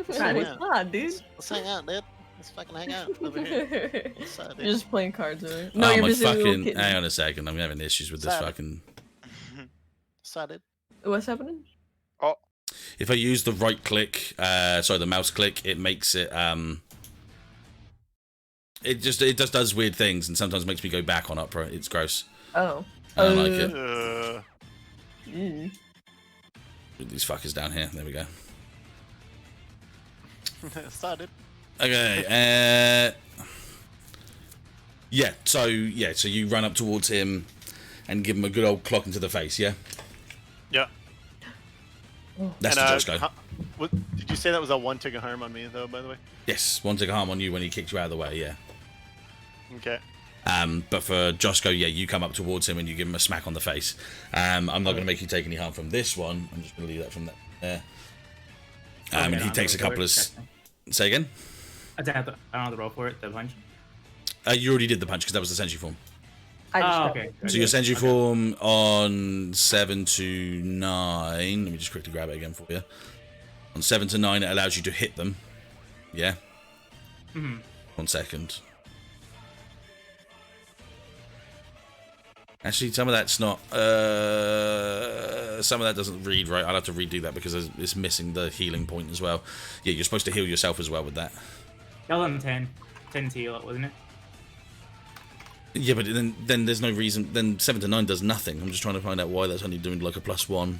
That is odd, dude. Let's hang out, dude. Let's fucking hang out over here. What's up, dude? You're just playing cards, right? No, you're my busy with little fucking. kitten. Hang on a second. I'm having issues with this Sorry. fucking. What's up, dude? What's happening? If I use the right click, the mouse click, it makes it it just does weird things and sometimes makes me go back on Opera. It's gross. Oh. I don't like it. Mm. Put these fuckers down here. There we go. What's up, dude? Okay. So you run up towards him and give him a good old clock into the face. Yeah. Yeah. That's the Josco. Did you say that was a 1 tick of harm on me, though, by the way? Yes, 1 tick of harm on you when he kicked you out of the way. Yeah. Okay. But for Josco, yeah, you come up towards him and you give him a smack on the face. I'm not going to make you take any harm from this one. I'm just going to leave that from that there. And he takes a couple of. Say again. I don't have to roll for it. The punch. You already did the punch because that was the Senju form. I just Oh, okay. So your Senju form on 7 to 9. Let me just quickly grab it again for you. On 7 to 9, it allows you to hit them. Yeah. 1 second. Actually, some of that's not. Some of that doesn't read right. I'll have to redo that because it's missing the healing point as well. Yeah, you're supposed to heal yourself as well with that. That was on 10. 10 to heal it, wasn't it? Yeah, but then there's no reason. Then 7 to 9 does nothing. I'm just trying to find out why that's only doing like a +1.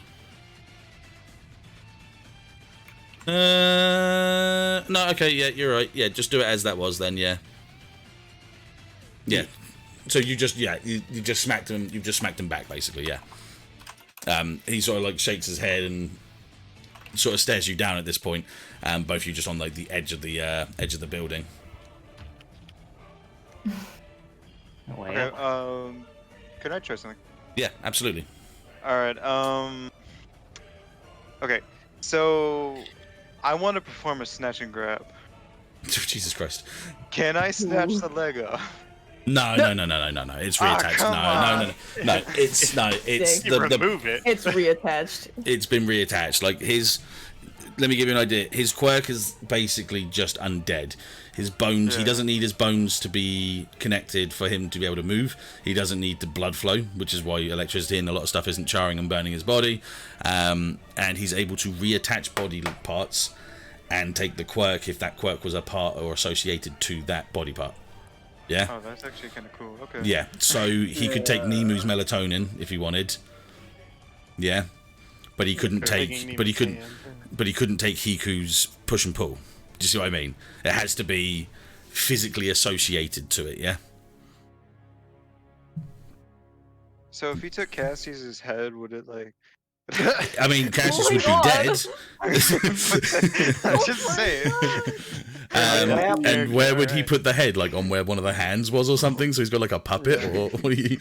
No, okay, yeah, you're right. Yeah, just do it as that was then. Yeah. Yeah. So you just you just smacked him. You've just smacked him back basically. Yeah. He sort of like shakes his head and sort of stares you down at this point. Both of you just on like the edge of the building. No way. Okay, could I try something? Yeah, absolutely. Alright, okay, so I want to perform a snatch and grab. Jesus Christ. Can I snatch the Lego? No. It's reattached. come No. It's Remove it. It's reattached. It's been reattached. Like his. Let me give you an idea. His quirk is basically just undead. His bones, he Yeah. doesn't need his bones to be connected for him to be able to move. He doesn't need the blood flow, which is why electricity and a lot of stuff isn't charring and burning his body. And he's able to reattach body parts and take the quirk if that quirk was a part or associated to that body part. Yeah? Oh, that's actually kind of cool. Okay. Yeah, so he could take Nemu's melatonin if he wanted. Yeah. But he couldn't Taking take but he Nemu's couldn't hand. but he couldn't take Hiku's push and pull. Do you see what I mean? It has to be physically associated to it, yeah? So if he took Cassius's head, would it like? I mean, Cassius Oh my would God. be dead. I should say it. And where would he put the head? Like on where one of the hands was or something? So he's got like a puppet? Or what do you...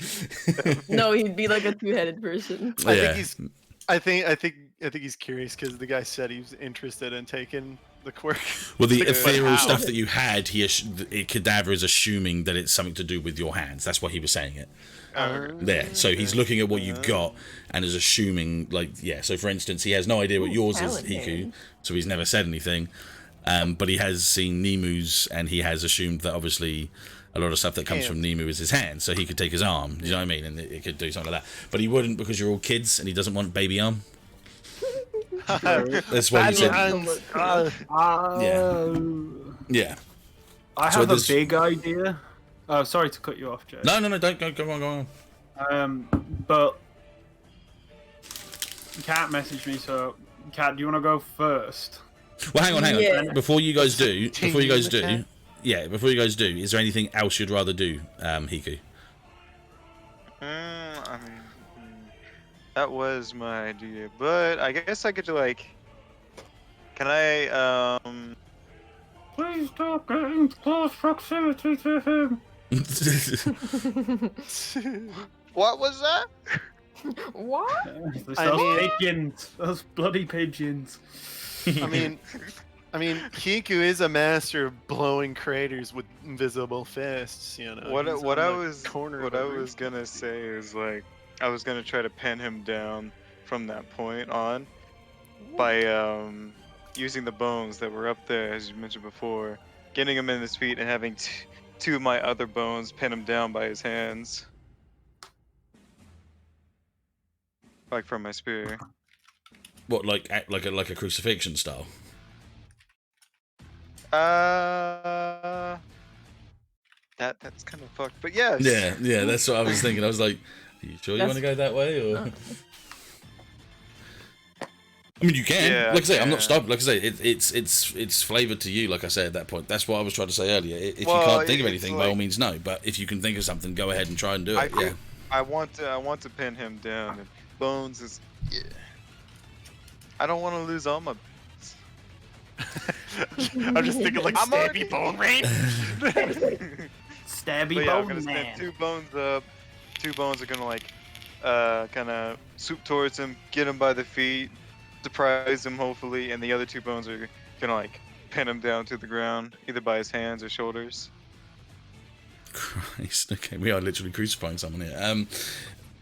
No, he'd be like a two-headed person. I think he's curious because the guy said he was interested in taking the quirk. Well, the But ethereal how? stuff that you had, Cadaver is assuming that it's something to do with your hands. That's why he was saying it. There. So he's looking at what you've got and is assuming, like, yeah. So for instance, he has no idea what yours is, talent Hiku. hand. So he's never said anything. But he has seen Nemu's and he has assumed that obviously a lot of stuff that comes from Nemu is his hand. So he could take his arm. Do you know what I mean? And it could do something like that. But he wouldn't because you're all kids and he doesn't want baby arm. That's what he said. Yeah. I So have a there's- big idea. Oh, sorry to cut you off, Jay. No, don't go on. But Cat messaged me, so Cat, do you want to go first? Well, hang on. Yeah. Before you guys do, is there Continue anything else you'd rather do, Hiku? I mean, that was my idea, but I guess I could like. Can I Please stop getting close proximity to him. What was that? What? Those pigeons, those bloody pigeons. I mean, Hiku is a master of blowing craters with invisible fists. You know. What He's I on the was corner what of I a was gonna say is like I was gonna try to pin him down from that point on by using the bones that were up there, as you mentioned before, getting him in his feet and having two of my other bones pin him down by his hands, like from my spear. What, like a crucifixion style? That's kind of fucked, but yes. Yeah, that's what I was thinking. I was like, are you sure you want to go that way, or? I mean, you can. Yeah, like I say, I'm not yeah. stopped. Like I say, it's flavored to you. Like I said at that point, that's what I was trying to say earlier. If Well, you can't think of it's anything, by all like- means, no. But if you can think of something, go ahead and try and do it. Yeah. I want to pin him down. And Bones is. Yeah. I don't want to lose all my. I'm just thinking like I'm already- stabby bone rain. Stabby But yeah, I'm bone gonna man. stand 2 bones up. 2 bones are gonna like, kind of swoop towards him, get him by the feet, surprise him hopefully, and the other 2 bones are gonna like pin him down to the ground, either by his hands or shoulders. Christ. Okay, we are literally crucifying someone here.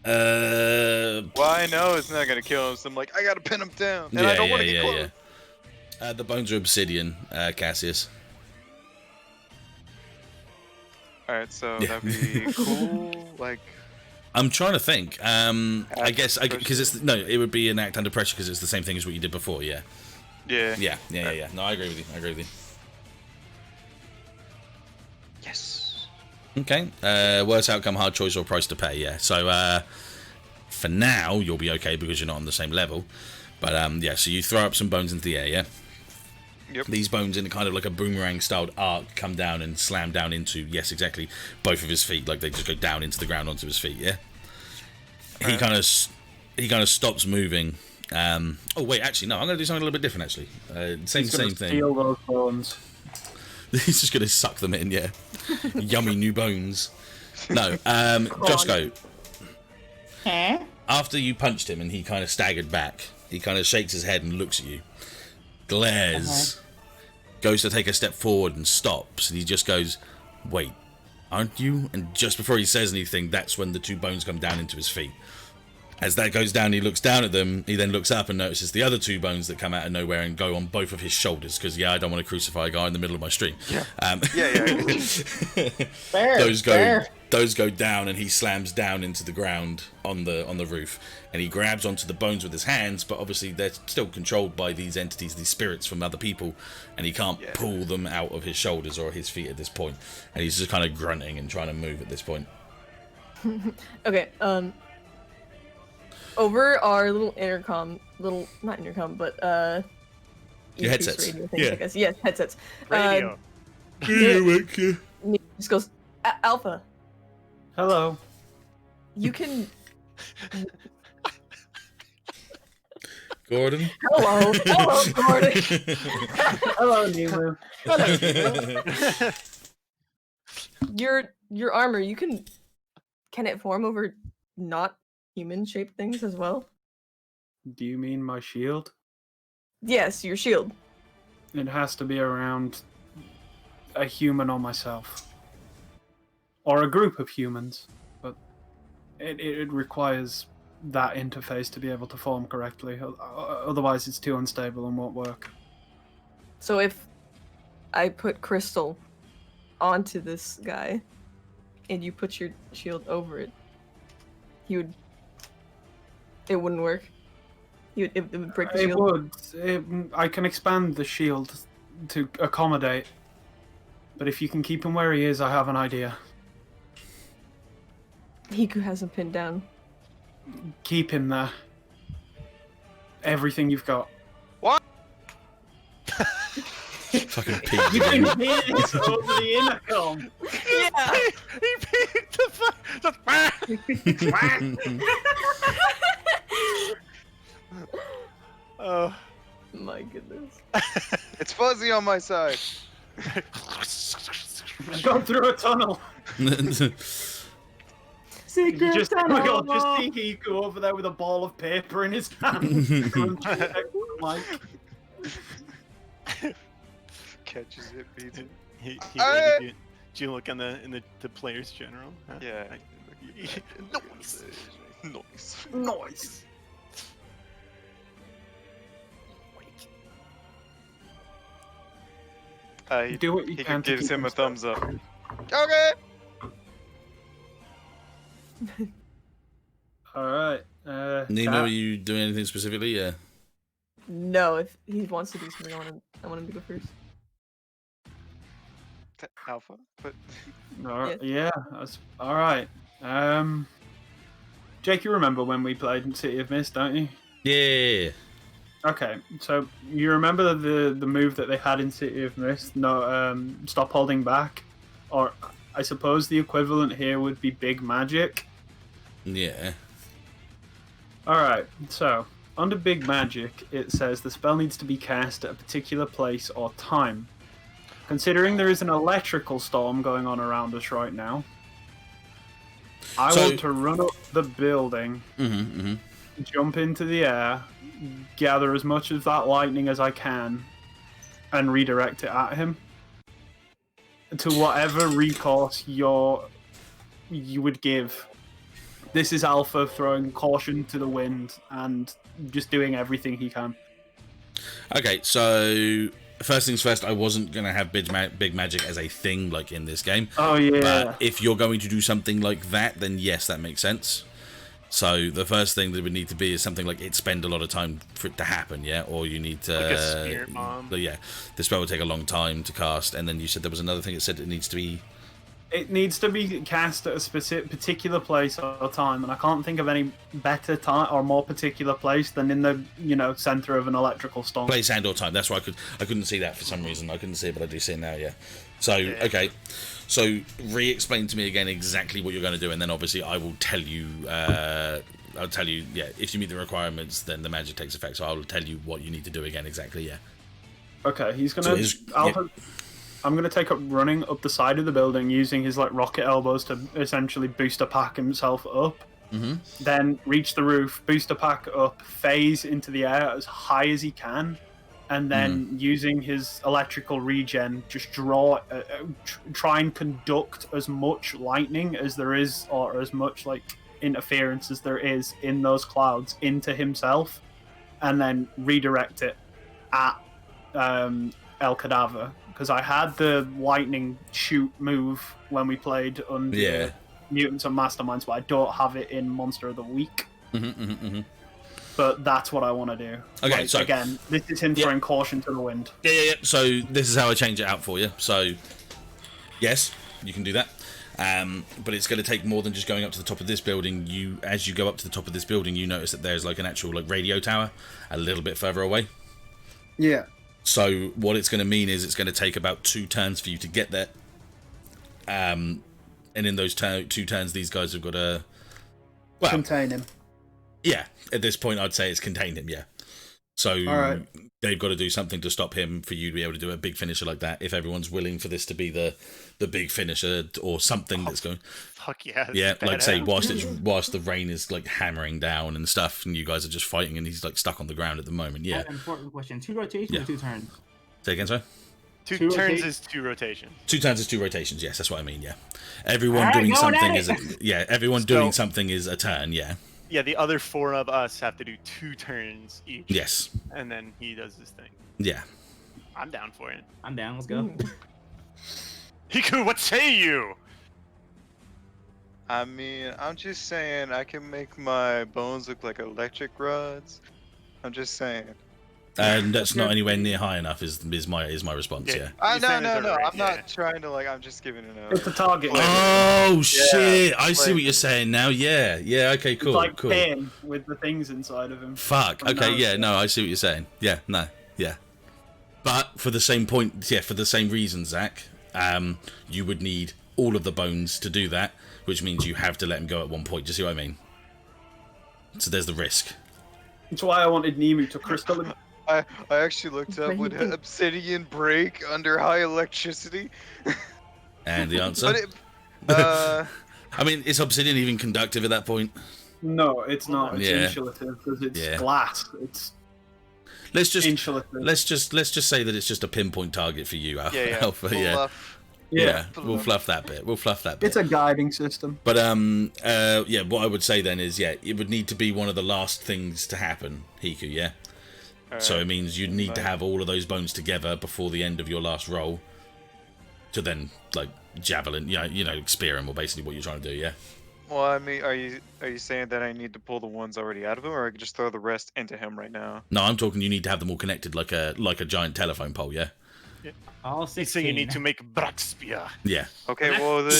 Well, I know it's not gonna kill him, so I'm like, I gotta pin him down, and I don't want to get close. The bones are obsidian, Cassius. All right, so Yeah. that'd be cool. Like, I'm trying to think. I Act guess under because it's no, it would be an act under pressure because it's the same thing as what you did before. Yeah. yeah. Yeah. No, I agree with you. Yes. Okay. Worst outcome, hard choice, or price to pay. Yeah. So for now, you'll be okay because you're not on the same level. But yeah. So you throw up some bones into the air. Yeah. Yep. These bones in kind of like a boomerang-styled arc come down and slam down into, yes, exactly, both of his feet. Like they just go down into the ground onto his feet. Yeah. He kind of stops moving. Oh wait, actually no. I'm going to do something a little bit different. Actually, same He's gonna thing. steal those bones. He's just going to suck them in. Yeah. Yummy new bones. No. Josco. Huh? After you punched him and he kind of staggered back, he kind of shakes his head and looks at you, glares, goes to take a step forward and stops, and he just goes, "Wait, aren't you?" And just before he says anything, that's when the 2 bones come down into his feet. As that goes down, he looks down at them. He then looks up and notices the other two bones that come out of nowhere and go on both of his shoulders. Because I don't want to crucify a guy in the middle of my stream. Yeah. Fair. Those go down, and he slams down into the ground on the roof. And he grabs onto the bones with his hands, but obviously they're still controlled by these entities, these spirits from other people, and he can't pull them out of his shoulders or his feet at this point. And he's just kind of grunting and trying to move at this point. Okay. Over our little not intercom, but your headsets. Radio things, I guess. Yes, headsets. Radio. Just goes, Alpha. Hello. You can. Gordon. Hello, Gordon. Hello, Nemu. Your armor. Can it form over not human-shaped things as well? Do you mean my shield? Yes, your shield. It has to be around a human or myself. Or a group of humans. But it requires that interface to be able to form correctly. Otherwise it's too unstable and won't work. So if I put crystal onto this guy, and you put your shield over it, it wouldn't work. It would break the shield. It would. I can expand the shield to accommodate. But if you can keep him where he is, I have an idea. Hiku has him pinned down. Keep him there. Everything you've got. What? Fucking pig. You can hear this over the intercom. Yeah. He picked the Oh. My goodness. It's fuzzy on my side. I've gone through a tunnel. Secret Just see tunnel. Hiku over there with a ball of paper in his hand. Mike. Catches it, beats it. He Ah! did you look in the players general? Huh? Yeah. Noise. Noise. Noise. He Do what you can to gives keep him a him thumbs up. Okay. Alright. Nemo, are you doing anything specifically? Yeah. No, if he wants to do something, I want him to go first. Alpha? But Yeah, that's alright. Jake, you remember when we played in City of Mist, don't you? Yeah. Okay, so you remember the move that they had in City of Mist? No, stop holding back, or I suppose the equivalent here would be Big Magic. Yeah. All right, so under Big Magic, it says the spell needs to be cast at a particular place or time. Considering there is an electrical storm going on around us right now, I want to run up the building, jump into the air, gather as much of that lightning as I can, and redirect it at him to whatever recourse you would give. This is Alpha throwing caution to the wind and just doing everything he can. Okay, so first things first, I wasn't going to have big magic as a thing like in this game. Oh, yeah. But if you're going to do something like that, then yes, that makes sense. So the first thing that would need to be is something like it spend a lot of time for it to happen, yeah? Or you need to... Like a spirit bomb. But yeah, the spell would take a long time to cast, and then you said there was another thing that said it needs to be... It needs to be cast at a specific particular place or time, and I can't think of any better time or more particular place than in the center of an electrical storm. Place and or time. That's why I couldn't see that for some reason. I couldn't see it, but I do see it now. Yeah. So okay, so re-explain to me again exactly what you're going to do, and then obviously I will tell you. I'll tell you. Yeah, if you meet the requirements, then the magic takes effect. So I'll tell you what you need to do again exactly. Yeah. Okay, he's gonna. I'm going to take up running up the side of the building using his rocket elbows to essentially booster pack himself up. Then reach the roof, booster pack up, phase into the air as high as he can, and then using his electrical regen, just try and conduct as much lightning as there is, or as much interference as there is in those clouds into himself, and then redirect it at El Cadaver. Because I had the lightning shoot move when we played under Mutants and Masterminds, but I don't have it in Monster of the Week. But that's what I want to do. Okay, like, so again, this is him throwing caution to the wind. Yeah. So this is how I change it out for you. So yes, you can do that. But it's going to take more than just going up to the top of this building. As you go up to the top of this building, you notice that there's like an actual like radio tower a little bit further away. Yeah. So what it's going to mean is it's going to take about 2 turns for you to get there. And in those 2 turns, these guys have got to contain him. Yeah, at this point, I'd say it's contained him. Yeah. So they've got to do something to stop him for you to be able to do a big finisher like that. If everyone's willing for this to be the big finisher or something that's going. Fuck yeah. Yeah, like say whilst the rain is like hammering down and stuff, and you guys are just fighting, and he's like stuck on the ground at the moment. Yeah. Important question: 2 rotations or 2 turns? Say again, sorry. 2 turns is 2 rotations. 2 turns is 2 rotations. Yes, that's what I mean. Yeah. Everyone doing something is everyone doing something is a turn. Yeah. Yeah, the other 4 of us have to do 2 turns each. Yes. And then he does his thing. Yeah. I'm down for it. I'm down. Let's go. Hiku, what say you? I mean, I'm just saying I can make my bones look like electric rods. I'm just saying. And that's not anywhere near high enough. Is my response? Yeah. No. I'm not trying to I'm just giving it a. It's a target. Oh shit! I see what you're saying now. Yeah. Okay. Cool. It's like cool. pain with the things inside of him. Fuck. Okay. Yeah. No. I see what you're saying. Yeah. No. Yeah. But for the same point, for the same reason, Zack, you would need all of the bones to do that, which means you have to let him go at one point. Do you see what I mean? So there's the risk. That's why I wanted Nemu to crystal him. I actually looked up would obsidian break under high electricity? And the answer? I mean, is obsidian even conductive at that point? No, it's not. It's insulative because it's glass. It's let's just insulative. let's just say that it's just a pinpoint target for you, Alpha. We'll fluff that bit. It's a guiding system. But what I would say then is it would need to be one of the last things to happen, Hiku. Yeah. So it means you'd need to have all of those bones together before the end of your last roll to then, like, javelin, spear him, or basically what you're trying to do, yeah? Well, I mean, are you saying that I need to pull the ones already out of him, or I can just throw the rest into him right now? No, I'm talking you need to have them all connected like a giant telephone pole, yeah? All 16. So you need to make Braxpia. Yeah. Okay, well then,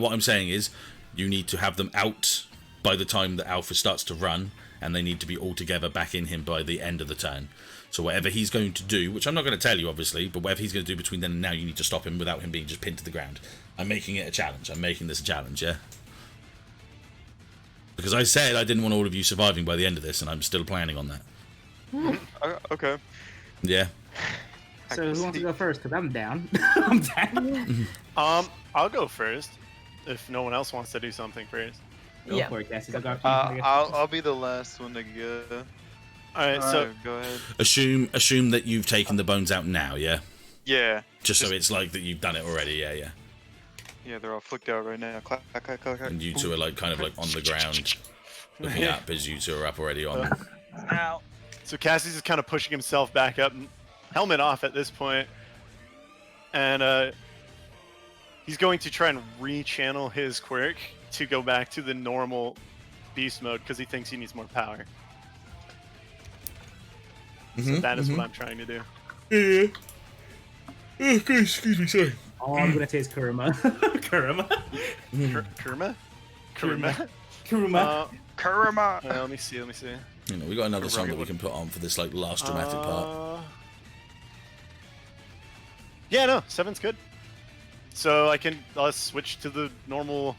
what I'm saying is you need to have them out by the time that Alpha starts to run, and they need to be all together back in him by the end of the turn. So whatever he's going to do, which I'm not going to tell you, obviously, but whatever he's going to do between then and now, you need to stop him without him being just pinned to the ground. I'm making it a challenge. I'm making this a challenge, yeah? Because I said I didn't want all of you surviving by the end of this, and I'm still planning on that. Okay. Yeah. So who wants to go first? Because I'm down. I'm down. I'll go first, if no one else wants to do something first. Go for it, Cassius. I'll be the last one to go. Alright, so go ahead. Assume that you've taken the bones out now, yeah? Yeah. Just so it's like that you've done it already, yeah. Yeah, they're all flicked out right now. Clack, clack, clack, clack. And you two are like kind of like on the ground, looking up as you two are up already on. Ow. So Cassius is kind of pushing himself back up, helmet off at this point, and he's going to try and rechannel his quirk to go back to the normal beast mode because he thinks he needs more power. So that is what I'm trying to do. Yeah. Okay, excuse me, sorry. Oh, I'm gonna taste Kuruma. Kuruma? Let me see. We got another song that we can put on for this like last dramatic part. Yeah, no, 7's good. So I'll switch to the normal.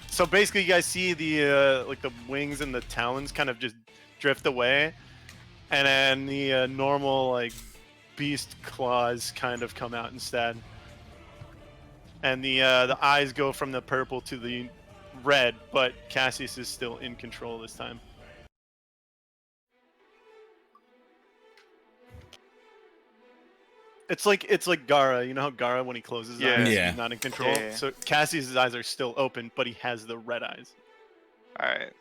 So basically, you guys see the like the wings and the talons kind of just drift away, and then the normal like beast claws kind of come out instead, and the eyes go from the purple to the red, but Cassius is still in control this time. It's like Gara. You know how Gara, when he closes his eyes, Yeah. he's not in control. Yeah. So Cassius' eyes are still open, but he has the red eyes. All right.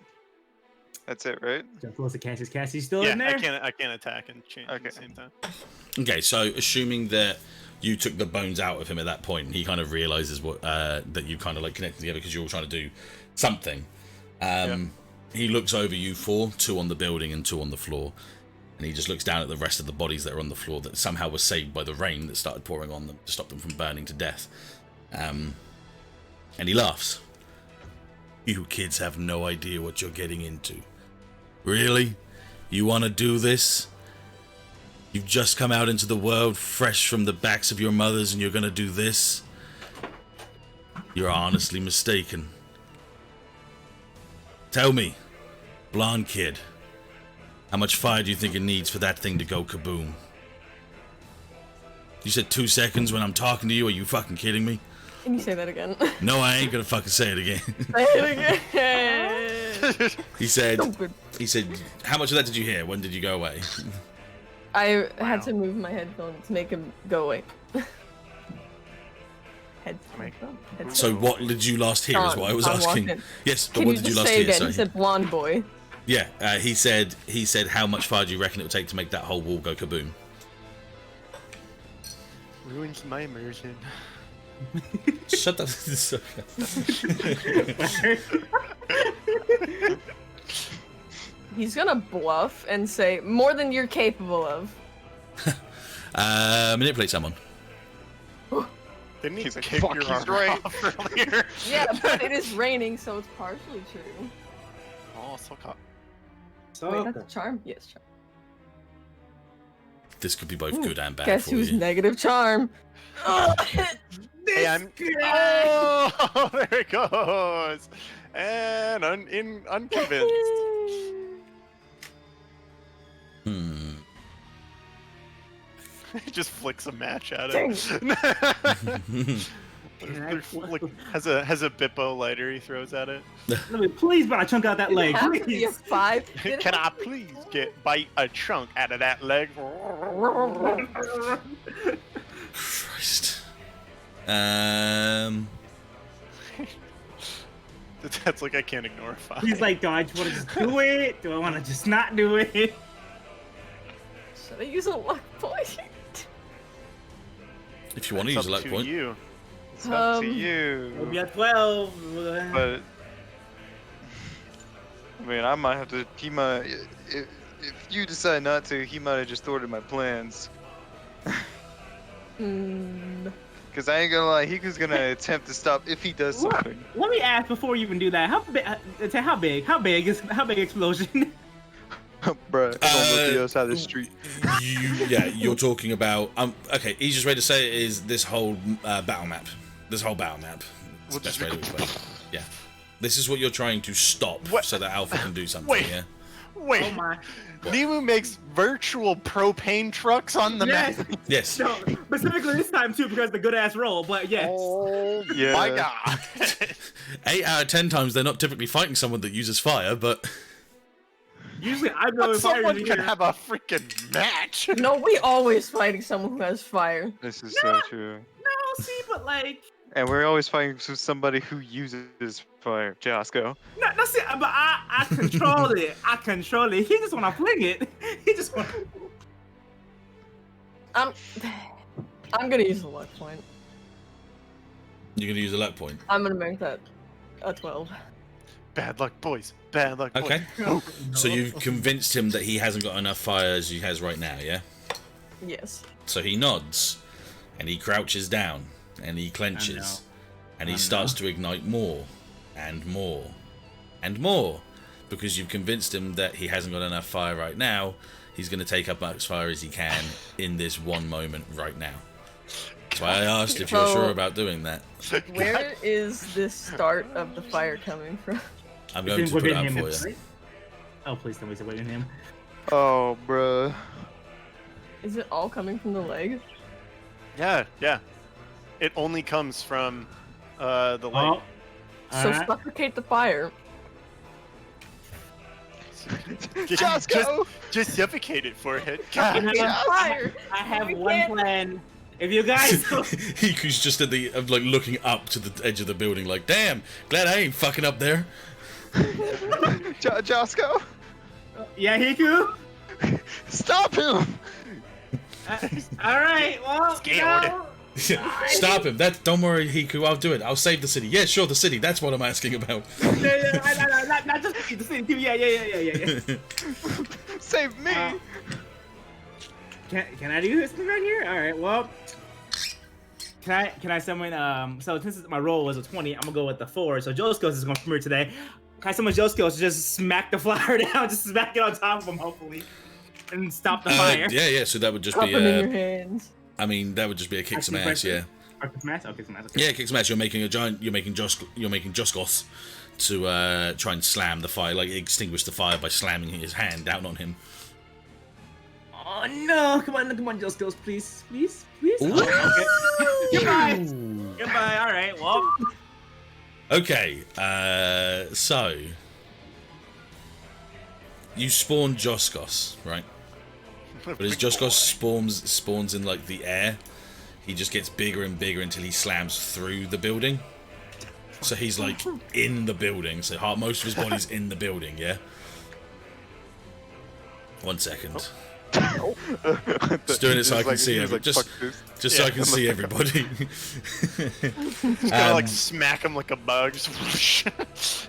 That's it, right? Jump close to Cassius. Cassius still Yeah, in there? I can't attack and change at the same time. Okay, so assuming that you took the bones out of him at that point, he kind of realizes what that you kind of like connected together because you're all trying to do something. He looks over you 4, 2 on the building and 2 on the floor, and he just looks down at the rest of the bodies that are on the floor that somehow were saved by the rain that started pouring on them to stop them from burning to death. And he laughs. You kids have no idea what you're getting into. Really? You want to do this? You've just come out into the world fresh from the backs of your mothers and you're gonna do this? You're honestly mistaken. Tell me, blonde kid, how much fire do you think it needs for that thing to go kaboom? You said 2 seconds when I'm talking to you, are you fucking kidding me? Can you say that again? No, I ain't gonna fucking say it again. Say it again. He said, how much of that did you hear? When did you go away? I had to move my headphone to make him go away. Headphone. So what did you last hear is what I was asking. Yes, but Can what you did you just last say hear? again? Sorry. He said blonde boy. Yeah, he said how much fire do you reckon it would take to make that whole wall go kaboom? Ruins my immersion. Shut up. He's gonna bluff and say more than you're capable of. Manipulate someone. Didn't he He's like, kick "Fuck, your he's arm right." off earlier? Yeah, but it is raining, so it's partially true. Oh, so cool. Wait, that's a charm? Yes, charm. This could be both good and bad Guess for who's you. negative charm? Hey, oh, there it goes. And unconvinced. He just flicks a match at it. has a Bippo lighter he throws at it. Let me please buy a chunk out that leg, Have to be a please. 5. Can I please bite a chunk out of that leg? Christ. That's like I can't ignore a 5. He's like, do I just want to just do it? Do I want to just not do it? Should I use a luck point? If you want to use a luck point. You. It's up to We'll you. be at 12. But I mean, I might have to. He might. If you decide not to, he might have just thwarted my plans. Because I ain't gonna lie, Hiku's gonna attempt to stop if he does something. Let me ask before you even do that. How big explosion? Bruh, it's on the other side of the street. You're talking about. Okay, easiest way to say it is this whole battle map. This whole battle map. It's the best way to explain it. Yeah. This is what you're trying to stop so that Alpha can do something, yeah? Wait. Oh my. Nemu makes virtual propane trucks on the map. Yes. No, specifically this time too because of the good ass roll, but yes. Oh Yeah. my god. 8 out of 10 times they're not typically fighting someone that uses fire, but Usually I know But if I someone can have a freaking match. No, we always fighting someone who has fire. This is so true. No, see, but like, And we're always fighting somebody who uses fire. Josco. no, see, but I control it. I control it. He just wanna fling it. He just wanna. I'm gonna use a luck point. you're going to use a luck point. I'm gonna make that a 12. Bad luck, boys. Bad luck, boys. Okay. So you've convinced him that he hasn't got enough fire as he has right now, yeah? Yes. So he nods, and he crouches down, and he clenches, and he starts to ignite more, and more, and more, because you've convinced him that he hasn't got enough fire right now. He's going to take up as much fire as he can in this one moment right now. That's why I asked if you're sure about doing that. Where is this start of the fire coming from? I'm going to put it up for you. Right? Oh, please tell me it's within him. Oh, bruh. Is it all coming from the leg? Yeah. It only comes from the leg. So suffocate the fire. Josco! Just suffocate it, forehead. You God. know, Fire! I have We one can't- plan. If you guys, Hiku's just at the like looking up to the edge of the building, like, damn, glad I ain't fucking up there. Josco, yeah, Hiku. stop him! All right, well, Stop him. Don't worry, Hiku. I'll do it. I'll save the city. Yeah, sure, the city. That's what I'm asking about. not just the city too. Yeah. Save me! Can I do this thing right here? All right. Well, can I summon? So since my roll was a 20, I'm gonna go with the 4. So Josco's is going to premiere today. Can I summon Josco's to just smack the flower down, just smack it on top of him, hopefully, and stop the fire? Yeah. So that would just Drop be. them in your hands. I mean, that would just be a kick some ass. Yeah. Kick some ass. Okay, some ass. Okay. Yeah, kick some ass. You're making Joscos to try and slam the fire, like extinguish the fire by slamming his hand down on him. Oh no! Come on, Joscos, please. Ooh. Okay. Goodbye. All right. Well. Okay. So you spawn Joscos, right? But as Joscos spawns in like the air, he just gets bigger and bigger until he slams through the building. So he's like in the building. So most of his body's in the building. Yeah. 1 second. Just doing it so I can see everybody. Just so I can see everybody. Gonna like smack him like a bug. Just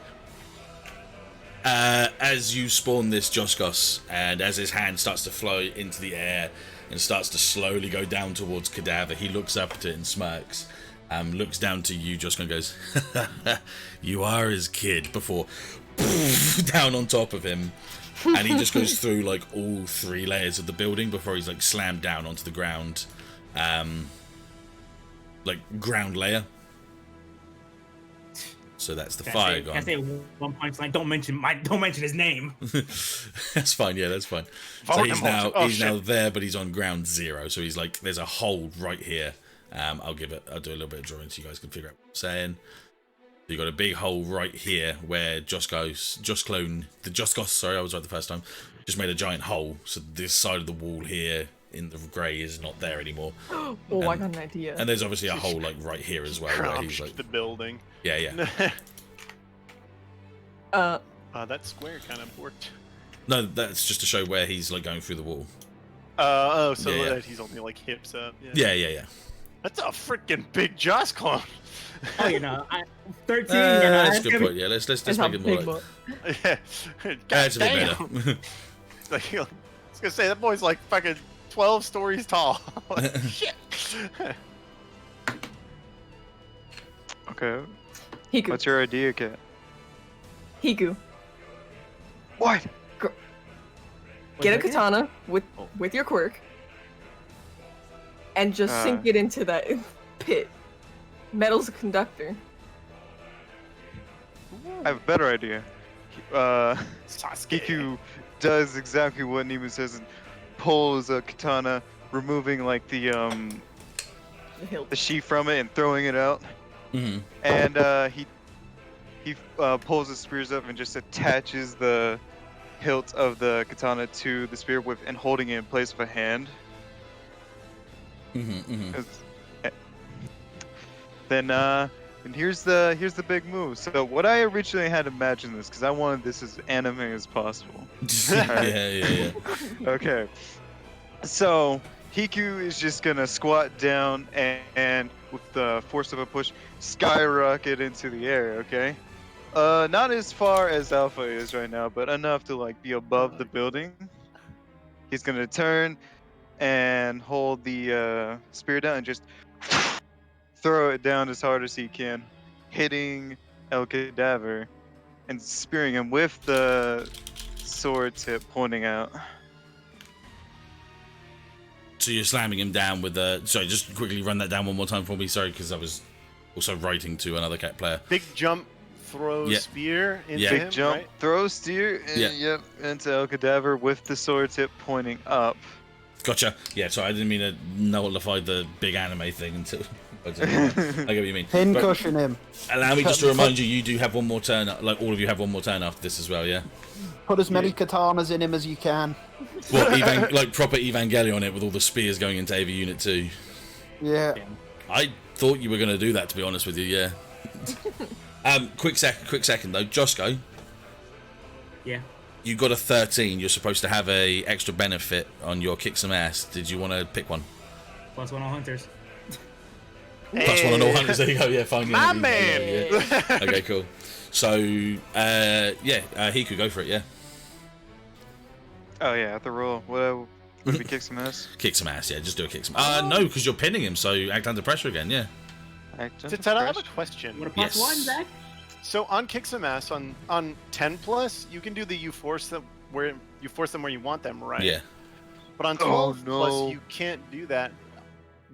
as you spawn this Joscos, and as his hand starts to flow into the air and starts to slowly go down towards Cadaver, he looks up at it and smirks. Looks down to you, Josco, and goes, "You are his kid." Before down on top of him. And he just goes through like all 3 layers of the building before he's like slammed down onto the ground, like ground layer. So that's the fire gone. I say one punch line. Don't mention his name. That's fine. Yeah, that's fine. So he's now there, but he's on ground 0. So he's like, there's a hole right here. I'll do a little bit of drawing so you guys can figure out what I'm saying. You got a big hole right here where Joscos, sorry, I was right the first time, just made a giant hole. So this side of the wall here in the grey is not there anymore. I got an idea. And there's obviously a hole like right here as well where he's like the building. Yeah. That square kind of worked. No, that's just to show where he's like going through the wall. That he's only like hips up. Yeah. That's a freaking big Joss clone. Oh, 13. That's a good point. Yeah, let's make it more. Yeah. That's a bit better. Like, I was gonna say that boy's like fucking 12 stories tall. Shit. Okay. Hiku. What's your idea, Kat? Hiku. What? Get a katana with your quirk, and just sink it into that pit. Metal's a conductor. I have a better idea. Hiku does exactly what Nemu says and pulls a katana, removing like the sheath from it and throwing it out. Mm-hmm. And he pulls his spears up and just attaches the hilt of the katana to the spear and holding it in place of a hand. Then and here's the big move. So what I originally had imagined this, because I wanted this as anime as possible. Yeah. Okay. So Hiku is just gonna squat down and with the force of a push, skyrocket into the air. Okay. Not as far as Alpha is right now, but enough to like be above the building. He's gonna turn and hold the spear down and just throw it down as hard as he can, hitting El Cadaver and spearing him with the sword tip pointing out. So you're slamming him down with the... Sorry, just quickly run that down one more time for me. Sorry, because I was also writing to another cat player. Big jump, throw spear into him, Big jump, right? throw spear, and, into El Cadaver with the sword tip pointing up. Gotcha. Yeah, sorry, I didn't mean to nullify the big anime thing until... I get what you mean. Pincushion him. Allow me just to remind you, you do have one more turn, like all of you have one more turn after this as well, yeah? Put as many katanas in him as you can. What, like proper Evangelion on it with all the spears going into every unit too? Yeah. I thought you were going to do that, to be honest with you. Yeah. Quick second though, Josco. Yeah. You got a 13. You're supposed to have a extra benefit on your kick some ass. Did you want to pick one? +1 on hunters. +1 on all hunters. There you go. Yeah, fine. My Yeah, man. yeah. Okay, cool. So, Hiku, go for it. Yeah. Oh yeah, at the roll. What would we kick some ass? Kick some ass. Yeah, just do a kick some. No, because you're pinning him, so act under pressure again. Yeah. Dettet, I have a question. What a +1, Zack? So on kick some ass on 10+, you can do the you force them where you want them, right? Yeah. But on 12+, you can't do that.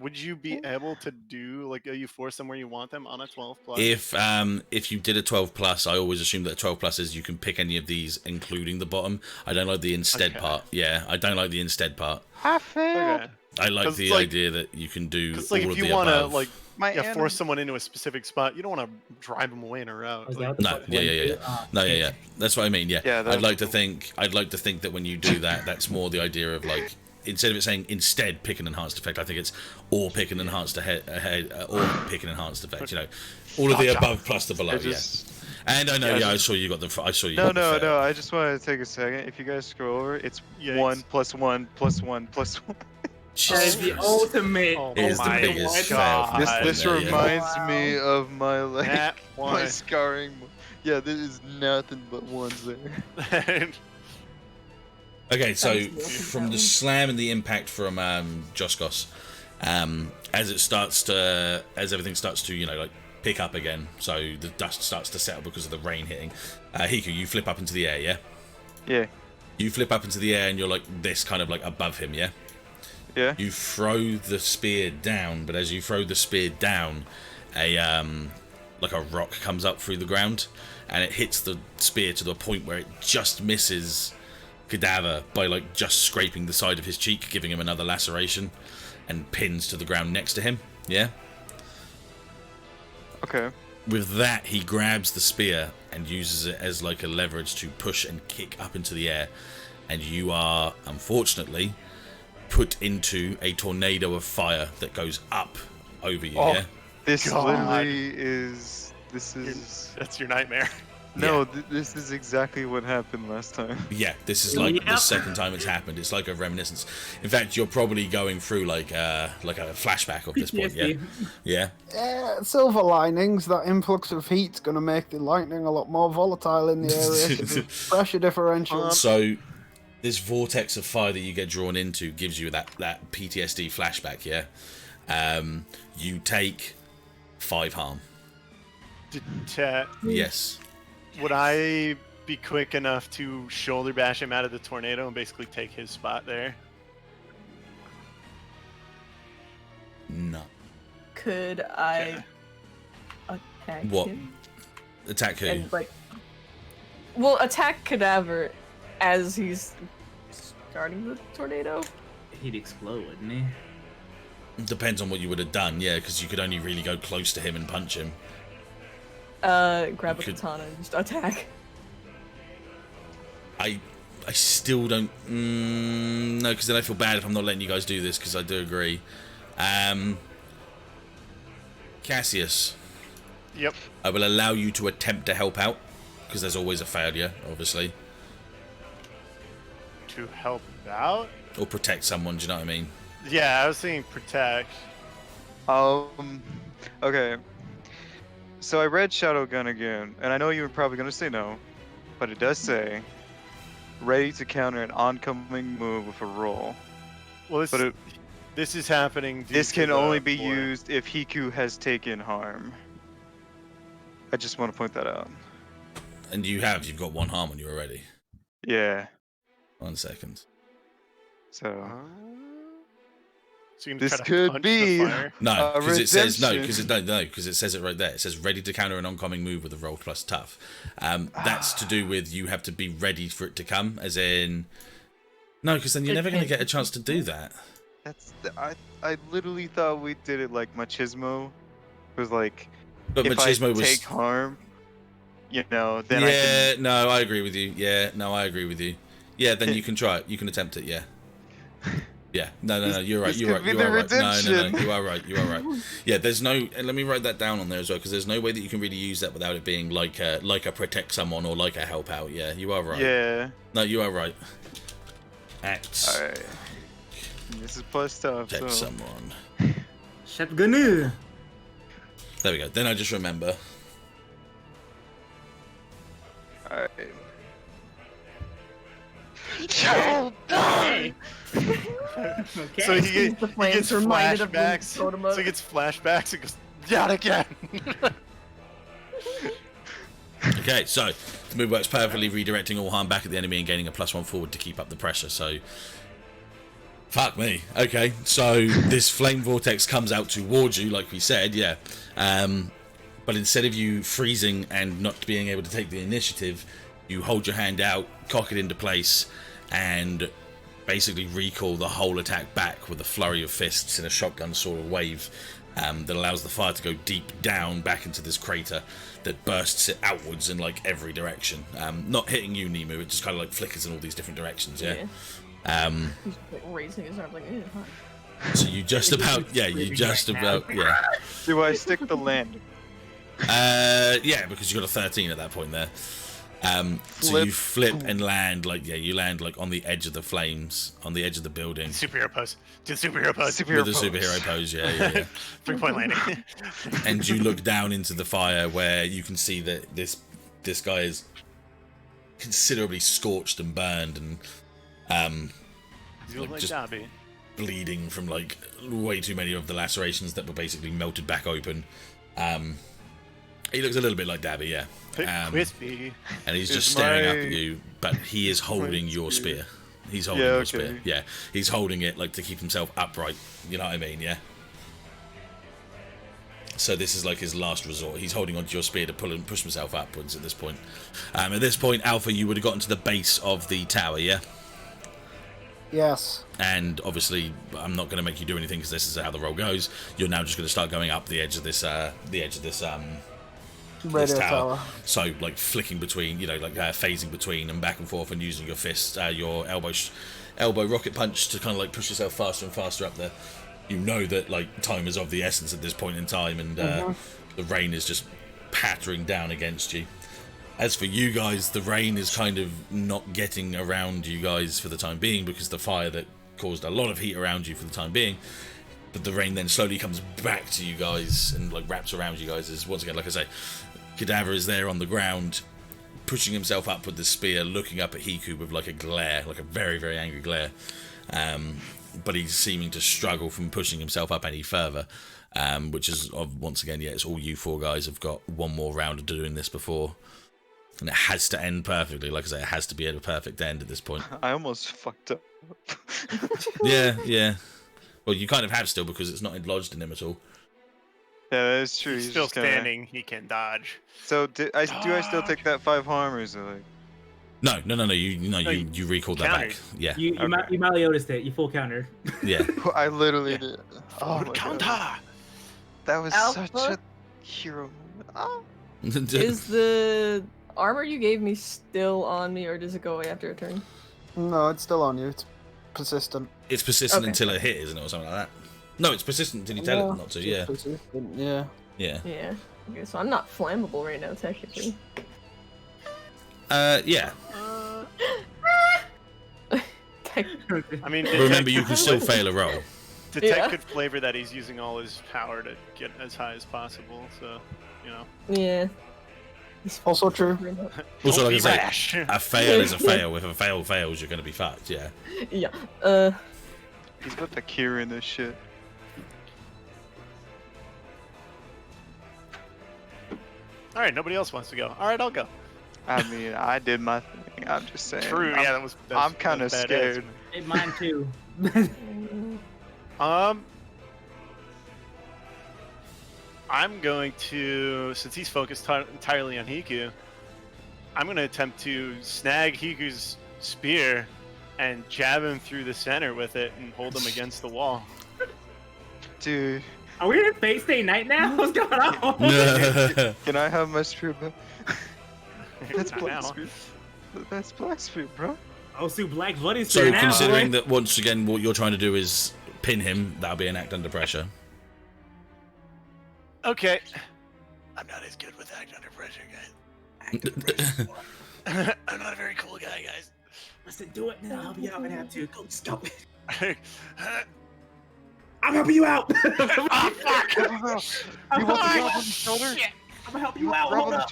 Would you be able to do like a you force them where you want them on a 12+? If you did a 12+, I always assume that 12+ is you can pick any of these, including the bottom. I don't like the instead part. Yeah, I don't like the instead part. I failed. Okay. I like the idea that you can do all like, of if the you want to above. like force someone into a specific spot, you don't want to drive them away in a route. Like, No, yeah. That's what I mean. Yeah, I'd like to think that when you do that, that's more the idea of like, instead of it saying instead pick an enhanced effect, I think it's or pick an enhanced ahead or pick an enhanced effect. You know, all of the above plus the below. And I know, I saw you got the. I saw you. No. I just wanted to take a second. If you guys scroll over, it's 1 + 1 + 1 + 1. That is the ultimate. It is the biggest fail. This reminds me of my my one. scarring. Yeah, this is nothing but ones there. Okay, so from the slam and the impact from Joscos, as everything starts to like pick up again, so the dust starts to settle because of the rain hitting. Hiku, you flip up into the air, yeah? Yeah. You flip up into the air and you're like this, kind of like above him, yeah? Yeah. You throw the spear down, but as you throw the spear down, like a rock comes up through the ground, and it hits the spear to the point where it just misses Cadaver by like just scraping the side of his cheek, giving him another laceration, and pins to the ground next to him. Yeah. Okay. With that, he grabs the spear and uses it as like a leverage to push and kick up into the air, and you are unfortunately put into a tornado of fire that goes up over you. Yeah. This literally is. This is. That's your nightmare. No, this is exactly what happened last time. Yeah, this is like the second time it's happened. It's like a reminiscence. In fact, you're probably going through like a flashback at this point. Yeah. Silver linings. That influx of heat's going to make the lightning a lot more volatile in the area. Pressure differential. So, this vortex of fire that you get drawn into gives you that PTSD flashback. Yeah. You take 5 harm. Yes. Would I be quick enough to shoulder bash him out of the tornado and basically take his spot there? No. Could I attack him? Attack who? And attack Cadaver as he's starting the tornado? He'd explode, wouldn't he? Depends on what you would have done, yeah, because you could only really go close to him and punch him. Grab a katana and just attack. I still don't. No, because then I feel bad if I'm not letting you guys do this, because I do agree. Cassius. Yep. I will allow you to attempt to help out, because there's always a failure, obviously. To help out? Or protect someone, do you know what I mean? Yeah, I was thinking protect. Okay. So I read Shadowgun again, and I know you were probably going to say no, but it does say, ready to counter an oncoming move with a roll. Well, this is happening. This can only be used if Hiku has taken harm. I just want to point that out. And you've got 1 harm on you already. Yeah. 1 second. So... So this could be no, because it says no, because it says it right there. It says ready to counter an oncoming move with a roll plus tough. That's to do with you have to be ready for it to come, as in no, because then you're never going to get a chance to do that. I literally thought we did it like Machismo. It was like, but if Machismo I take harm, then yeah, I can... no, I agree with you. Yeah, no, I agree with you. Yeah, then you can try it. You can attempt it. Yeah. Yeah, no, you're right. This You're could right. be You the are right. No, redemption. you are right. You are right. Yeah, there's no. And let me write that down on there as well, because there's no way that you can really use that without it being like a protect someone or like a help out. Yeah, you are right. Yeah. No, you are right. Act. All right. This is plus stuff. Protect So. someone. Shotgun. There we go. Then I just remember. All right. Yo, Okay. So he The gets flames reminded of when you flashbacks. told him about So he gets flashbacks and goes, "Not again." Okay, so the move works perfectly, redirecting all harm back at the enemy and gaining a +1 forward to keep up the pressure. So, fuck me. Okay, so this flame vortex comes out towards you, like we said, yeah. But instead of you freezing and not being able to take the initiative, you hold your hand out, cock it into place, and basically recall the whole attack back with a flurry of fists in a shotgun sort of wave that allows the fire to go deep down back into this crater that bursts it outwards in like every direction. Not hitting you, Nemu, it just kind of like flickers in all these different directions, yeah? He's like raising his arm like, ew, huh? So you just about, yeah. do I stick the landing? Yeah, because you got a 13 at that point there. So you flip and land like, yeah, you land like on the edge of the flames, on the edge of the building. Superhero pose. Do the superhero pose. With the superhero pose, yeah. 3-point landing. And you look down into the fire where you can see that this guy is considerably scorched and burned and You look like just Dobby. bleeding from like way too many of the lacerations that were basically melted back open. He looks a little bit like Dabby, yeah. Crispy. And he's just staring up at you, but he is holding your spear. He's holding your spear. Yeah, he's holding it like to keep himself upright. You know what I mean? Yeah. So this is like his last resort. He's holding onto your spear to pull and push himself upwards at this point. At this point, Alpha, you would have gotten to the base of the tower, yeah? Yes. And obviously, I'm not going to make you do anything because this is how the roll goes. You're now just going to start going up the edge of this, this tower. So like flicking between, phasing between and back and forth, and using your fist, your elbow rocket punch to kind of like push yourself faster and faster up there. You know that like time is of the essence at this point in time, and the rain is just pattering down against you. As for you guys, the rain is kind of not getting around you guys for the time being because the fire that caused a lot of heat around you for the time being. But the rain then slowly comes back to you guys and like wraps around you guys. As once again, like I say, Cadaver is there on the ground, pushing himself up with the spear, looking up at Hiku with like a glare, like a very, very angry glare. But he's seeming to struggle from pushing himself up any further. Which is, once again, yeah, it's all you four guys have got one more round of doing this before. And it has to end perfectly. Like I say, it has to be at a perfect end at this point. I almost fucked up. Yeah. Well, you kind of have still because it's not lodged in him at all. Yeah, that's true. He's still standing. He can dodge. So do I still take that 5 harm, or is it like... No. You recalled that back. Yeah. You Maliotised it. You full counter. Yeah. I literally did. Oh my counter. God. That was Alpha? such a hero moment. Oh. Is the armor you gave me still on me, or does it go away after a turn? No, it's still on you. It's persistent. It's persistent Okay. until it hit, isn't it, or something like that? No, it's persistent until you tell it not to. Yeah. Persistent, yeah. Yeah. Yeah. Okay, so I'm not flammable right now, technically. Yeah. I mean, Remember, you can still fail a roll. Detect could flavor that he's using all his power to get as high as possible, so, you know. Yeah. Also true. Also, like I say, Rash. a fail is a fail. If a fail fails, you're going to be fucked. Yeah. Yeah. He's got the cure in this shit. All right, nobody else wants to go. All right, I'll go. I mean, I did my thing. I'm just saying. True. I'm, Yeah, that was. I'm kind of scared. Hey, mine too. I'm going to, since he's focused entirely on Hiku, I'm going to attempt to snag Hiku's spear and jab him through the center with it and hold him against the wall. Dude. Are we in Fate Stay Night now? What's going on? Can I have my spear back? That's Not black now. spear. That's black spear, bro. I'll see Black Bloody So Spear now, considering boy. that once again what you're trying to do is pin him, that'll be an act under pressure. Okay. I'm not as good with act under pressure, guys. I'm not a very cool guy, guys. Listen, do it now. I'll help you out if I have to. Go, just go. I'm helping you out. Oh, fuck! You want the job on the shoulder? I'm gonna help you out. Hold up.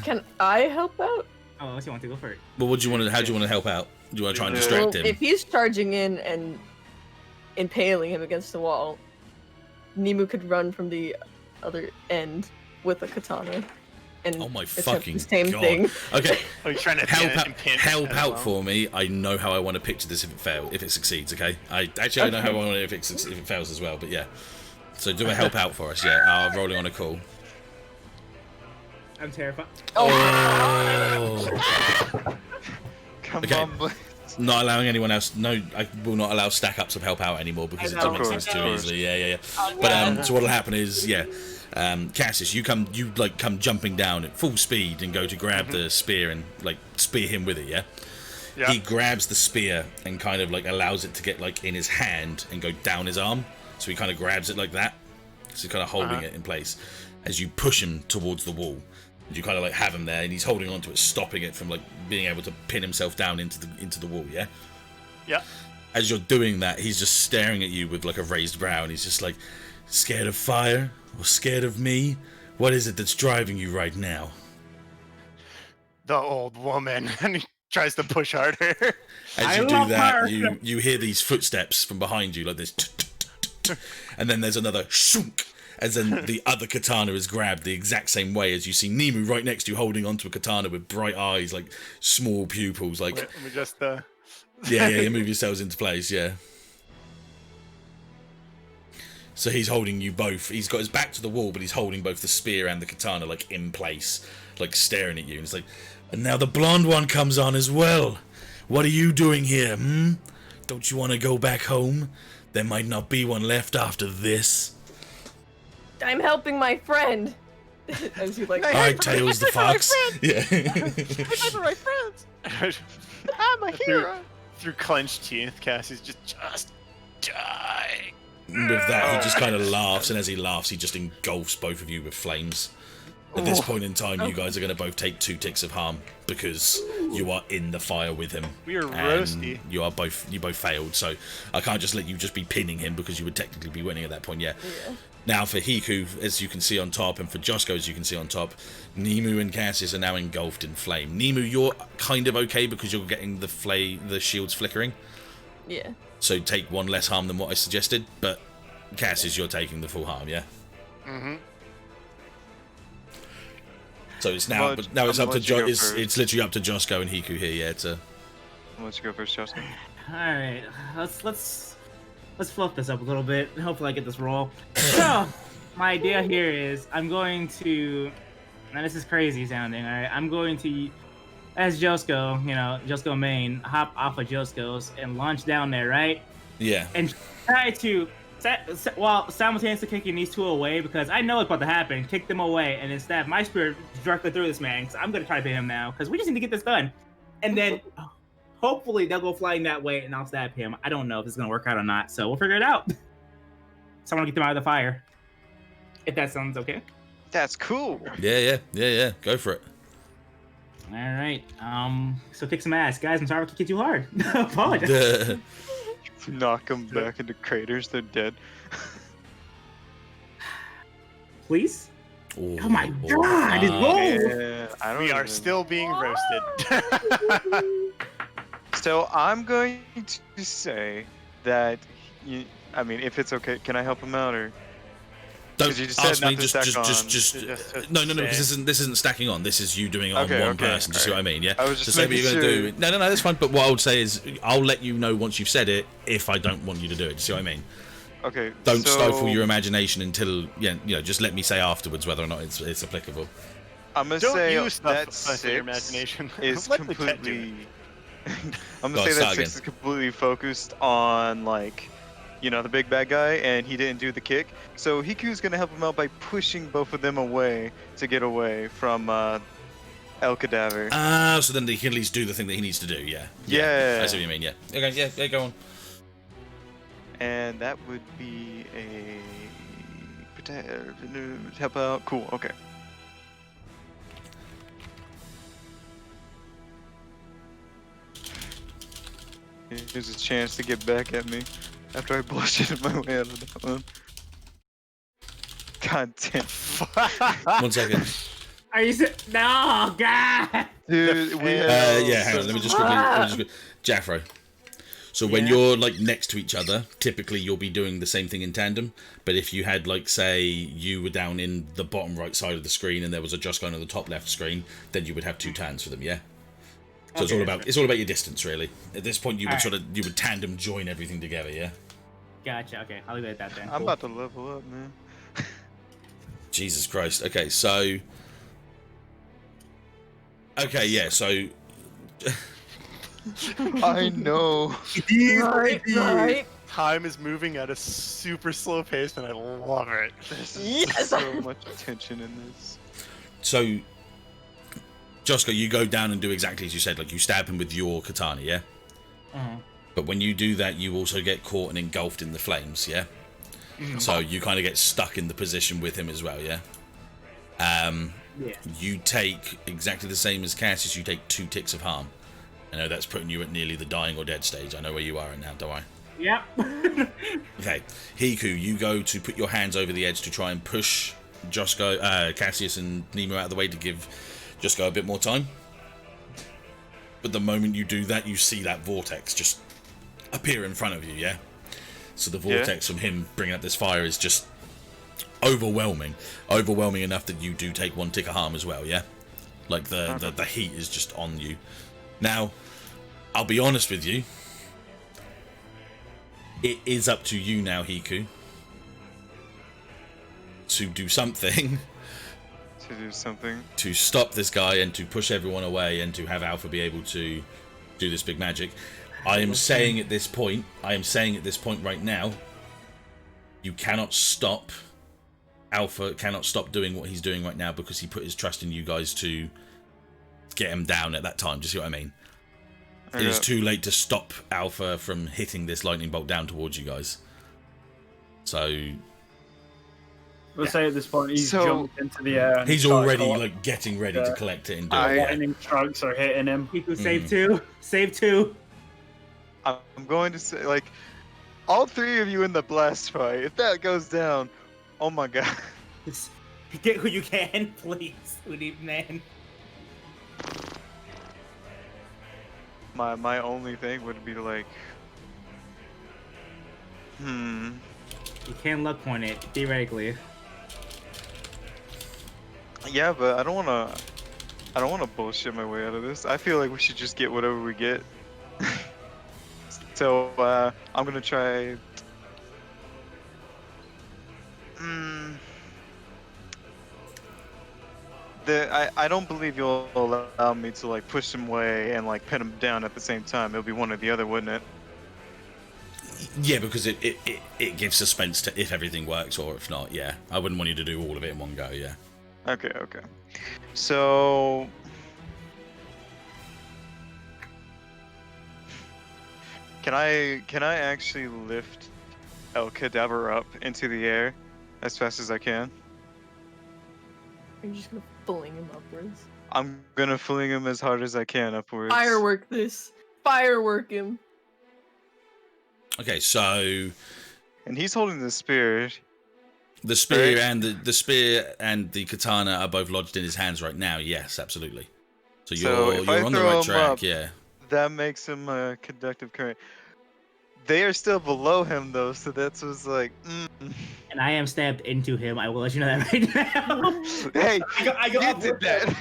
Can I help out? Oh, unless you want to go for it. Well, what do you want to? How do you want to help out? Do you want to try and Well, distract Well, him? if he's charging in and impaling him against the wall, Nemu could run from the other end with a katana. And Oh my attempt fucking the same god! thing. Okay, Oh, you're trying to help out for me. I know how I want to picture this if it succeeds. Okay, I know how I want it if it fails as well. But yeah, so do a help out for us. Yeah, rolling on a call. I'm terrified. Oh. Come Okay. on, boy. Not allowing anyone else. No, I will not allow stack ups of help out anymore because it I know. makes things Of too course. easily. Yeah. But so what'll happen is, Cassius, you come jumping down at full speed and go to grab the spear and like spear him with it. Yeah. Yeah. He grabs the spear and kind of like allows it to get like in his hand and go down his arm. So he kind of grabs it like that. So he's kind of holding it in place as you push him towards the wall. And you kind of like have him there, and he's holding onto it, stopping it from like being able to pin himself down into the wall. Yeah. Yeah. As you're doing that, he's just staring at you with like a raised brow, and he's just like, scared of fire or scared of me? What is it that's driving you right now? The old woman. And he tries to push harder. As I you do love that, her. you hear these footsteps from behind you, like this, and then there's another shunk, as then the other katana is grabbed the exact same way as you see Nemu right next to you holding onto a katana with bright eyes, like small pupils, like Let me just yeah, you move yourselves into place, yeah. So he's holding you both. He's got his back to the wall, but he's holding both the spear and the katana like in place, like staring at you. And it's like, and now the blonde one comes on as well. What are you doing here? Don't you want to go back home? There might not be one left after this. I'm helping my friend. As you like. All right, Tails the fox. Yeah. I'm my friends. I'm a hero. through clenched teeth, Cassie's just die. With that, he just kind of laughs, and as he laughs, he just engulfs both of you with flames. At this point in time, you guys are going to both take 2 ticks of harm because you are in the fire with him. We are and roasty. You both failed, so I can't just let you just be pinning him because you would technically be winning at that point. Yeah. Now for Hiku, as you can see on top, and for Josco, as you can see on top, Nemu and Cassius are now engulfed in flame. Nemu, you're kind of okay because you're getting the shields flickering. Yeah. So take 1 less harm than what I suggested, but Cassius, you're taking the full harm, yeah? Mm-hmm. So it's now, Well, but now it's I'm up to gonna let you go it's first. literally up to Josco and Hiku here, yeah. I'll let you go first, Josco. All right, let's fluff this up a little bit. Hopefully, I get this roll. So, my idea here is I'm going to. Now this is crazy sounding. All right, I'm going to, as Josco, Josco main, hop off of Josco's and launch down there, right? Yeah. And try to, while simultaneously kicking these 2 away, because I know what's about to happen. Kick them away, and then stab my spear directly through this man. Because I'm gonna try to hit him now, because we just need to get this done. And then, hopefully, they'll go flying that way, and I'll stab him. I don't know if it's gonna work out or not, so we'll figure it out. So I want to get them out of the fire. If that sounds okay. That's cool. Yeah. Go for it. All right. So kick some ass, guys. I'm sorry I kicked you too hard. Apologize. Knock them back into craters. They're dead. Please. Oh my God, his roll! Yeah, I don't We are even- still being roasted. So I'm going to say that I mean, if it's okay, can I help him out or? Don't 'Cause you just said ask not me. to Just stack on. no, because this isn't stacking on. This is you doing it on Okay, one okay, person. Do you see what I mean? Yeah. I was just say what making you're gonna sure. do. No, that's fine. But what I would say is, I'll let you know once you've said it if I don't want you to do it. Do you see what I mean? Okay. Don't so stifle your imagination until just let me say afterwards whether or not it's applicable. I'm gonna Don't say use stuff that with your 6 imagination. is Let the cat do it. completely. I'm Go gonna on, say start that 6 is completely focused on the big bad guy, and he didn't do the kick. So Hiku's gonna help him out by pushing both of them away to get away from El Cadaver. So then he can at least do the thing that he needs to do, yeah. Yeah. I see what you mean, yeah. Okay, yeah, go on. And that would be a... Help out. Cool, okay. Here's a chance to get back at me after I bullshitted my way out of that one. God damn. 1 second. Are you no, God! Dude, we have... Yeah, hang on, let me just quickly... Jafro. So when you're, like, next to each other, typically you'll be doing the same thing in tandem, but if you had, like, say, you were down in the bottom right side of the screen and there was a Josco on the top left screen, then you would have 2 tans for them, yeah? So okay, it's all about your distance, really. At this point, you would you would tandem join everything together, yeah? Gotcha, okay, I'll leave it at that then. I'm about to level up, man. Jesus Christ. Okay, so... Okay, yeah, so... I know. Right. Time is moving at a super slow pace, and I love it. There's so much tension in this. So, Josco, you go down and do exactly as you said, like you stab him with your katana, yeah? But when you do that, you also get caught and engulfed in the flames, yeah? So you kind of get stuck in the position with him as well, yeah? You take exactly the same as Cassius, you take 2 ticks of harm. I know that's putting you at nearly the dying or dead stage. I know where you are right now, don't I? Yep. Okay, Hiku, you go to put your hands over the edge to try and push Josco, Cassius and Nemu out of the way to give Josco a bit more time. But the moment you do that, you see that vortex just appear in front of you, yeah? So the vortex from him bringing up this fire is just overwhelming. Overwhelming enough that you do take 1 tick of harm as well, yeah? Like the heat is just on you. Now, I'll be honest with you. It is up to you now, Hiku, to do something. To do something. To stop this guy and to push everyone away and to have Alpha be able to do this big magic. I am saying at this point right now, you cannot stop Alpha, cannot stop doing what he's doing right now because he put his trust in you guys to get him down at that time. Do you see what I mean? It is too late to stop Alpha from hitting this lightning bolt down towards you guys. So... We'll say at this point he's jumped into the air. And he's already like getting ready to collect it and do it. Lightning strikes are hitting him. Hiku, save 2. Save 2. I'm going to say, like, all 3 of you in the blast fight, if that goes down, oh my god. Just get who you can, please, sweetie man. My only thing would be like, You can luck point it, theoretically. Yeah, but I don't wanna bullshit my way out of this. I feel like we should just get whatever we get. So I'm gonna try. I don't believe you'll allow me to like push him away and like pin him down at the same time. It'll be one or the other, wouldn't it? Yeah, because it gives suspense to if everything works or if not. Yeah, I wouldn't want you to do all of it in one go. Yeah. Okay. So can I actually lift El Cadaver up into the air as fast as I can? You're just gonna fling him upwards. I'm gonna fling him as hard as I can upwards. Firework this. Firework him. Okay, so. And he's holding the spear. The spear and the spear and the katana are both lodged in his hands right now. Yes, absolutely. So you're on the right track. Yeah. That makes him a conductive current. They are still below him though, so that's what's like. And I am stabbed into him. I will let you know that right now. Hey, I go you did that.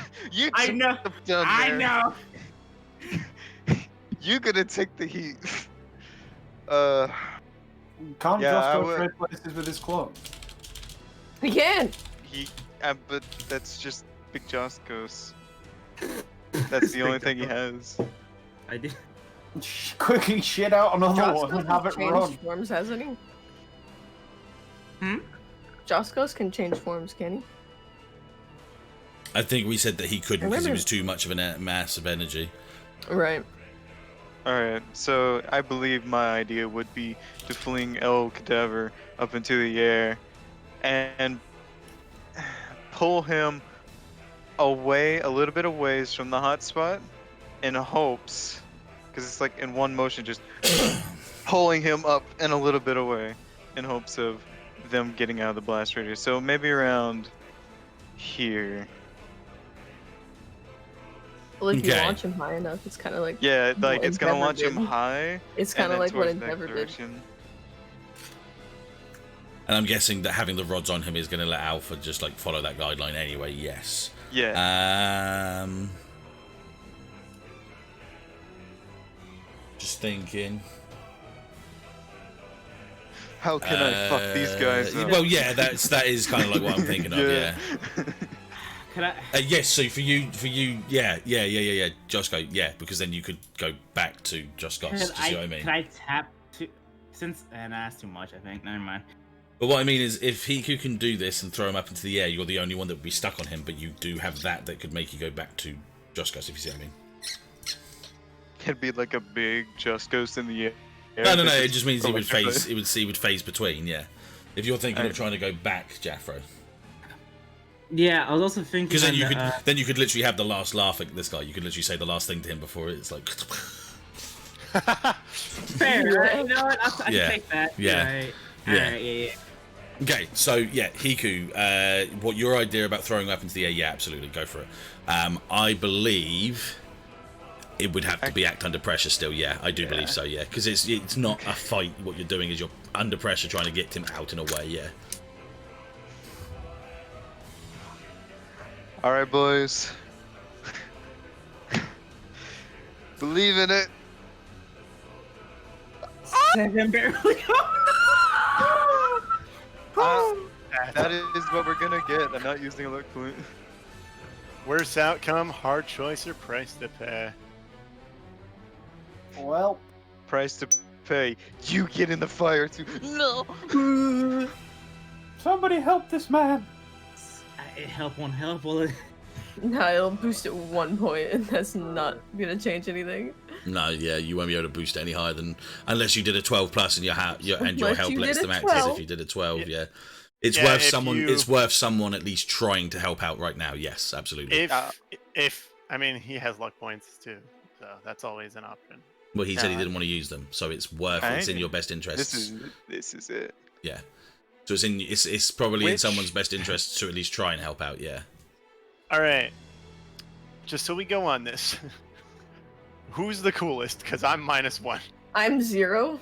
I know. I know. You gonna take the heat. Can't Josco trade places with his cloak? He can. But that's just Big Josco's. That's the only thing he has. I did. Quickly shit out another one and have it run. Forms, hasn't he? Josco's can change forms, can he? I think we said that he couldn't because he was too much of a mass of energy. Right. Alright, so I believe my idea would be to fling El Cadaver up into the air and pull him away, a little bit away from the hot spot, in hopes, because it's like in one motion, just pulling him up and a little bit away, in hopes of them getting out of the blast radius. So maybe around here. Like you Okay. launch him high enough, it's kind of like Yeah, like what it's gonna Endeavor launch him did. high. It's and kind of then like what towards that Endeavor did. direction. And I'm guessing that having the rods on him is going to let Alpha just like follow that guideline anyway. Yes. Yeah. Just thinking. How can I fuck these guys up? Well, yeah, that is kind of like what I'm thinking of. Yeah. Could I? Yes. So for you, yeah. Josco, yeah, because then you could go back to Josco. Do you see what I mean? Can I tap to? Since nah, that's too much. I think. Never mind. But what I mean is, if Hiku can do this and throw him up into the air, you're the only one that would be stuck on him. But you do have that could make you go back to Joscos, if you see what I mean. It'd be like a big Joscos in the air. No. It just means he would phase. He would phase between. Yeah. If you're thinking of trying to go back, Jafro. Yeah, I was also thinking. Because then you could literally have the last laugh at this guy. You could literally say the last thing to him before it's like. Fair, right? You know what? I can take that. Yeah. Right. Yeah. Alright, yeah. Okay, so yeah, Hiku, what your idea about throwing up into the air? Yeah, absolutely, go for it. I believe it would have to be act under pressure still. Yeah, I do believe so. Yeah, because it's not a fight. What you're doing is you're under pressure trying to get him out in a way. Yeah. All right, boys. Believe in it. Second barely. That is what we're gonna get. I'm not using a luck point. Worst outcome, hard choice or price to pay. Well, Price to pay. You get in the fire too. No. somebody help this man. It help won't help. Will it? No, it'll boost it 1 point, and that's not gonna change anything. No, yeah, you won't be able to boost it any higher than unless you did a 12 plus and your help Unless you lets did a them act 12. as if you did a 12. Yeah. It's Yeah, worth if someone. you- It's worth someone at least trying to help out right now. Yes, absolutely. If I mean he has luck points too, so that's always an option. Well, he said he didn't want to use them, so it's worth. It's in your best interests. This is it. Yeah. So it's probably in Which- someone's best interest to at least try and help out. Yeah. All right, just so we go on this, who's the coolest? Because I'm -1. I'm 0.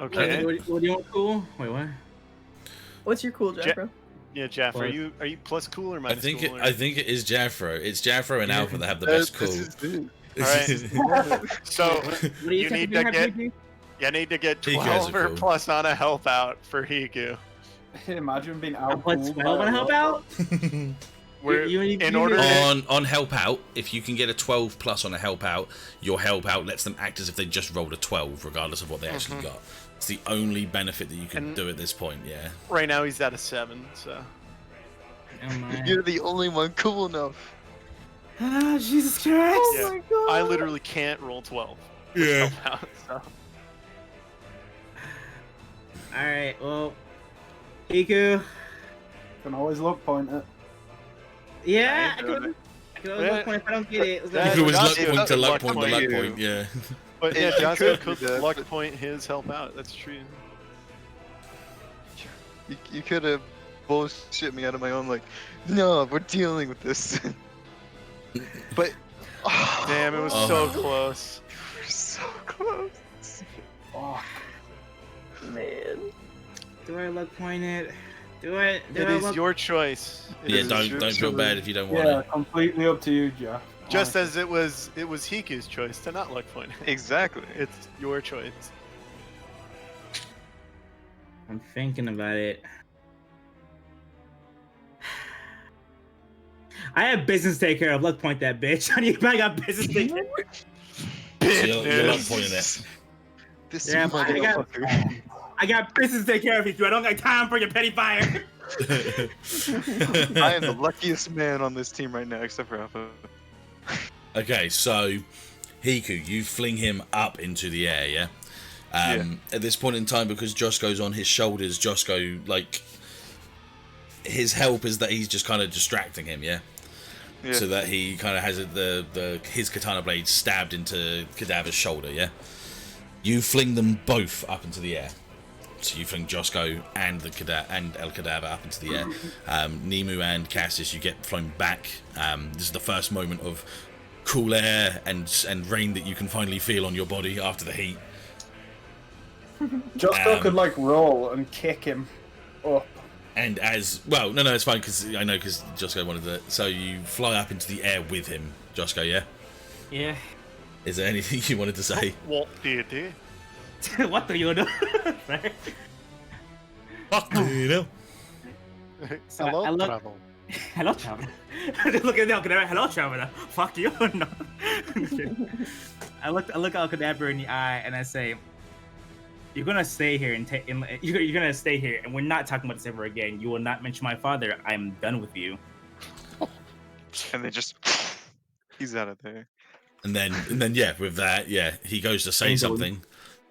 Okay. What do you want? Cool. Wait, what? What's your cool, Jafro? Yeah, Jeff, are Plus. you plus cool or I minus think cool? I think it is Jafro. It's Jafro and Alpha that have the best cool. Alright. So What do you need to get Hiku has 12 a or cool. plus on a help out for Hiku. Imagine being I out. put 12 on help out. In order on help out, if you can get a 12 plus on a help out, your help out lets them act as if they just rolled a 12, regardless of what they actually got. It's the only benefit that you can do at this point. Yeah. right now he's at a 7, so Oh my. You're the only one cool enough. Ah, Jesus Christ. Oh Yeah. my god. I literally can't roll 12. Yeah. Help out, so. Alright, well. Hiku. Can always look point it. Yeah, I I ain't doing could it. always look point if I don't get it. That- If it was luck Josh- point to luck luck point to point luck you. point, yeah. But yeah, Yeah, Josco could could do that, luck but- point his help out. That's true. You could have bullshit me out of my own. Like, no, we're dealing with this. But Damn, it was so close. we're so close. Fuck. Man. Do I luck point it? Do it? Do It I is luck... your choice. It Yeah, is don't feel bad if you don't want Yeah, it. completely up to you, Jeff. Just as it was Hiku's choice to not luck point. Exactly. It's your choice. I'm thinking about it. I have business to take care of. Luck point that bitch. I got business to take care of. So you're luck pointing it. This Yeah, is my I got- motherfucker. I got business to take care of, you. I don't got time for your petty fire. I am the luckiest man on this team right now, except for Alpha. Okay, so Hiku, you fling him up into the air, yeah? At this point in time, because Josco's on his shoulders, Josco, like, his help is that he's just kind of distracting him, yeah? So that he kind of has his katana blade stabbed into Cadaver's shoulder, yeah? You fling them both up into the air. So you fling Josco and El Cadaver up into the air. Nemu and Cassius, you get flown back. This is the first moment of cool air and rain that you can finally feel on your body after the heat. Josco could like roll and kick him up. And as well, no, it's fine because Josco wanted to. So you fly up into the air with him, Josco. Yeah. Yeah. Is there anything you wanted to say? What do you do? What do you do? What do you do? Hello, travel. Hello, traveler. Just look at Alcadaver. Hello, traveler. Fuck you. No. I look Alcadaver in the eye and I say, "You're gonna stay here and you're gonna stay here, and we're not talking about this ever again. You will not mention my father. I'm done with you." And then just he's out of there. And then yeah, with that, he goes to say something,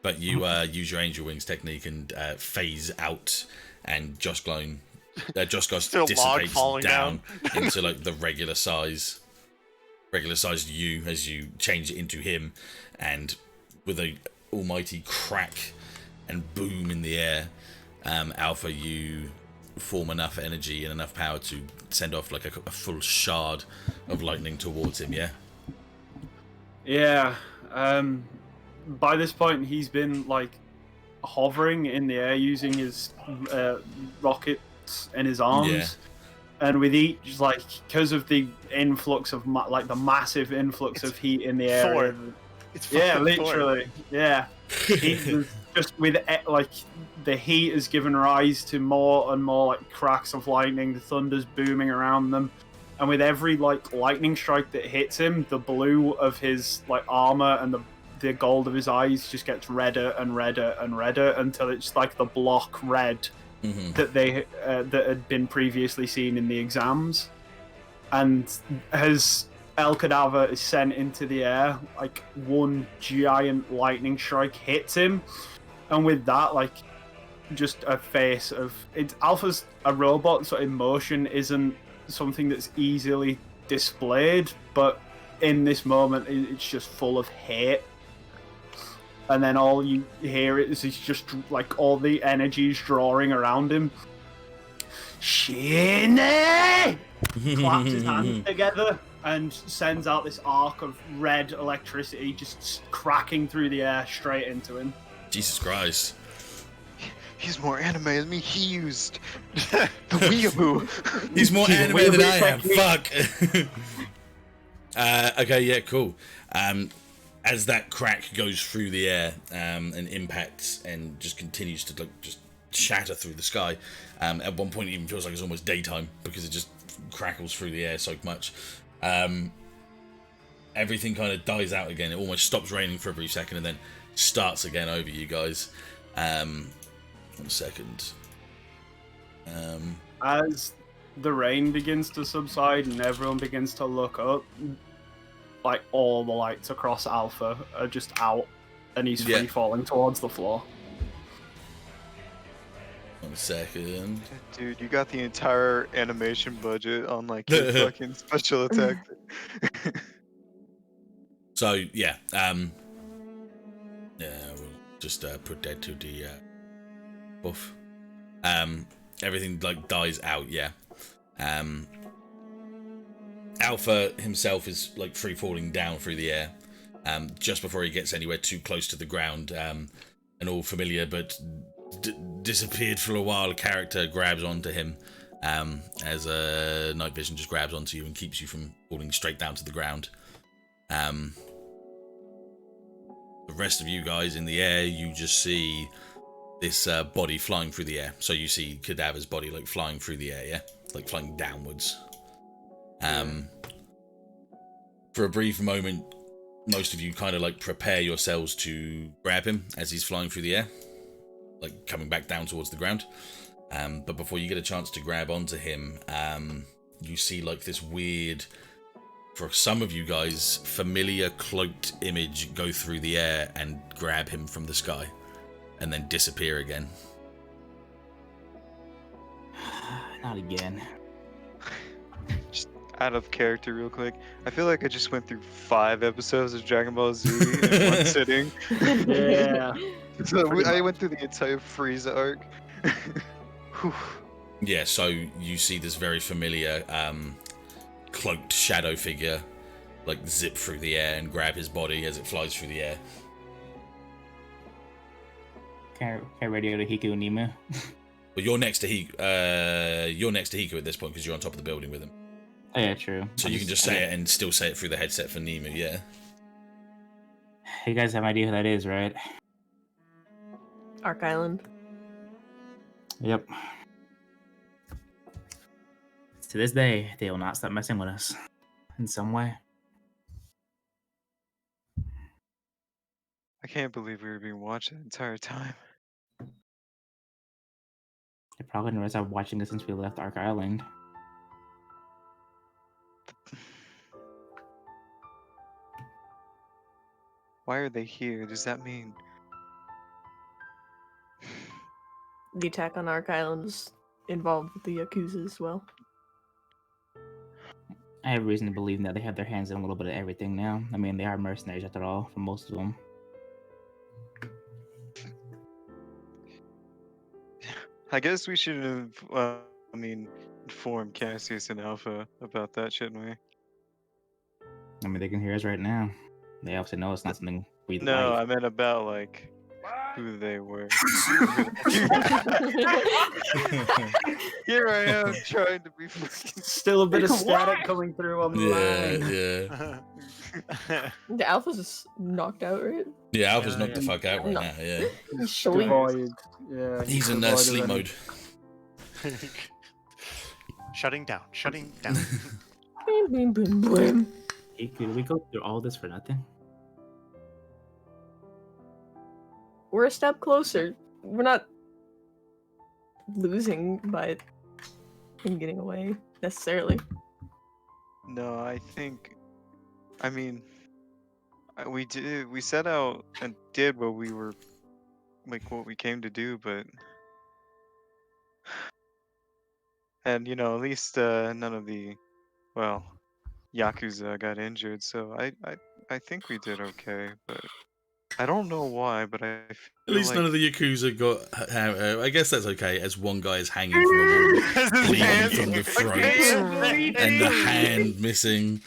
but you use your angel wings technique and phase out, and Josco dissipates down into like the regular sized you as you change it into him, and with a almighty crack and boom in the air, Alpha, you form enough energy and enough power to send off like a full shard of lightning towards him. Yeah. By this point, he's been like hovering in the air using his rockets in his arms, and with each, like, because of the influx of the massive influx of heat in the area. Literally. Yeah. Just with like the heat has given rise to more and more like cracks of lightning, the thunder's booming around them, and with every like lightning strike that hits him, the blue of his like armor and the gold of his eyes just gets redder and redder and redder until it's like the block red that they that had been previously seen in the exams. And as El Cadaver is sent into the air, like one giant lightning strike hits him, and with that, like, just a face of Alpha's a robot, so emotion isn't something that's easily displayed, but in this moment it's just full of hate. And then all you hear is just like all the energies drawing around him. Shinny! Claps his hands together and sends out this arc of red electricity just cracking through the air straight into him. Jesus Christ. He's more anime than me. He used the weeaboo. He's more anime than I am. Fuck. Okay, yeah, cool. As that crack goes through the air and impacts and just continues to like just shatter through the sky, at one point it even feels like it's almost daytime because it just crackles through the air so much. Everything kind of dies out again. It almost stops raining for a brief second and then starts again over you guys. 1 second. As the rain begins to subside and everyone begins to look up, like all the lights across Alpha are just out, and he's free falling towards the floor. 1 second. Dude, you got the entire animation budget on like your fucking special attack. So yeah, we'll just put that to the buff. Everything like dies out. Alpha himself is like free falling down through the air, just before he gets anywhere too close to the ground. An all familiar but disappeared for a while character grabs onto him, as night vision just grabs onto you and keeps you from falling straight down to the ground. The rest of you guys in the air, you just see this body flying through the air. So you see Cadaver's body like flying through the air, like flying downwards. For a brief moment, most of you kind of like prepare yourselves to grab him as he's flying through the air, like coming back down towards the ground. But before you get a chance to grab onto him, you see like this weird, for some of you guys, familiar cloaked image go through the air and grab him from the sky, and then disappear again. Not again. Just out of character, real quick. I feel like I just went through 5 episodes of Dragon Ball Z in one sitting. Yeah. So I went through the entire Frieza arc. Whew. Yeah, so you see this very familiar cloaked shadow figure like zip through the air and grab his body as it flies through the air. Can I radio to Hiku and Nemu? But you're next to Hiku. You're next to Hiku at this point because you're on top of the building with him. Oh yeah, true. So you can just say it and still say it through the headset for Nemu. Yeah. You guys have an idea who that is, right? Ark Island. Yep. To this day, they will not stop messing with us in some way. I can't believe we were being watched the entire time. They probably never stopped watching us since we left Ark Island. Why are they here? Does that mean... The attack on Ark Island is involved with the Yakuza as well. I have reason to believe that they have their hands in a little bit of everything now. I mean, they are mercenaries after all, for most of them. I guess we should have, informed Cassius and Alpha about that, shouldn't we? I mean, they can hear us right now. They obviously know it's not something we No, like. I meant about, like, who they were. Here I am trying to be fucking... Still a bit of static coming through on the line. Yeah. The Alpha's just knocked out, right? Yeah, Alpha's knocked the fuck out right No. now. Yeah. Sleep. Devoid. Yeah, He's in devoid of sleep any- mode. Shutting down, shutting down. Boom, boom, boom, boom. Hey, could we go through all this for nothing? We're a step closer. We're not losing by him getting away necessarily. No, I think... we set out and did what we were... like, what we came to do, but... And, at least none of the, Yakuza got injured, so I think we did okay, but... I don't know why, but I feel At least like... none of the Yakuza got... I guess that's okay, as one guy is hanging from a wall, bleeding from the throat, and the hand missing.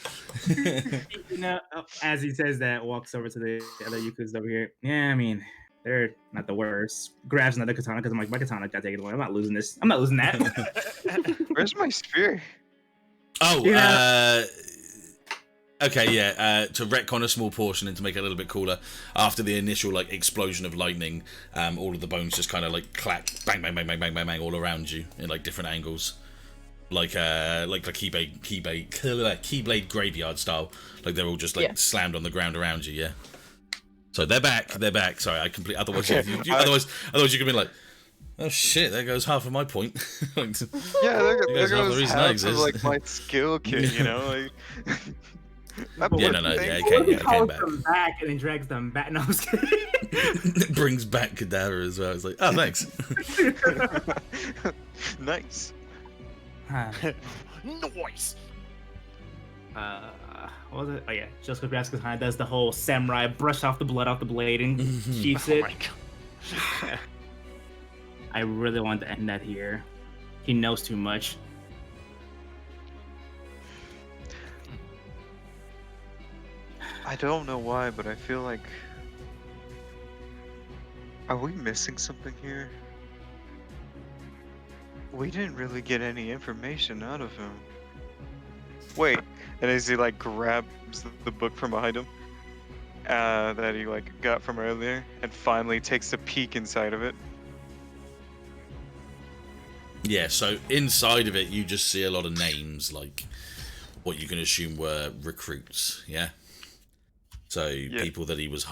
As he says that, walks over to the other Yakuza over here. Yeah, I mean, they're not the worst. Grabs another katana because I'm like, my katana got taken away. I'm not losing this. I'm not losing that. Where's my spear? Oh, Yeah. Okay, yeah, to retcon a small portion and to make it a little bit cooler, after the initial, explosion of lightning, all of the bones just kind of, clack, bang, bang, bang, bang, bang, bang, bang, all around you in, different angles. Like Keyblade graveyard style. Like, they're all just, slammed on the ground around you, yeah. So, they're back. Sorry, otherwise, otherwise you could be like, oh shit, there goes half of my point. Yeah, there goes half the goes reason I half exist. of, my skill kit, Yeah, it came back. Them back and then drags them back. No, I was kidding. Brings back Cadaver as well. It's like, oh, thanks. Nice. Noise. What was it? Oh yeah, Josco grabs katana, does the whole samurai brush off the blood off the blade and sheaths Oh it. my god. I really want to end that here. He knows too much. I don't know why, but I feel like... Are we missing something here? We didn't really get any information out of him. Wait, and as he grabs the book from behind him, that he got from earlier, and finally takes a peek inside of it. Yeah, so inside of it, you just see a lot of names, what you can assume were recruits, yeah? So people that he was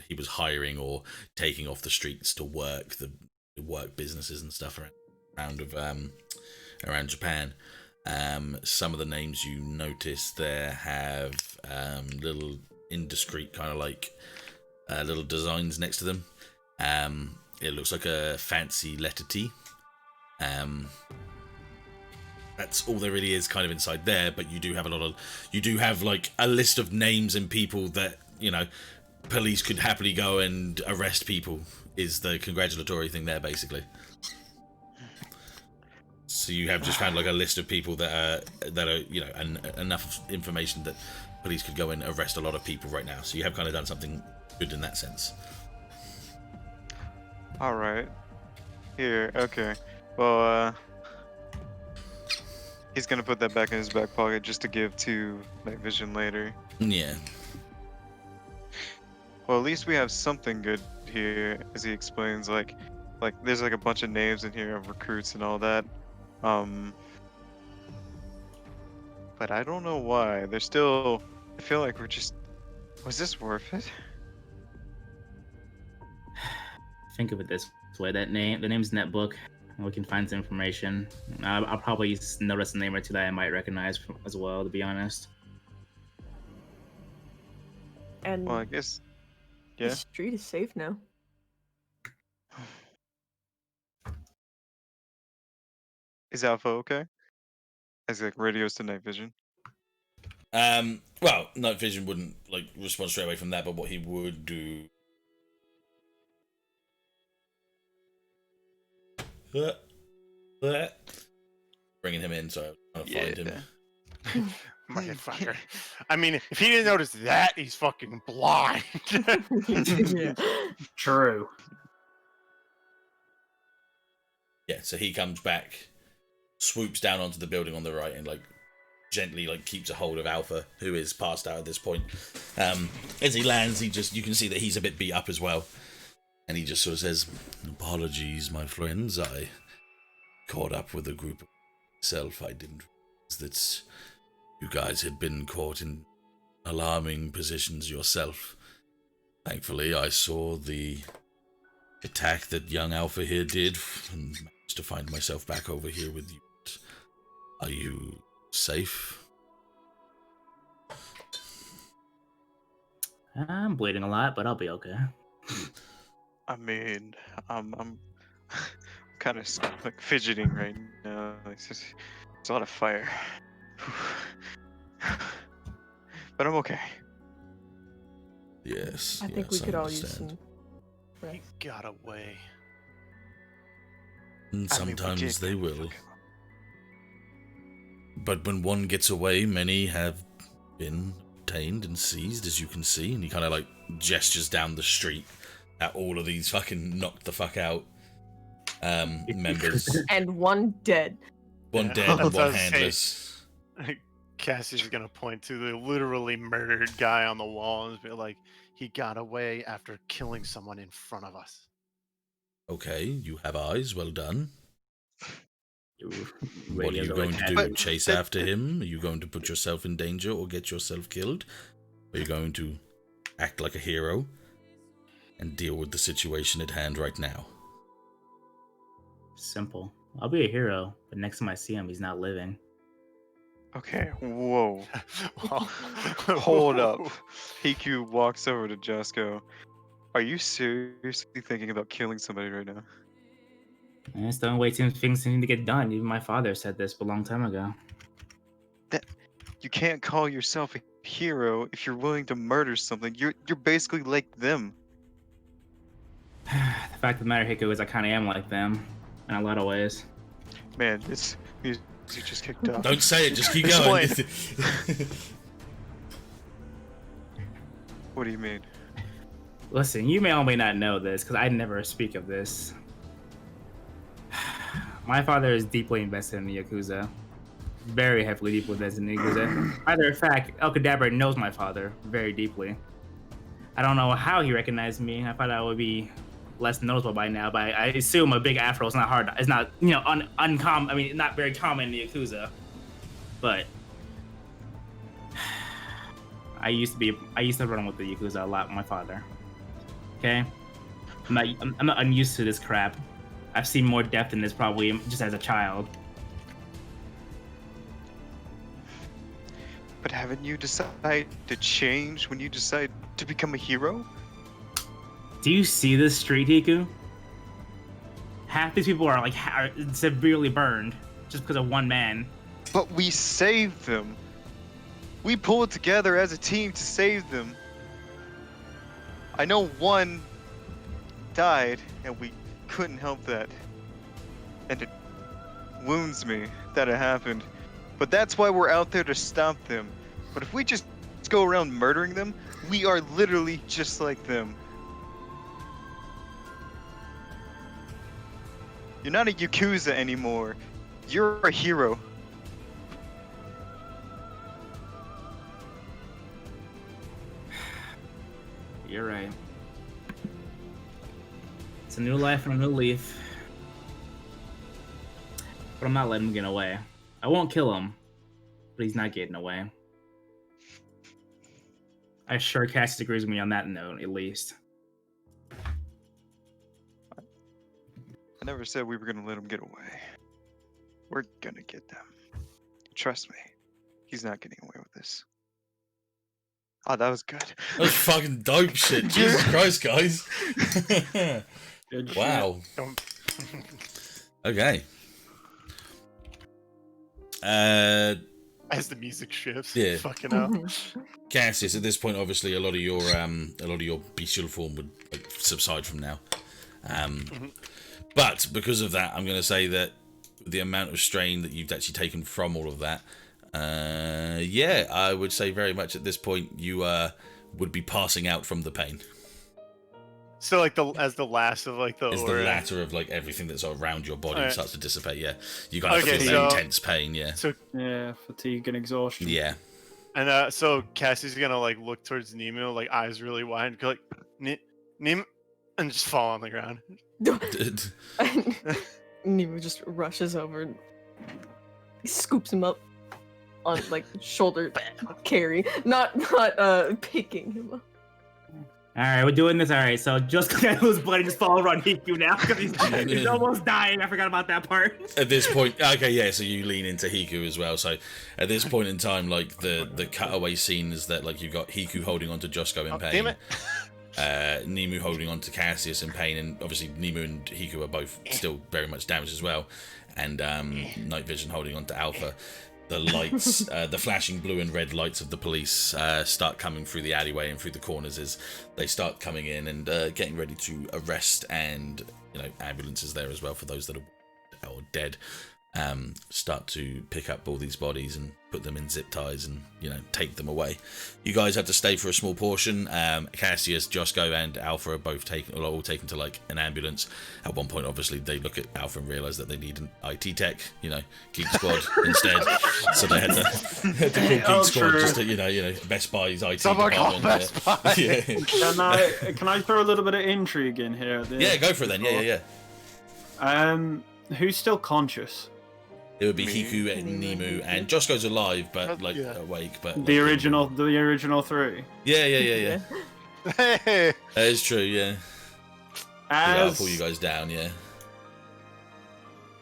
he was hiring or taking off the streets to work the work businesses and stuff around Japan. Some of the names you notice there have little indiscreet kind of like little designs next to them. It looks like a fancy letter T. That's all there really is kind of inside there, but you do have like a list of names and people that, you know, police could happily go and arrest people, is the congratulatory thing there, basically. So you have just found like a list of people that are you know, enough information that police could go and arrest a lot of people right now. So you have kind of done something good in that sense. All right. Here, okay. Well, he's gonna put that back in his back pocket just to give to night vision later. Yeah. Well, at least we have something good here, as he explains. Like there's like a bunch of names in here of recruits and all that. But I don't know why. There's still. I feel like we're just. Was this worth it? Think of it this way: the name's in that book, and we can find some information. I'll probably notice a name or two that I might recognize as well, to be honest. And Well, I guess. Yeah. the street is safe now. Is Alpha okay? As like radios to night vision. Well, night vision wouldn't like respond straight away from that, but what he would do. Bringing him in, so I'm trying to find him. Motherfucker. I mean, if he didn't notice that, he's fucking blind. Yeah. True. Yeah, so he comes back, swoops down onto the building on the right, and like gently like keeps a hold of Alpha, who is passed out at this point. As he lands, you can see that he's a bit beat up as well, and he just sort of says, "Apologies, my friends. I caught up with a group of myself. I didn't realize that you guys had been caught in alarming positions yourself. Thankfully, I saw the attack that young Alpha here did, and managed to find myself back over here with you. Are you safe?" I'm bleeding a lot, but I'll be okay. I mean, I'm kind of like fidgeting right now. It's a lot of fire. But I'm okay. Yes. I think we could all use some He rest. got away. And I mean, we sometimes did they fuck will. him. But when one gets away, many have been obtained and seized, as you can see. And he kind of like gestures down the street at all of these fucking knocked the fuck out members. And one dead. One Yeah, dead that's and what I one was saying. handless. Cassius is gonna point to the literally murdered guy on the wall and be like, he got away after killing someone in front of us. Okay, you have eyes. Well done. What are Radios you over going to Cassius. do? Chase after him? Are you going to put yourself in danger or get yourself killed? Are you going to act like a hero and deal with the situation at hand right now? Simple. I'll be a hero, but next time I see him, he's not living. Okay, whoa. Well, Hold up. Hiku walks over to Josco. Are you seriously thinking about killing somebody right now? And it's the only way things need to get done. Even my father said this a long time ago. You can't call yourself a hero if you're willing to murder something. You're basically like them. The fact of the matter, Hiku, is I kind of am like them in a lot of ways. Man, it's music just kicked off. Don't say it, just keep going. Explain. What do you mean? Listen, you may or may not know this, because I never speak of this. My father is deeply invested in the Yakuza. Very heavily deeply invested in the Yakuza. Matter of fact, El Cadabra knows my father very deeply. I don't know how he recognized me. I thought I would be less noticeable by now, but I assume a big afro is not hard. It's not, uncommon. I mean, not very common in the Yakuza. But I used to run with the Yakuza a lot with my father. Okay, I'm not unused to this crap. I've seen more depth in this probably just as a child. But haven't you decided to change when you decide to become a hero? Do you see this street, Hiku? Half these people are severely burned just because of one man. But we saved them. We pulled together as a team to save them. I know one died, and we couldn't help that. And it wounds me that it happened. But that's why we're out there to stop them. But if we just go around murdering them, we are literally just like them. You're not a Yakuza anymore. You're a hero. You're right. It's a new life and a new leaf. But I'm not letting him get away. I won't kill him, but he's not getting away. I'm sure Cassius agrees with me on that note, at least. I never said we were gonna let him get away. We're gonna get them. Trust me. He's not getting away with this. Oh, that was good. That was fucking dope shit. Jesus Christ, guys. Wow. Okay. As the music shifts, Yeah. fucking up. Cassius, at this point, obviously, a lot of your bestial form would subside from now. But because of that, I'm going to say that the amount of strain that you've actually taken from all of that, yeah, I would say very much at this point you would be passing out from the pain. So like as the last of like the As aura. the latter of like everything that's around your body starts to dissipate. Yeah, you kind of Okay, feel that intense pain. Yeah. So Yeah, fatigue and exhaustion. Yeah. and so Cassie's gonna like look towards Nemu, like eyes really wide, and go like Nemu, and just fall on the ground. Nemu just rushes over, he scoops him up on like shoulder carry, not picking him up. All right, we're doing this. All right, so just who's bloody just fall around Hiku now because he's almost dying. I forgot about that part. At this point, okay, yeah. So you lean into Hiku as well. So at this point in time, like the cutaway scene is that like you've got Hiku holding on to Josco in pain. Damn it. Nemu holding on to Cassius in pain, and obviously Nemu and Hiku are both still very much damaged as well. And Night Vision holding on to Alpha. The lights, the flashing blue and red lights of the police start coming through the alleyway and through the corners as they start coming in and getting ready to arrest, and ambulances there as well for those that are dead. Start to pick up all these bodies and put them in zip ties and take them away. You guys have to stay for a small portion. Cassius, Josco, and Alpha are all taken to like an ambulance. At one point, obviously, they look at Alpha and realise that they need an IT tech, Geek Squad instead. So they had to call Geek Squad just to Best Buy's IT Someone call department. Best Buy. Yeah. Can I throw a little bit of intrigue in here? Yeah, go for it then. Yeah. Who's still conscious? It would be Hiku and Nemu, and Josco's alive, but awake. But The original three. Yeah. Hey. That is true. Yeah. I'll pull you guys down. Yeah.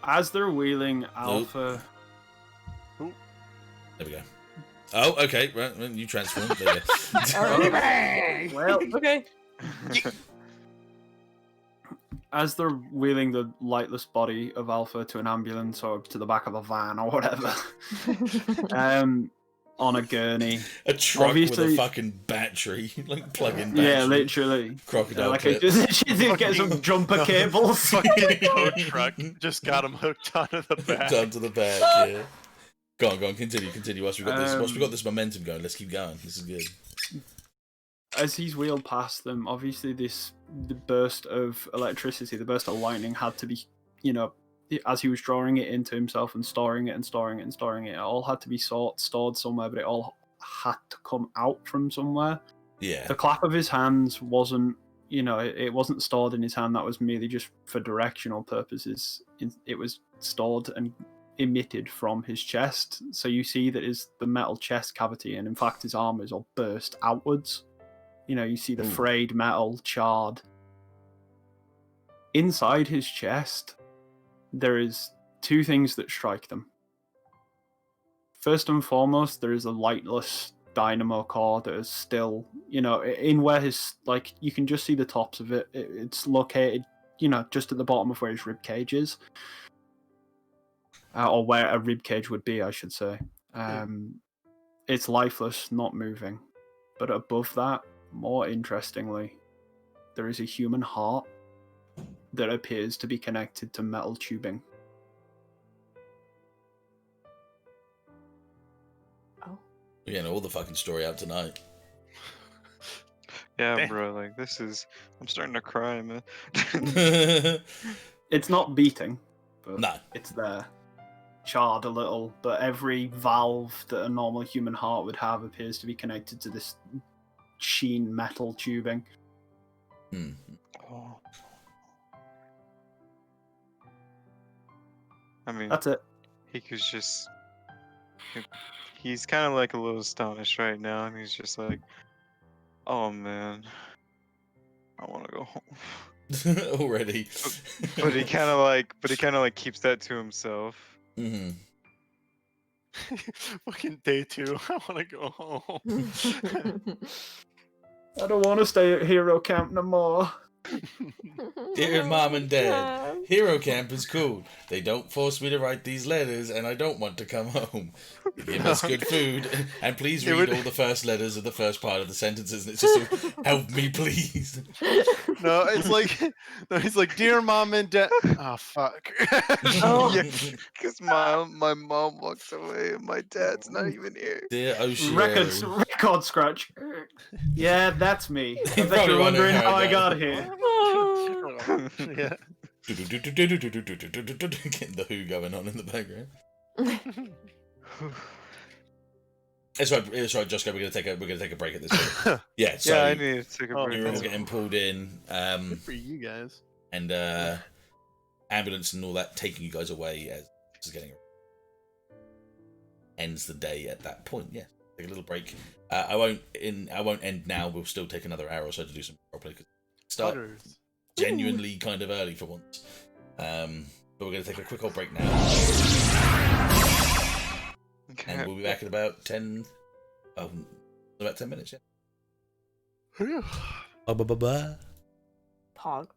As they're wheeling Alpha. There we go. Oh, okay. Right, you transform. There you go. Alright. Well, okay. As they're wheeling the lightless body of Alpha to an ambulance or to the back of a van or whatever, on a gurney, a truck obviously, with a fucking battery, like plug-in battery. Yeah, literally. Crocodile. Like it just get some jumper cables. Fucking tow truck just got him hooked onto the back. Onto the back. Yeah. Go on. Continue. Whilst we got this momentum going, let's keep going. This is good. As he's wheeled past them, obviously the burst of electricity, the burst of lightning had to be, as he was drawing it into himself and storing it, it all had to be stored somewhere, but it all had to come out from somewhere. Yeah. The clap of his hands wasn't, it wasn't stored in his hand. That was merely just for directional purposes. It was stored and emitted from his chest. So you see that is the metal chest cavity, and in fact his armor is all burst outwards. You see the frayed metal, charred. Inside his chest, there is two things that strike them. First and foremost, there is a lightless dynamo core that is still, in where his, you can just see the tops of it. It's located, just at the bottom of where his rib cage is. Or where a rib cage would be, I should say. It's lifeless, not moving. But above that, more interestingly, there is a human heart that appears to be connected to metal tubing. We're getting all the fucking story out tonight. Yeah, Damn. bro. Like this is. I'm starting to cry, man. It's not beating, but No. it's there. Charred a little, but every valve that a normal human heart would have appears to be connected to this sheen metal tubing. Oh. I mean, That's it. Hiku's just. He's kind of like a little astonished right now, and he's just like, "Oh man, I want to go home." Already. But he kind of like keeps that to himself. Mm-hmm. Fucking day 2. I want to go home. I don't want to stay at Hero Camp no more. Dear Mom and Dad, God. Hero Camp is cool. They don't force me to write these letters, and I don't want to come home. They give us good food, and please read all the first letters of the first part of the sentences. And it's just help me, please. No, it's like, no, he's like, dear Mom and Dad. Oh fuck. Yeah, because my mom walks away and my dad's not even here. Dear Record Oshiro. scratch. Yeah, that's me. I You're bet probably you're wondering wondering how I how got I here. Yeah. Getting the Who going on in the background. It's right, Josco. We're gonna take a break at this point. Yeah, so Yeah, I need to take a break. you're all as getting well. pulled in, Good for you guys. and ambulance and all that taking you guys away as this is getting ends the day at that point. Yeah, take a little break. I won't end now. We'll still take another hour or so to do some properly. Start Butters. genuinely kind of early for once. But we're gonna take a quick old break now. Okay. And we'll be back in about 10 minutes, yeah. Bye. Pog.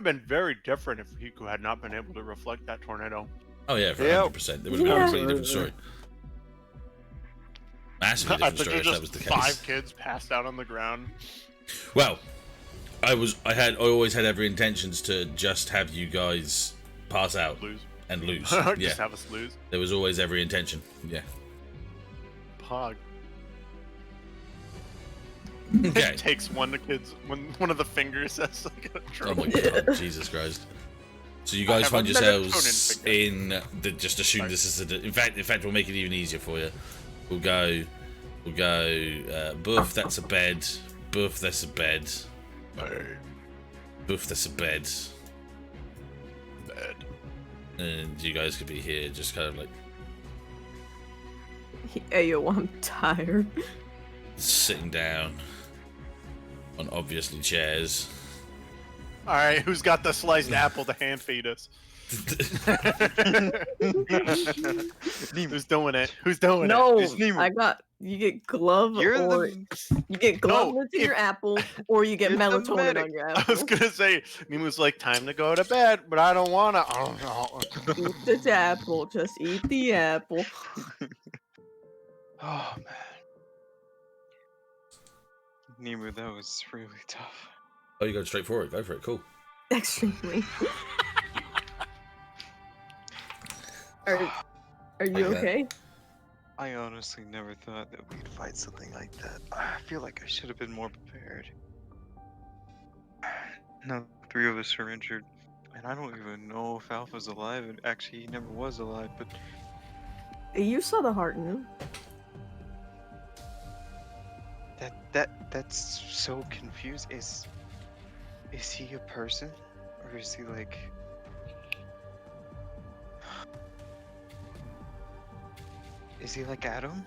been very different if Hiku had not been able to reflect that tornado. Oh yeah, for Yep. 100%. It would have been a Yeah. completely different story. Massively I different think story if just that was the case. 5 kids passed out on the ground. Well, I always had every intentions to just have you guys pass out Lose. and lose. Just Yeah, have us lose. there was always every intention. Yeah. Pog. Okay. Takes one of the fingers as like a Oh trophy. my god, Jesus Christ. So you guys have find a yourselves melatonin in just assume this is in fact we'll make it even easier for you. We'll go boof, that's a bed. Boof, that's a bed. Boof, that's a bed. Bed. And you guys could be here just kind of like Hey, yo, I'm tired. sitting down on obviously chairs. All right, who's got the sliced apple to hand feed us? Who's doing it? Who's doing it? No, It's Nemu. I got. You get glove You're or the. you get glove No, in your apple, or you get You're the melatonin medic. on your I was apple. gonna say Nemu's like time to go to bed, but I don't wanna. Oh no. Eat this apple. Just eat the apple. Oh man. Nemu, that was really tough. Oh, you go straight for it. Go for it. Cool. Extremely. Are you Okay. okay? I honestly never thought that we'd fight something like that. I feel like I should have been more prepared. Now 3 of us are injured, and I don't even know if Alpha's alive. And actually, he never was alive. But You saw the heart in him. that's so confused. Is he a person, or is he like? Is he like Adam?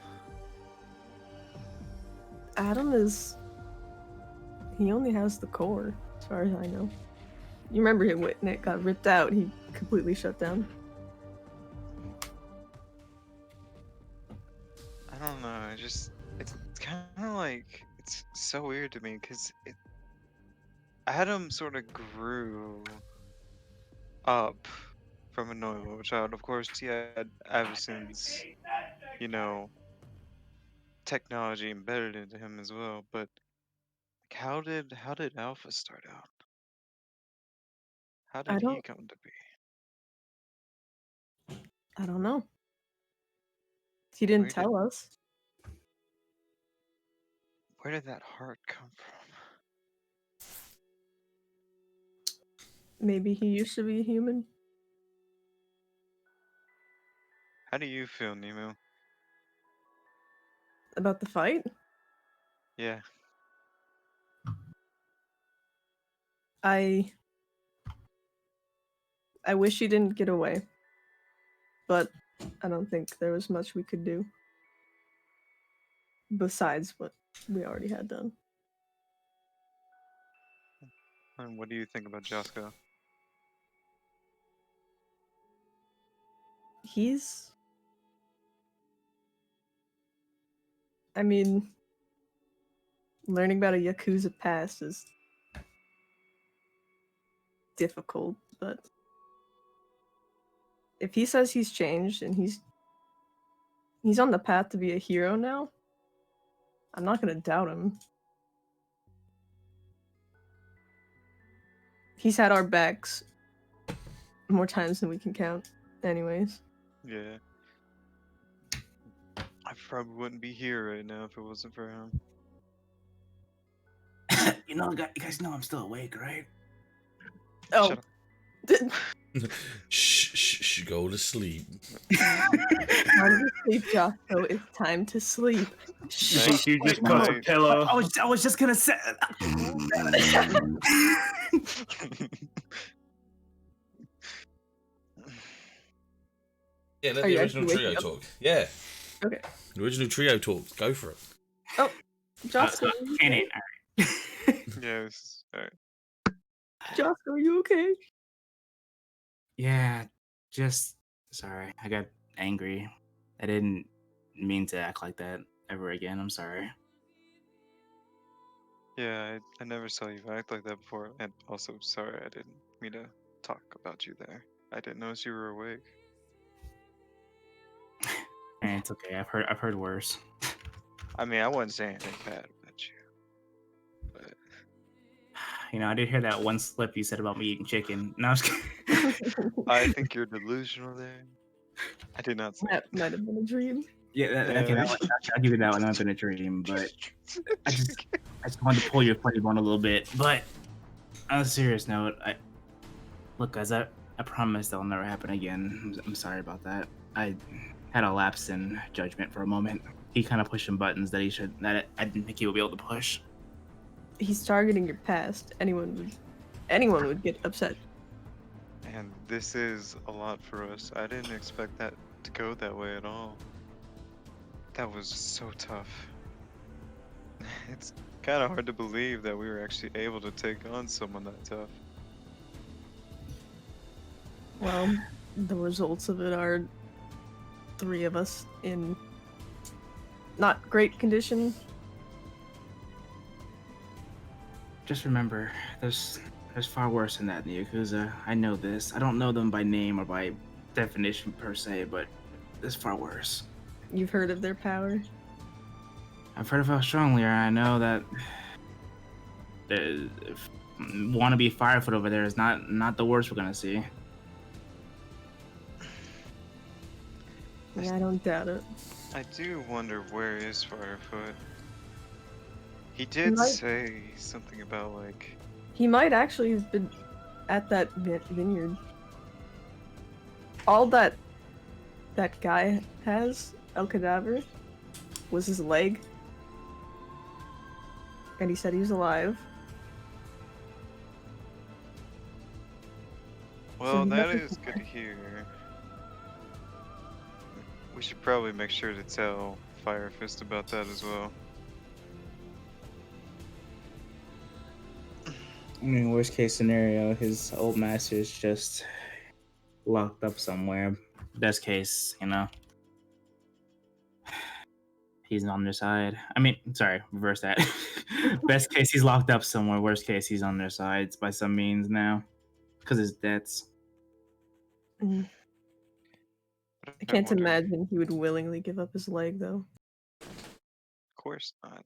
Adam is. He only has the core, as far as I know. You remember him when it got ripped out? He completely shut down. I don't know. It's kind of like it's so weird to me because Adam sort of grew up from a normal child. Of course, he had Avacyn's, technology embedded into him as well. But like, how did Alpha start out? How I did he don't. come to be? I don't know. He didn't Where did- tell us. Where did that heart come from? Maybe he used to be a human. How do you feel, Nemu? About the fight? Yeah. I wish he didn't get away. But I don't think there was much we could do. Besides what we already had done. And what do you think about Josco? He's... I mean... Learning about a Yakuza past is... difficult, but... If he says he's changed and he's on the path to be a hero now, I'm not gonna doubt him. He's had our backs more times than we can count, anyways. Yeah. I probably wouldn't be here right now if it wasn't for him. You guys know I'm still awake, right? Oh. Shut up. Shh, go to sleep. Time to sleep, Josco. It's time to sleep. Thank You just got a Wait. pillow. I was just gonna say. Yeah, let Are the you original actually trio waking up? talk. Yeah. Okay. The original trio talk. Go for it. Josco, In it. Yes. Alright. Josco, are you okay? Yeah, just sorry. I got angry. I didn't mean to act like that ever again. I'm sorry. Yeah, I never saw you act like that before, and also sorry I didn't me to talk about you there. I didn't notice you were awake. And it's okay. I've heard worse. I mean, I wouldn't say anything bad about you, but You know, I did hear that one slip you said about me eating chicken. No, I was kidding. I think you're delusional there. I did not say That it. might have been a dream. Yeah, okay, Yeah. I'll give you that one. I've been a dream, but I just wanted to pull your funny bone a little bit. But on a serious note, look, guys, I promise that'll never happen again. I'm sorry about that. I had a lapse in judgment for a moment. He kind of pushed some buttons that I didn't think he would be able to push. He's targeting your past. Anyone would get upset. And this is a lot for us. I didn't expect that to go that way at all. That was so tough. It's kind of hard to believe that we were actually able to take on someone that tough. Well, the results of it are 3 of us in not great condition. Just remember, there's far worse than that in the Yakuza. I know this. I don't know them by name or by definition per se, but there's far worse. You've heard of their power? I've heard of how strong they are. I know that wannabe Firefoot over there is not the worst we're gonna see. Yeah, I don't doubt it. I do wonder where is Firefoot. He did might- say something about like He might actually have been at that vineyard. All that guy has, El Cadaver, was his leg. And he said he was alive. well, he that must be is good to hear. We should probably make sure to tell Firefist about that as well. I mean, worst case scenario, his old master's just locked up somewhere. Best case, you know, he's on their side. I mean, sorry, reverse that. Best case, he's locked up somewhere. Worst case, he's on their sides by some means now, because his debts. Mm. But I can't wonder- imagine he would willingly give up his leg, though. Of course not.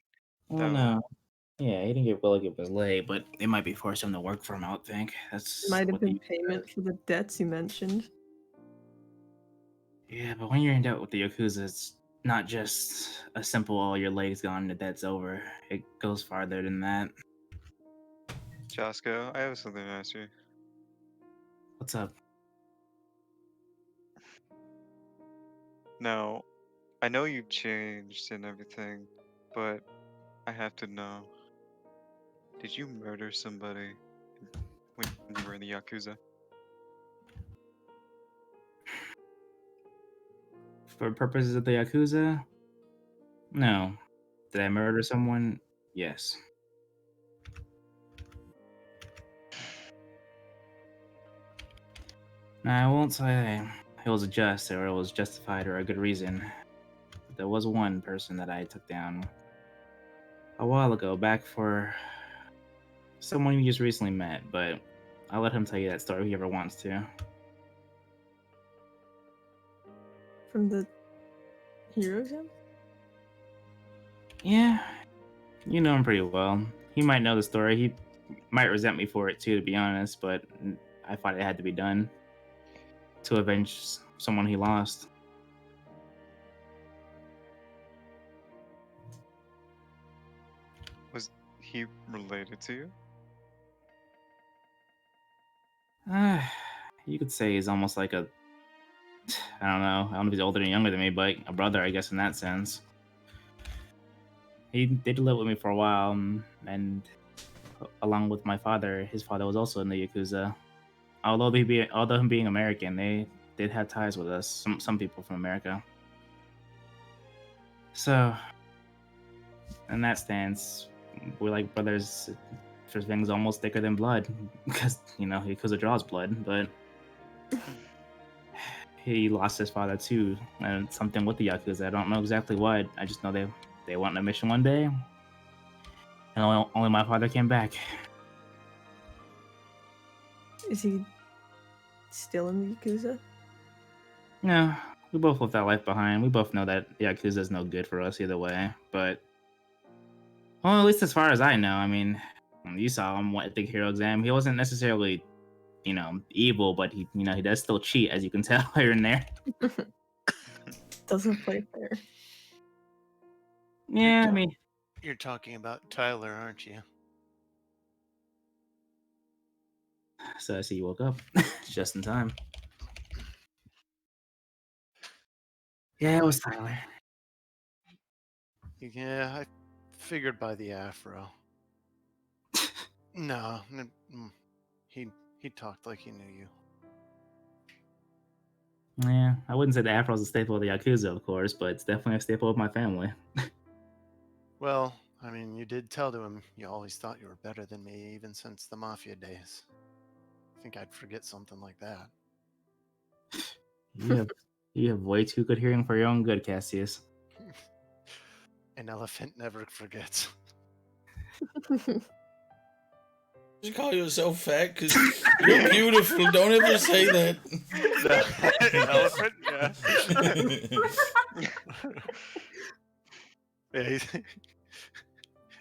Well, No. no. Yeah, he didn't get willing up his leg, but they might be forcing him to work for him, I would think. That's Might have what been the- payment for the debts you mentioned. Yeah, but when you're in debt with the Yakuza, it's not just a simple, oh, your leg's gone, the debt's over. It goes farther than that. Josco, I have something to ask you. What's up? Now, I know you've changed and everything, but I have to know. Did you murder somebody when you were in the Yakuza? For purposes of the Yakuza? No. Did I murder someone? Yes. Now, I won't say it was just or it was justified or a good reason. But there was one person that I took down a while ago, back for someone you just recently met, but I'll let him tell you that story if he ever wants to. From the hero gem? Yeah, you know him pretty well. He might know the story. He might resent me for it too, to be honest, but I thought it had to be done to avenge someone he lost. Was he related to you? You could say he's almost like a, I don't know if he's older or younger than me, but a brother, I guess, in that sense. He did live with me for a while, and along with my father, his father was also in the Yakuza. Although him being American, they did have ties with us, some people from America. So, in that stance, we're like brothers. For things almost thicker than blood, because Yakuza draws blood, but he lost his father too, and something with the Yakuza. I don't know exactly what. I just know they went on a mission one day, and only my father came back. Is he still in the Yakuza? No, we both left that life behind. We both know that the Yakuza is no good for us either way. But, well, at least as far as I know, I mean, you saw him at the hero exam. He wasn't necessarily, evil, but he does still cheat, as you can tell here and there. Doesn't play fair. Yeah, I mean, You're talking about Tyler, aren't you? so I see you woke up just in time. Yeah, it was Tyler. Yeah, I figured by the afro. No, he talked like he knew you. Yeah, I wouldn't say the Afro's a staple of the Yakuza, of course, but it's definitely a staple of my family. Well, I mean, you did tell to him you always thought you were better than me, even since the Mafia days. I think I'd forget something like that. You have way too good hearing for your own good, Cassius. An elephant never forgets. You call yourself fat because you're beautiful. Don't ever say that. An elephant, yeah. Yeah,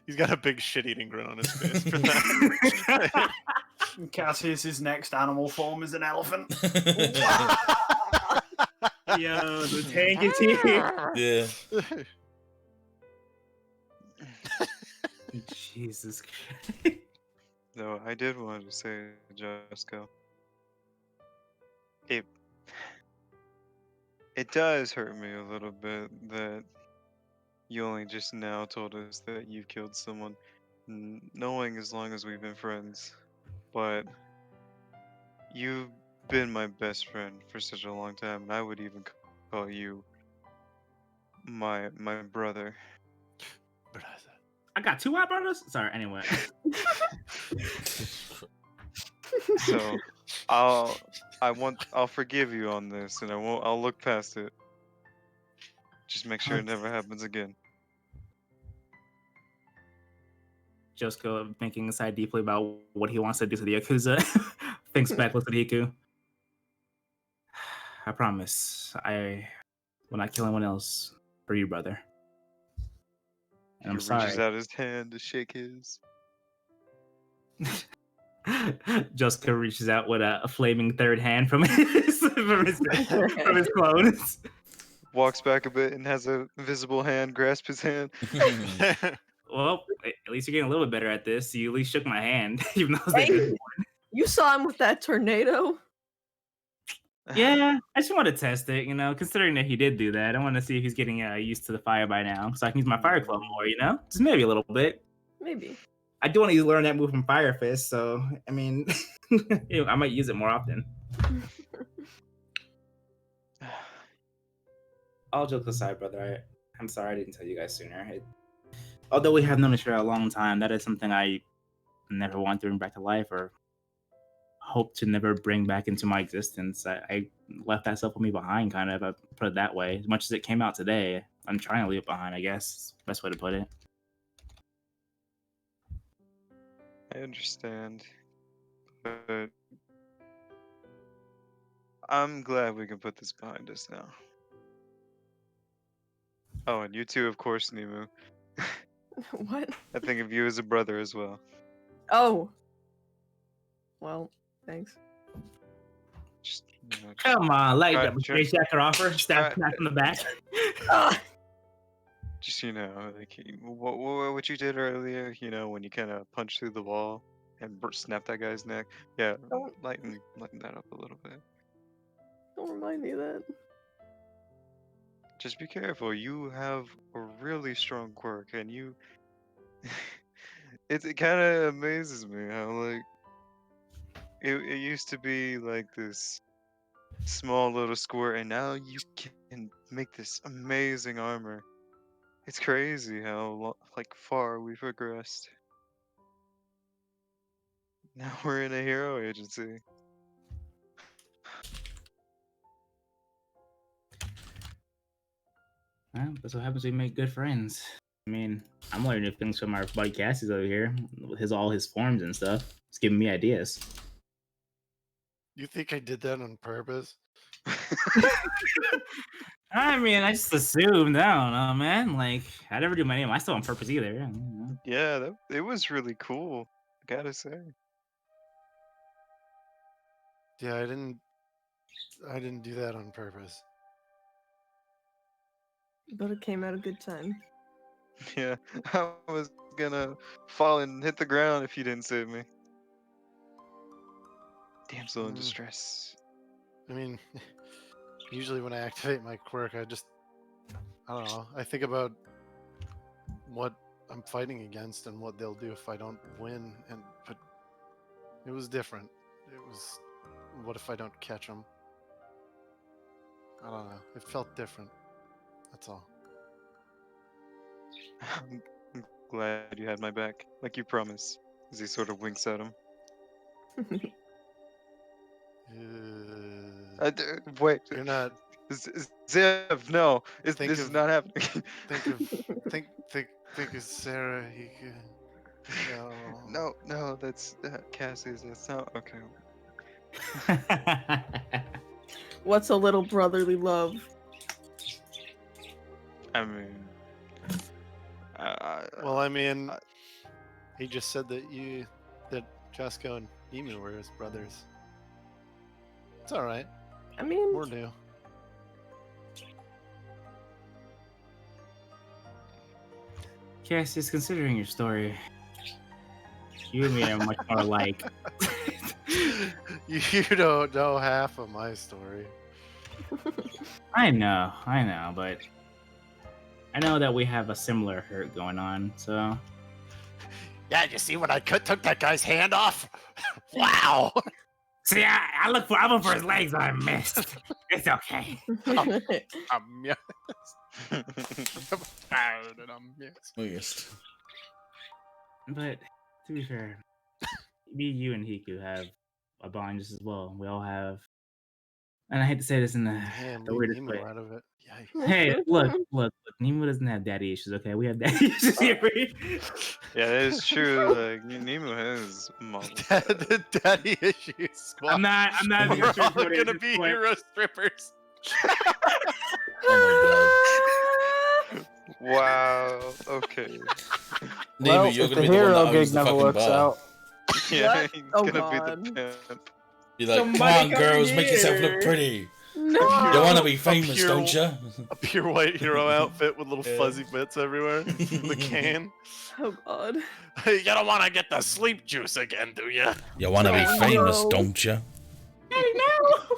he's got a big shit-eating grin on his face for that. Cassius's next animal form is an elephant. Yo, the tank is here. Yeah. Jesus Christ. No, I did want to say, Josco. It does hurt me a little bit that you only just now told us that you've killed someone, knowing as long as we've been friends. But you've been my best friend for such a long time, and I would even call you my brother. I got two white brothers? Sorry, anyway. So I'll forgive you on this, and I'll look past it. Just make sure it never happens again. Josco thinking aside deeply about what he wants to do to the Yakuza. Thinks back, looks at Hiku. I promise, I will not kill anyone else for you, brother. And I'm sorry. He reaches out his hand to shake his. Josco reaches out with a flaming third hand from his clones. Walks back a bit and has a visible hand grasp his hand. Well, at least you're getting a little bit better at this. You at least shook my hand, even though Hey, you saw him with that tornado? Yeah, I just want to test it, considering that he did do that. I want to see if he's getting used to the fire by now, so I can use my fire club more, just maybe a little bit. Maybe. I do want to learn that move from Fire Fist, so, I mean, I might use it more often. All jokes aside, brother, I'm sorry I didn't tell you guys sooner. Although we have known each other a long time, that is something I never want to bring back to life or hope to never bring back into my existence. I left that stuff with me behind, kind of, if I put it that way. As much as it came out today, I'm trying to leave it behind, I guess. Best way to put it. I understand, but I'm glad we can put this behind us now. Oh, and you too, of course, Nemu. What? I think of you as a brother as well. Oh. Well, thanks. Just, Come on, like try- that. Straight jacket offer. Stab back on the back. Just like what you did earlier, when you kind of punched through the wall and snapped that guy's neck. Yeah, lighten that up a little bit. Don't remind me of that. Just be careful. You have a really strong quirk, and you. It kind of amazes me how like it used to be like this small little squirt, and now you can make this amazing armor. It's crazy how far we've progressed. Now we're in a hero agency. Well, that's what happens when you make good friends. I mean, I'm learning new things from our buddy Cassius over here with all his forms and stuff. It's giving me ideas. You think I did that on purpose? I mean, I just assumed. I don't know, man. Like, I never do my name. I still on purpose either. Yeah, it was really cool. I gotta say. Yeah, I didn't do that on purpose. But it came at a good time. Yeah, I was gonna fall and hit the ground if you didn't save me. Damsel in distress. I mean, usually when I activate my quirk, I don't know. I think about what I'm fighting against and what they'll do if I don't win. But it was different. It was, what if I don't catch them? I don't know. It felt different. That's all. I'm glad you had my back, like you promised. As he sort of winks at him. Wait. You're not. Ziv, no, this Think is of- not happening. Think of Sarah. No. No, that's Cassius. That's not okay. What's a little brotherly love? I mean, Well, I mean, he just said that Josco and Nemu were his brothers. It's all right. I mean, We're new. Cassius, considering your story, you and me are much more alike. You don't know half of my story. I know, but I know that we have a similar hurt going on, so. Yeah, you see when I took that guy's hand off? Wow! See, I look for his legs, I missed. It's okay. I'm yes. I'm tired and I'm yes. But to be fair, me, you, and Hiku have a bond just as well. We all have, and I hate to say this in the weirdest way. Out of it. Hey, look, Nemu doesn't have daddy issues, okay? We have daddy issues here. Yeah, that is true. Like Nemu has daddy issues. I'm not We're all gonna be hero strippers. Oh my god. Wow. Okay. Well, Nemu, you're if gonna the be the one hero that gig owns the never fucking works bar. out. Yeah, What? he's Oh, gonna be God. the pimp. You're like, Somebody come on, come girls, make yourself here." look pretty. No. You want to be famous, pure- don't you? A pure white hero outfit with little Yeah. fuzzy bits everywhere. The can. Oh God. You don't want to get the sleep juice again, do you? You want to be Oh, famous, no. don't you? Hey, no.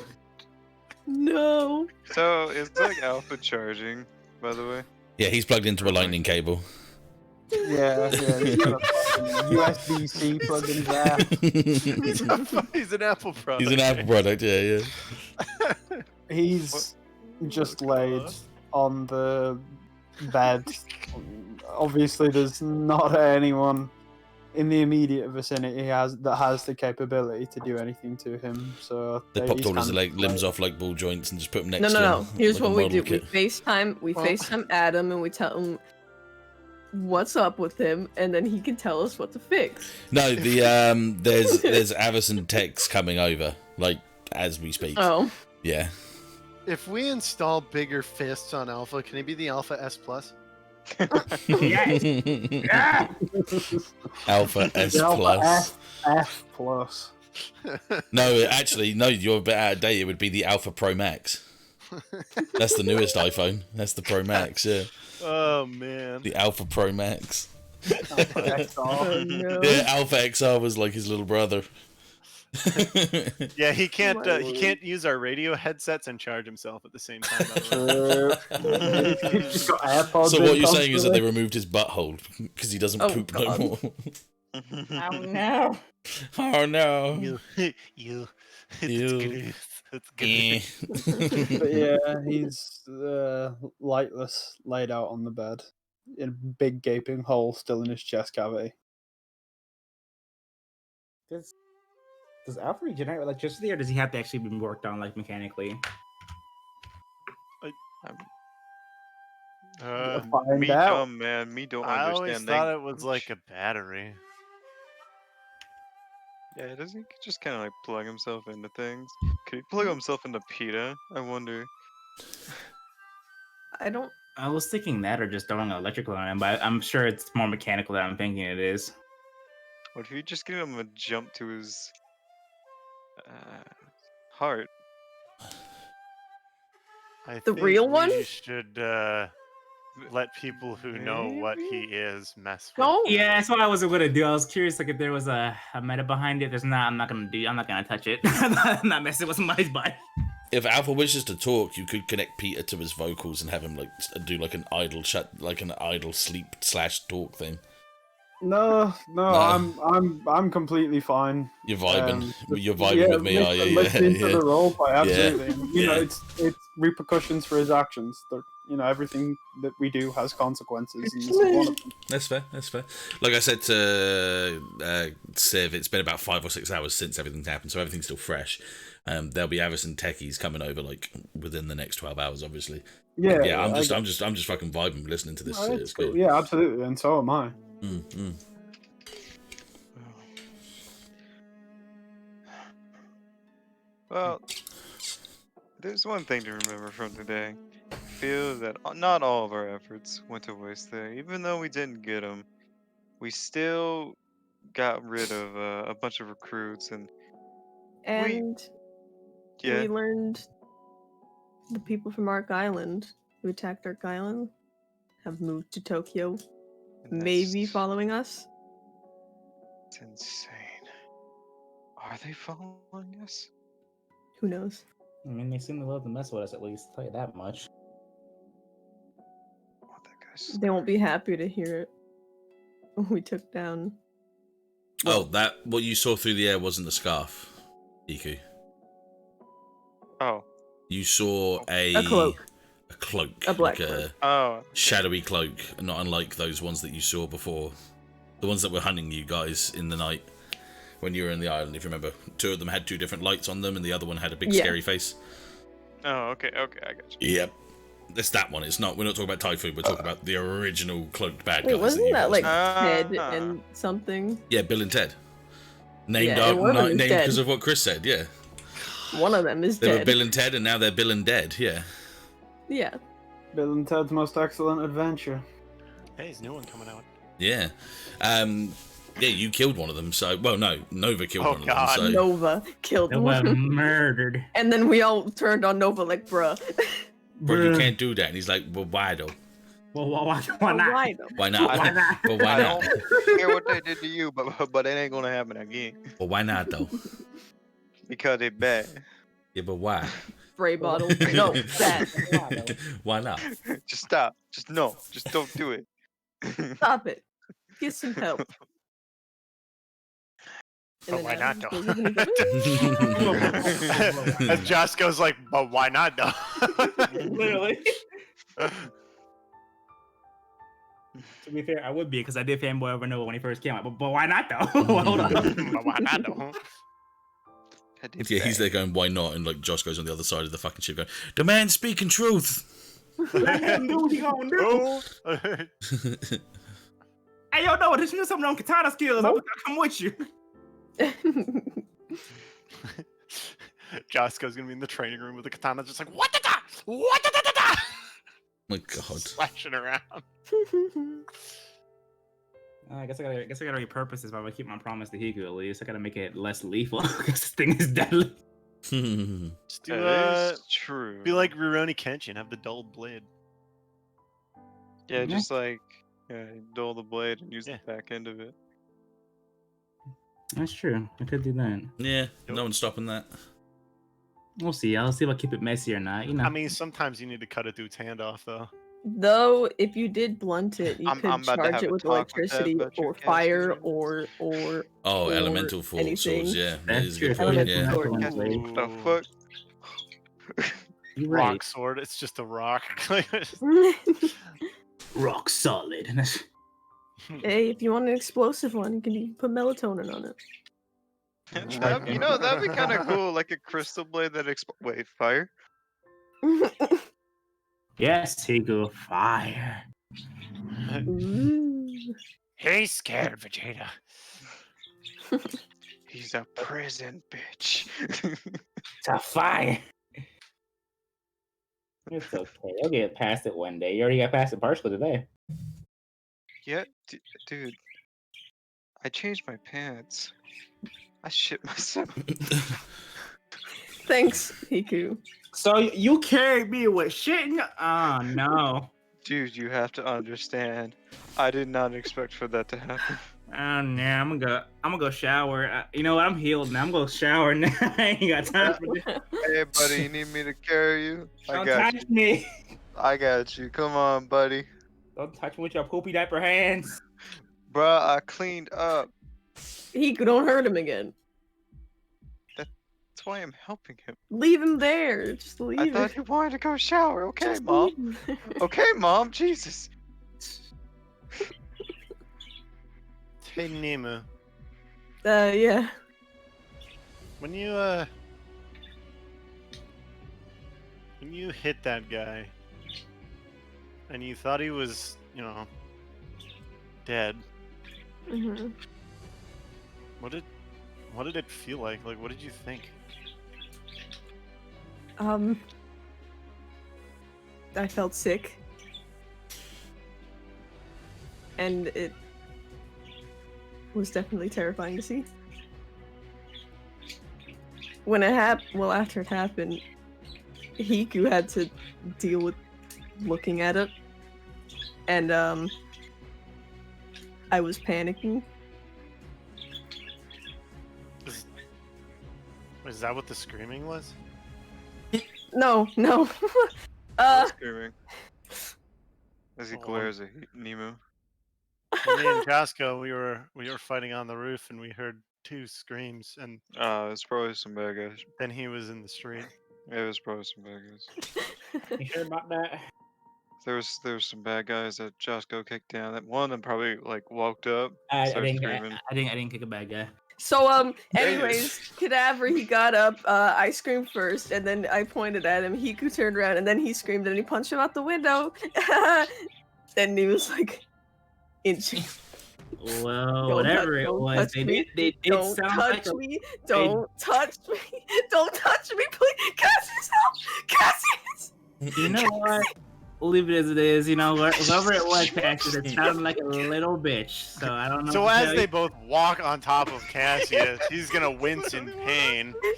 No. So it's like alpha charging, by the way. Yeah, he's plugged into a lightning cable. Yeah, he's got a fucking USB-C plug in there. He's an Apple product. He's an Apple product, yeah. He's just laid on the bed. Obviously, there's not anyone in the immediate vicinity that has the capability to do anything to him. So They popped all his he's limbs off like ball joints and just put them next No, to no, him. no. Here's like a what we model do. We kit. FaceTime Adam and we tell him what's up with him, and then he can tell us what to fix. No, the there's Avison techs coming over, like as we speak. Oh. Yeah. If we install bigger fists on Alpha, can he be the Alpha S Plus? Yeah. Alpha S the Alpha Plus. F Plus. No, actually, no. You're a bit out of date. It would be the Alpha Pro Max. That's the newest iPhone. That's the Pro Max. Yeah. Oh man. The Alpha Pro Max. Alpha XR. Oh, no. Yeah, Alpha XR was like his little brother. Yeah, he can't My he lord. can't use our radio headsets and charge himself at the same time. By the way. He's just got AirPods. So in what you're saying is that they constantly. removed his butthole because he doesn't Oh, poop no God. more. Oh no. Oh no. You. You. It's Eh. good. But yeah, he's lightless, laid out on the bed, in a big gaping hole still in his chest cavity. Does Alpha regenerate electricity, or does he have to actually be worked on like mechanically? Find Me out. dumb man, me don't I always understand. thought it was like a battery. Yeah, does he just kind of like plug himself into things? Could he plug himself into PETA? I wonder. I don't. I was thinking that, or just throwing electrical on him, but I'm sure it's more mechanical than I'm thinking it is. What if you just give him a jump to his heart? I The think real one? we should let people who know what he is mess with. No. Yeah, that's what I was gonna do. I was curious, like, if there was a meta behind it. There's not. I'm not gonna touch it. I'm not messing with somebody's body. If Alpha wishes to talk, you could connect Peter to his vocals and have him like do like an idle sleep / talk thing. No, I'm completely fine. You're vibing. You're vibing Yeah, with me, are you? listening to Yeah. the roleplay, absolutely. Yeah. You know, Yeah. it's repercussions for his actions. Everything that we do has consequences, and this is one of them. That's fair. That's fair. Like I said to Civ, it's been about 5 or 6 hours since everything's happened, so everything's still fresh. There'll be Avison techies coming over like within the next 12 hours, obviously. Yeah, Yeah. I'm just fucking vibing listening to this. No, It's cool. Yeah, absolutely, and so am I. Well, there's one thing to remember from today. I feel that not all of our efforts went to waste there. Even though we didn't get them, we still got rid of a bunch of recruits, and And yeah, we learned the people from Ark Island who attacked Ark Island have moved to Tokyo, and maybe that's- following us. It's insane. Are they following us? Who knows? I mean, they seem to love to mess with us, at least. I'll tell you that much. Oh, that guy's. They won't be happy to hear it. We took down. What you saw through the air wasn't a scarf, Hiku. Oh. You saw a cloak. A cloak. A black like cloak. Oh. shadowy cloak, not unlike those ones that you saw before. The ones that were hunting you guys in the night when you were in the island, if you remember. 2 of them had 2 different lights on them, and the other one had a big scary face. Oh, okay, I got you. Yep. It's that one. We're not talking about Typhoon, we're talking about the original cloaked bad guys. Wait, wasn't that like guys- Ted and something? Yeah, Bill and Ted. Named Yeah, and one of them is dead. because of what Chris said, yeah. One of them is They were dead. Bill and Ted, and now they're Bill and Dead, yeah. Yeah. Bill and Ted's Most Excellent Adventure. Hey, there's a new one coming out. Yeah. Yeah, you killed one of them, so... Well, no, Nova killed Oh, one God. of them, so... Nova killed They were one. murdered. And then we all turned on Nova like, bruh. Bro, you can't do that. And he's like, well, why though? Well, why not? Why though? Why not? Why not? But why I not? don't care what they did to you, but it ain't gonna happen again. Well, why not though? Because they bad. Yeah, but why? Spray bottle. No, that. Why not? Just stop. Just no. Just don't do it. Stop it. Get some help. But why not, though? though? As Josco's like, but why not, though? Literally. To be fair, I would be, because I did fanboy over Nova when he first came out. But why not, though? Hold on. But why not, though? Yeah, he's there going, why not? And like Josh goes on the other side of the fucking ship going, the man's speaking truth. Do what he gonna do. Hey, yo, Nova, did you do something on katana skills? I'll come with you. Josco's gonna be in the training room with the katana, just like, what the da? What the da da? My God. Slashing around. I guess I gotta repurpose this, but I'm gonna keep my promise to Hiku at least. I gotta make it less lethal because this thing is deadly. Just do, That is true. be like Rurouni Kenshin, have the dulled blade. Yeah, Yeah. just like dull the blade and use Yeah. the back end of it. That's true. I could do that. Yeah, no one's stopping that. We'll see. I'll see if I keep it messy or not. You know. I mean, sometimes you need to cut a dude's hand off, though. Though, if you did blunt it, you I'm could about to charge have it a with talk with that electricity about your or fire Cassius. or Oh, or elemental anything. swords, yeah. That That's is a good true. point, Elemental yeah. sword. Ooh. The fuck? You're Rock right. sword, it's just a rock. Rock solid. Hey, if you want an explosive one, you can put melatonin on it. That'd be kind of cool, like a crystal blade that wait, fire? Yes, Hiku, fire. Ooh. He's scared, Vegeta. He's a prison bitch. It's a fire. It's okay. You'll get past it one day. You already got past it partially today. Yeah, dude. I changed my pants. I shit myself. Thanks, Hiku. So you carried me with shitting? Oh no. Dude, you have to understand. I did not expect for that to happen. Oh no, I'm gonna go shower. You know what? I'm healed now. I'm gonna shower now. I ain't got time for this. Hey, buddy, you need me to carry you? I Don't got touch you. me. I got you. Come on, buddy. Don't touch me with your poopy diaper hands. Bruh, I cleaned up. Hiku, don't hurt him again. That's why I'm helping him. Leave him there. Just leave I him. thought he wanted to go shower. Okay, Just Mom. leave him there. Okay, Mom. Jesus. Hey, Nemu. Yeah. When you hit that guy, and you thought he was, dead, hmm what did it feel like? Like, what did you think? I felt sick. And it was definitely terrifying to see. When it happened, well, after it happened, Hiku had to deal with looking at it. And, I was panicking. Is that what the screaming was? No. What's screaming? As he Oh. glares at Nemu. Well, me and Josco, we were fighting on the roof, and we heard 2 screams, and It's probably some bad guys. then he was in the street. Yeah, it was probably some bad guys. You sure about that? There was some bad guys that Josco kicked down. That one of them probably like walked up, I started didn't screaming. I didn't kick a bad guy. So, Yeah, you anyways, Cadaver, he got up, I screamed first, and then I pointed at him, Hiku turned around, and then he screamed, and he punched him out the window. Then he was like, inching. Well, Don't whatever touch- it don't was, touch they me. did Don't sound touch like me. Don't touch me. Don't touch me, please. Cassius, help! Cassius! You know what? Leave it as it is. You know what? Whoever it was, Cassius, it sounded like a little bitch. So I don't know. So what to as tell they you. both walk on top of Cassius, he's gonna wince in pain. No,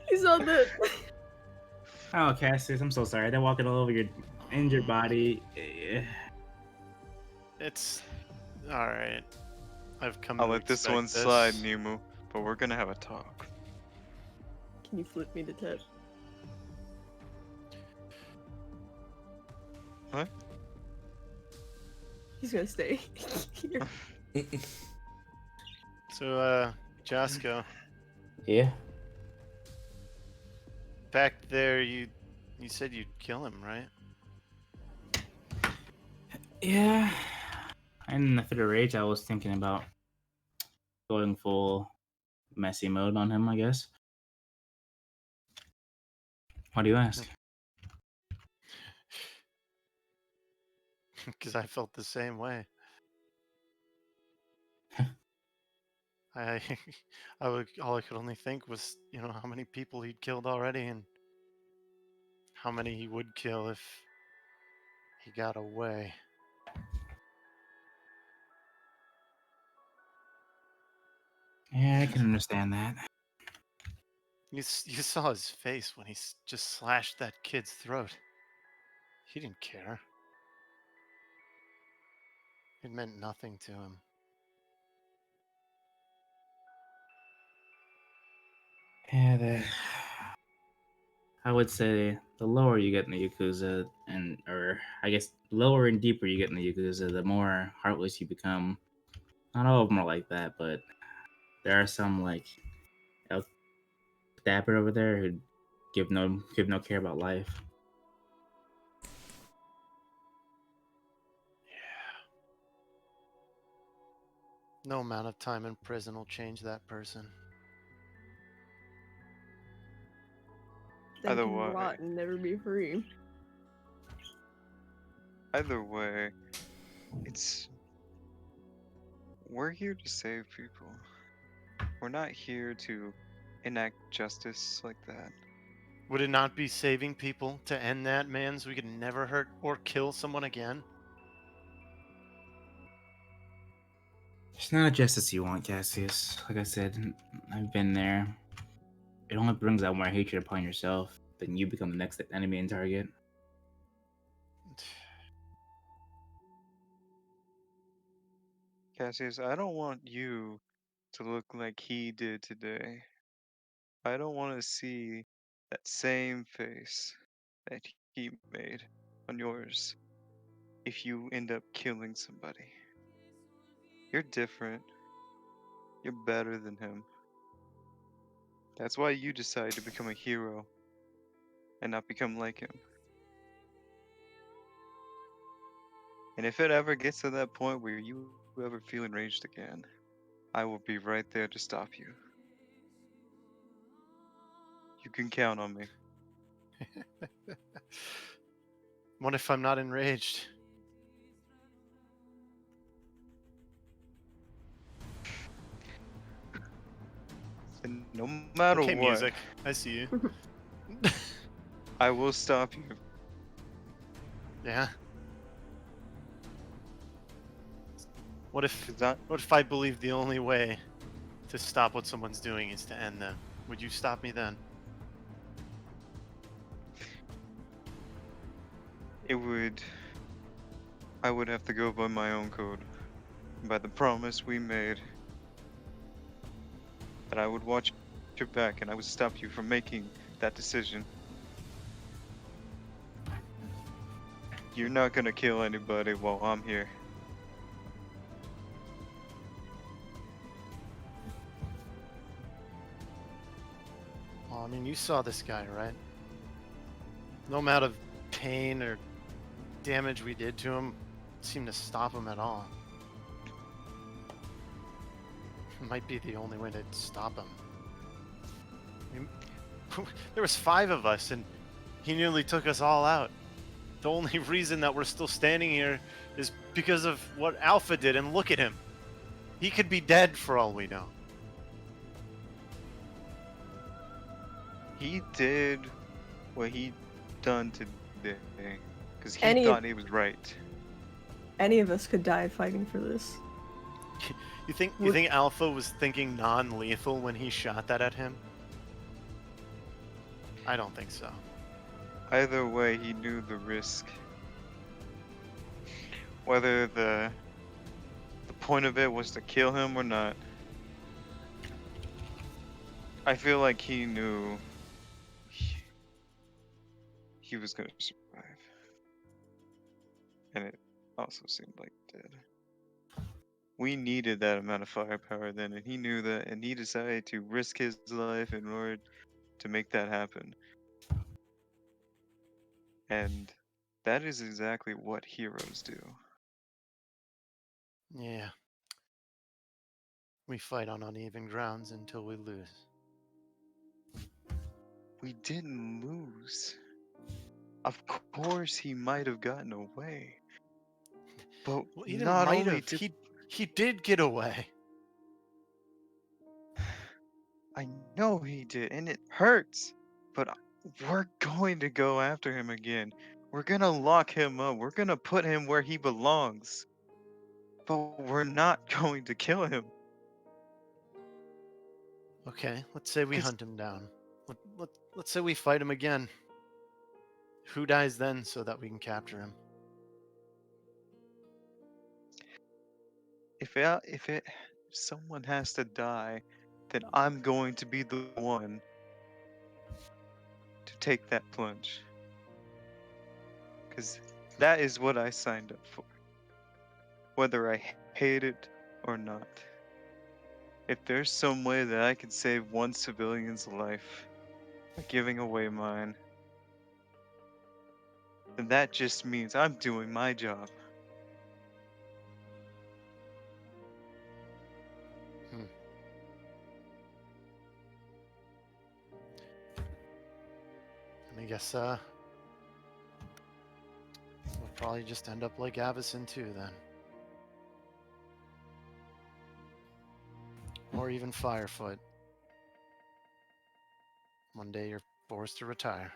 he's on the... Oh, Cassius, I'm so sorry. They're walking all over your injured body. It's all right. I've come. I'll to let this expect one slide, Nemu, but we're gonna have a talk. Can you flip me to Ted? What? He's gonna stay here. So, Josco, Yeah. back there, you said you'd kill him, right? Yeah. In the fit of rage, I was thinking about going full messy mode on him, I guess. Why do you ask? Because I felt the same way. all I could only think was, how many people he'd killed already, and how many he would kill if he got away. Yeah, I can understand that. You saw his face when he just slashed that kid's throat. He didn't care. It meant nothing to him. Yeah, I would say the lower you get in the Yakuza, or I guess lower and deeper you get in the Yakuza, the more heartless you become. Not all of them are like that, but there are some like El Dapper over there who give no care about life. No amount of time in prison will change that person. They Either can way. rot and never be free. Either way, we're here to save people. We're not here to enact justice like that. Would it not be saving people to end that, man, so we could never hurt or kill someone again? It's not justice you want, Cassius. Like I said, I've been there. It only brings out more hatred upon yourself. Then you become the next enemy and target. Cassius, I don't want you to look like he did today. I don't want to see that same face that he made on yours if you end up killing somebody. You're different. You're better than him. That's why you decide to become a hero and not become like him. And if it ever gets to that point where you ever feel enraged again, I will be right there to stop you. You can count on me. What if I'm not enraged? And no matter Okay, what, music. I see you. I will stop you. Yeah. What if 'Cause what if I believe the only way to stop what someone's doing is to end them? Would you stop me then? I would have to go by my own code, by the promise we made, that I would watch your back and I would stop you from making that decision. You're not gonna kill anybody while I'm here. Well, I mean, you saw this guy, right? No amount of pain or damage we did to him seemed to stop him at all. It might be the only way to stop him. I mean, there was 5 of us, and he nearly took us all out. The only reason that we're still standing here is because of what Alpha did, and look at him. He could be dead for all we know. He did what he done today, because he Any- thought he was right. Any of us could die fighting for this. You think Alpha was thinking non-lethal when he shot that at him? I don't think so. Either way, he knew the risk. Whether the point of it was to kill him or not, I feel like he knew he was gonna survive. And it also seemed like it did. We needed that amount of firepower then, and he knew that, and he decided to risk his life in order to make that happen. And that is exactly what heroes do. Yeah. We fight on uneven grounds until we lose. We didn't lose. Of course he might have gotten away. But Well, he didn't not might only have. did He did get away. I know he did, and it hurts. But we're going to go after him again. We're gonna lock him up. We're gonna put him where he belongs. But we're not going to kill him. Okay, let's say we 'Cause- hunt him down. Let's say we fight him again. Who dies then so that we can capture him? If someone has to die, then I'm going to be the one to take that plunge. Because that is what I signed up for. Whether I hate it or not. If there's some way that I can save one civilian's life by giving away mine, then that just means I'm doing my job. I guess we'll probably just end up like Avison too then. or even Firefoot. One day you're forced to retire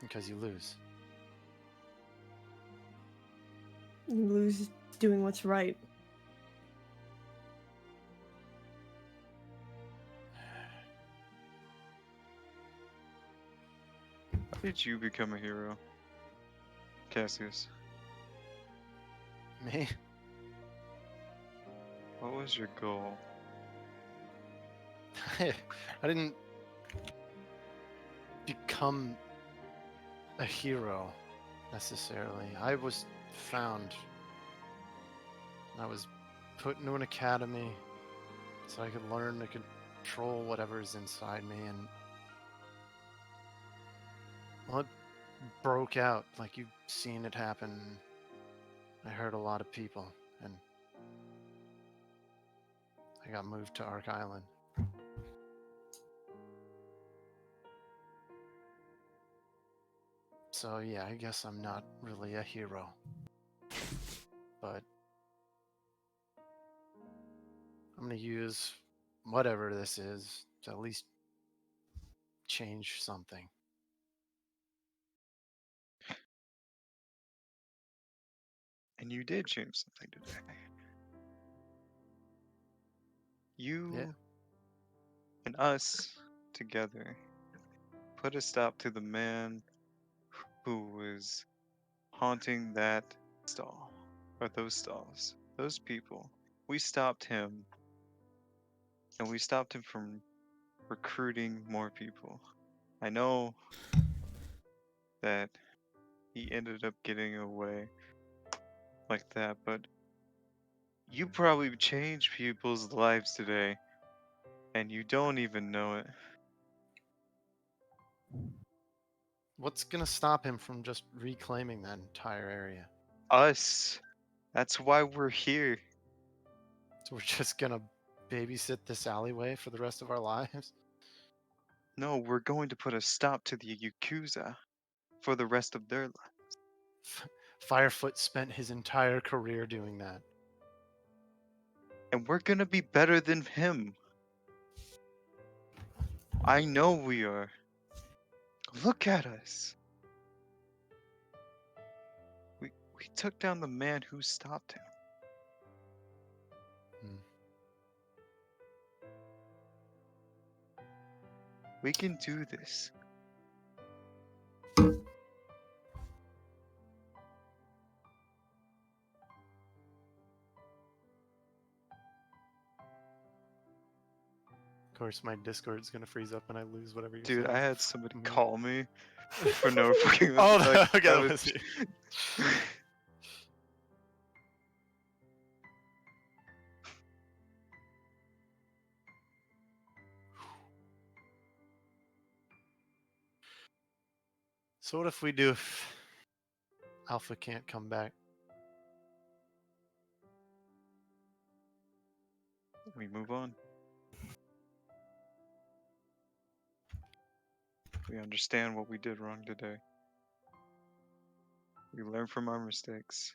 because you lose. You lose doing what's right. How did you become a hero, Cassius? Me? What was your goal? I didn't become a hero necessarily. I was found. I was put into an academy so I could learn to control whatever's inside me, and well, it broke out like you've seen it happen. I hurt a lot of people, and I got moved to Ark Island. So yeah, I guess I'm not really a hero. But I'm gonna use whatever this is to at least change something. And you did change something today. You and us together put a stop to the man who was haunting that stall, or those stalls, those people. We stopped him, and we stopped him from recruiting more people. I know that he ended up getting away like that, but you probably changed people's lives today, and you don't even know it. What's gonna stop him from just reclaiming that entire area? Us. That's why we're here. So we're just gonna babysit this alleyway for the rest of our lives? No, we're going to put a stop to the Yakuza for the rest of their lives. Firefoot spent his entire career doing that. And we're gonna be better than him. I know we are. Look at us. We took down the man who stopped him. We can do this. Of course, my Discord's gonna freeze up and I lose whatever you're Dude, saying. I had somebody call me for no fucking reason. Oh, Like, okay, that that was... was you. So what if we do if Alpha can't come back? We move on. We understand what we did wrong today. We learn from our mistakes.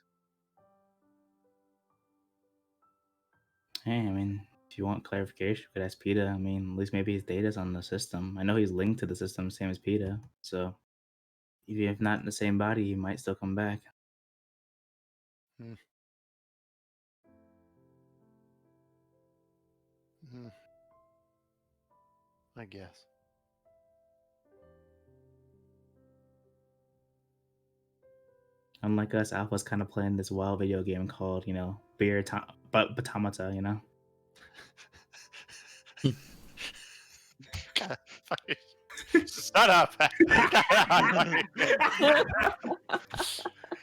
Hey, I mean, if you want clarification, you could ask PETA. I mean, at least maybe his data's on the system. I know he's linked to the system, same as PETA. So, even if not in the same body, he might still come back. Hmm. I guess. Unlike us, Alpha's kind of playing this wild video game called, Beer Batamata, you know? God, shut up!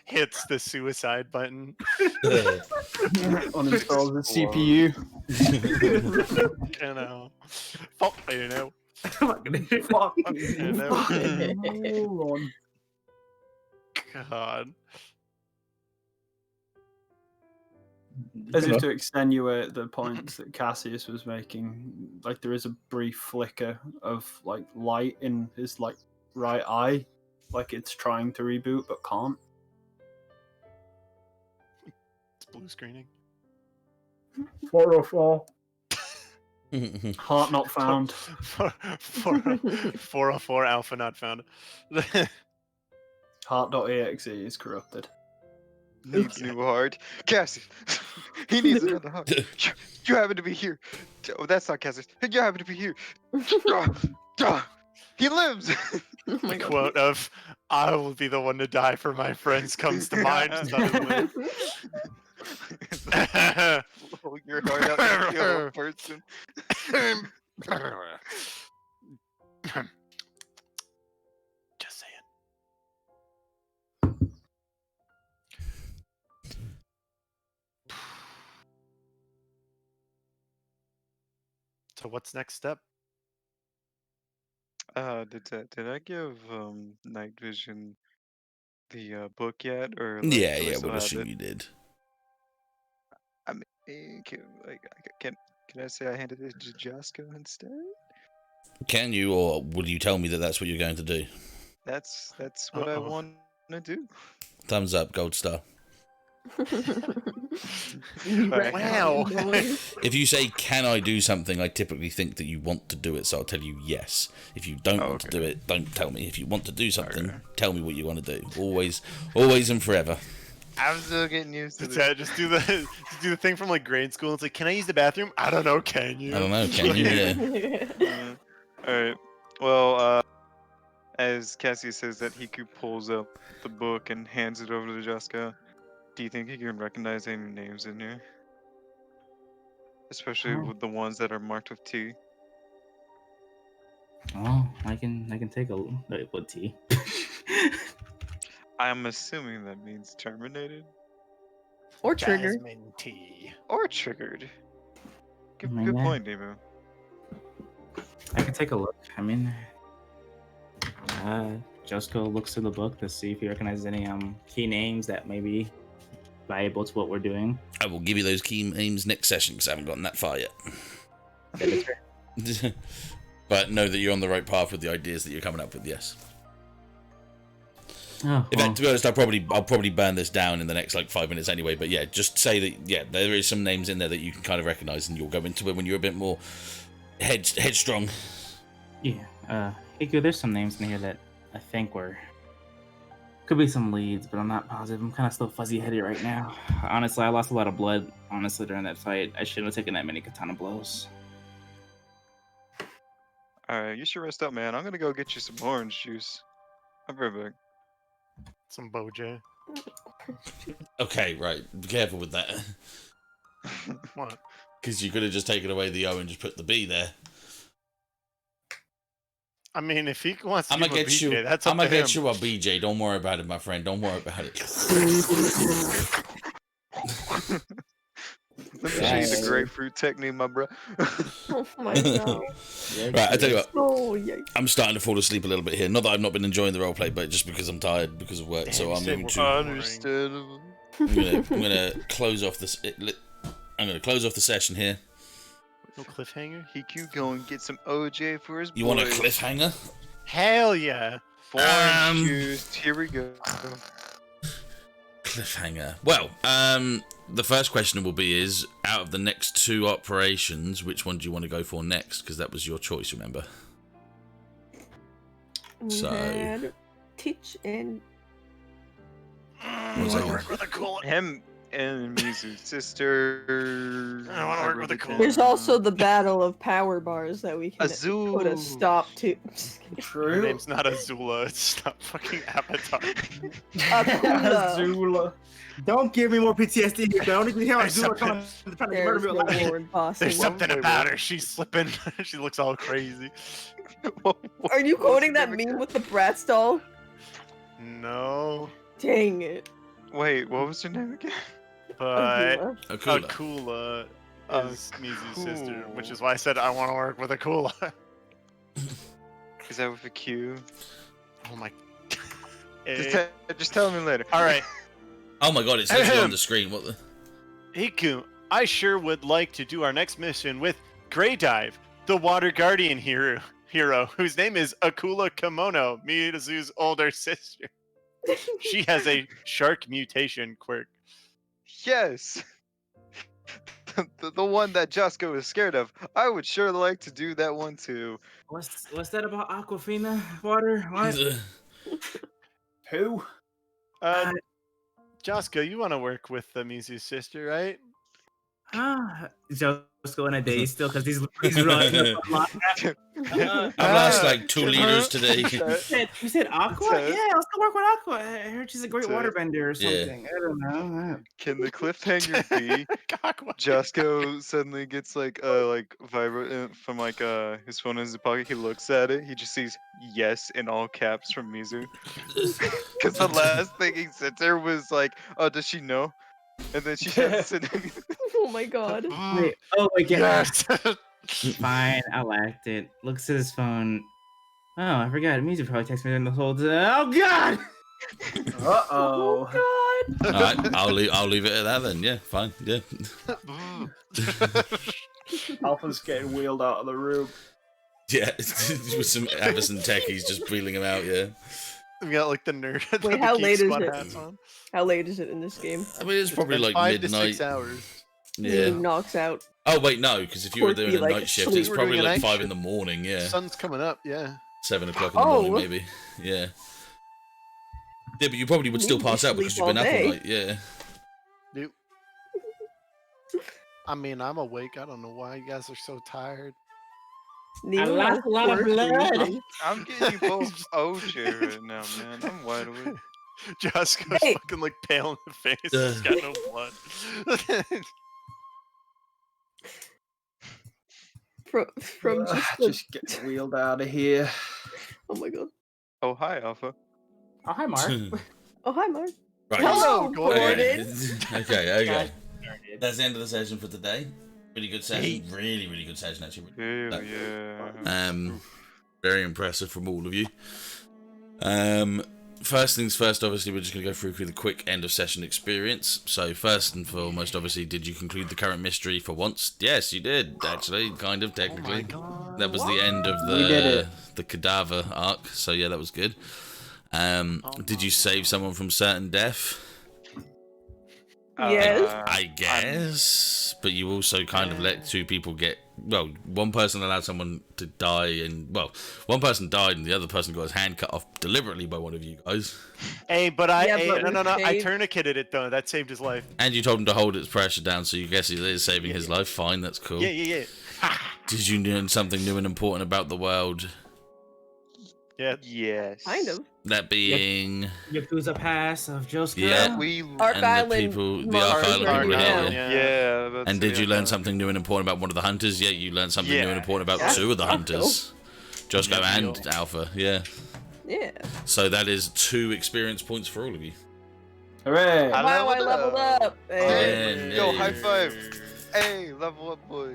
Hits the suicide button. Uninstalls the CPU. You know. Fuck you know. Fuck You know. moron. God. As if to extenuate the points that Cassius was making, like there is a brief flicker of like light in his like right eye, like it's trying to reboot but can't. It's blue screening. Waterfall. Heart not found. 404 alpha not found. Heart.exe is corrupted. Needs new heart. Cassius, he needs another heart. You happen to be here. Oh, that's not Cassius. You happen to be here. He lives. Oh The my God. quote of "I will be the one to die for my friends" comes to mind suddenly. Blow your heart out and kill a person. Just saying. So what's next step? Did I give Night Vision the book yet, or Yeah, do I yeah, still we'll have assume it? you did. I mean, can I say I handed it to Josco instead? Can you, or will you tell me that that's what you're going to do? That's what I want to do. Thumbs up, gold star. Wow. If you say, can I do something, I typically think that you want to do it, so I'll tell you yes. If you don't want to do it, don't tell me. If you want to do something, tell me what you want to do. Always and forever. I'm still getting used to this. Just do the thing from like grade school. It's like, can I use the bathroom? I don't know. Can you? I don't know, can you? Yeah. Alright. Well, as Cassius says that, Hiku pulls up the book and hands it over to Josco. Do you think he can recognize any names in here? Especially with the ones that are marked with T. Oh, I can take a wait, what T? I'm assuming that means terminated. Or trigger. Jasmine tea. Or triggered. Good, mean, good yeah. point, Nemu. I can take a look. I mean, Josco looks through the book to see if he recognizes any key names that may be valuable to what we're doing. I will give you those key names next session because I haven't gotten that far yet. But know that you're on the right path with the ideas that you're coming up with. Yes. Oh, In fact, to be honest, I'll probably burn this down in the next like 5 minutes anyway. But yeah, just say that there is some names in there that you can kind of recognize, and you'll go into it when you're a bit more headstrong. Yeah. Hiku, there's some names in here that I think could be some leads, but I'm not positive. I'm kind of still fuzzy-headed right now. Honestly, I lost a lot of blood. Honestly, during that fight, I shouldn't have taken that many katana blows. Alright, you should rest up, man. I'm gonna go get you some orange juice. I'll be right back. Some Boj. Okay, right. Be careful with that. What? Because you could have just taken away the O and just put the B there. I mean, if he wants to I'm give gonna him a get BJ, you. that's I'm up gonna to get him. you a BJ. Don't worry about it, my friend. Don't worry about it. Let me show you the grapefruit technique, my bro. Oh my God. Right, I tell you what. Oh, yikes. I'm starting to fall asleep a little bit here. Not that I've not been enjoying the roleplay, but just because I'm tired because of work. Damn, So you I'm said going we're to. Understandable. I'm gonna close off this. I'm gonna close off the session here. No cliffhanger? Hiku go and get some OJ for his You want a boys. cliffhanger? Hell yeah. Orange juice. Here we go. Cliffhanger. Well, the first question will be is, out of the next two operations, which one do you want to go for next? Because that was your choice, remember? So... And teach and What was that? Him and Mizu's sister. I wanna work with the cool. there's also the battle of power bars that we can put a Azul. stop to. Her True. name's not Azula, it's not fucking Avatar. Akula. Azula. Don't give me more PTSD here. Don't even hear There's Azula something- trying to There's murder me. the Like, Lord boss. There's something Wait, about what? her, she's slipping. She looks all crazy. Are you quoting that meme with the Bratz doll? No, Dang it. Wait, what was her name again? but Akula. Akula. Akula is Mizu's sister, which is why I said I want to work with Akula. Is that with a Q? Oh my. Just tell me later. All right, Oh my god, it says you on the screen. What the? Hiku, I sure would like to do our next mission with Grey Dive, the Water Guardian hero, whose name is Akula Kimono, Mizu's older sister. She has a shark mutation quirk. Yes. the one that Josco is scared of. I would sure like to do that one too. What's that about Aquafina water? What? Who? Josco, you want to work with Mizu's sister, right? Josco in a daze still because he's running. I've lost like 2 liters today. You said Aqua? Yeah, let's go work with Aqua. I heard she's a great waterbender or Yeah. something. I don't know. Can the cliffhanger be Josco suddenly gets like vibrant from like his phone in his pocket? He looks at it. He just sees yes in all caps from Mizu. Because the last thing he said there was like, "Oh, does she know?" And then she hasn't said anything. Oh my god. Wait, oh my god. Yes. Fine, I'll act it. Looks at his phone. Oh, I forgot. Mizu probably texted me during the whole time. Oh god! Uh-oh. God. All right, I'll leave it at that then. Yeah, fine. Yeah. Alpha's getting wheeled out of the room. Yeah, with some Avison techies just wheeling him out. Yeah. We got like the nerd. Wait, the how Geek late is Squad it? hats on. How late is it in this game? I mean, it's probably It's like 5 to midnight. 6 hours. Yeah. He knocks out. Oh wait, no, because if you were doing a Quirky, like, night shift, sleep. it's We're probably doing a like night 5 shift. in the morning. Yeah. Sun's coming up. Yeah. 7 o'clock in the morning, Oh. maybe. Yeah. Yeah, but you probably would still You pass out because sleep you've been all up all day. night. Yeah. Dude. I mean, I'm awake. I don't know why you guys are so tired. I lost a lot of blood. I'm getting you both OJ right now, man. I'm wide awake. Josco's Hey. fucking like pale in the face. He's got no blood. From Just get wheeled out of here. Oh my god. Oh, hi, Alpha. Oh, hi, Mark. Oh hi, Mark. Right. Hello, Gordon. Gordon. Okay. That's the end of the session for today. Really good session. Really good session, actually. Hell yeah. Very impressive from all of you. First things first, obviously, we're just going to go through the quick end of session experience. So, first and foremost, obviously, did you conclude the current mystery for once? Yes, you did, actually, kind of, technically. That was the end of the cadaver arc, so yeah, that was good. Did you save someone from certain death? Yes. I guess, but you also kind of let 2 people get. Well, one person allowed someone to die, and one person died, and the other person got his hand cut off deliberately by one of you guys. Hey, but no. I saved- tourniqueted it though. That saved his life. And you told him to hold its pressure down, so you guess it is saving his life. Fine, that's cool. Yeah. Did you learn something new and important about the world? Yeah. Yes. Kind of. That being, Yakuza Pass of Josco. Yeah. We. Arc and the Island. people, the Mars Arc Island right people were now. here. Yeah. And did you learn something new and important about one of the hunters? Yeah, you learned something new and important about 2 of the hunters. Josco and Alpha, yeah. Yeah. So that is 2 experience points for all of you. Hooray! Wow, I leveled up. Hey. Yo, high five. Hey, level up, boys.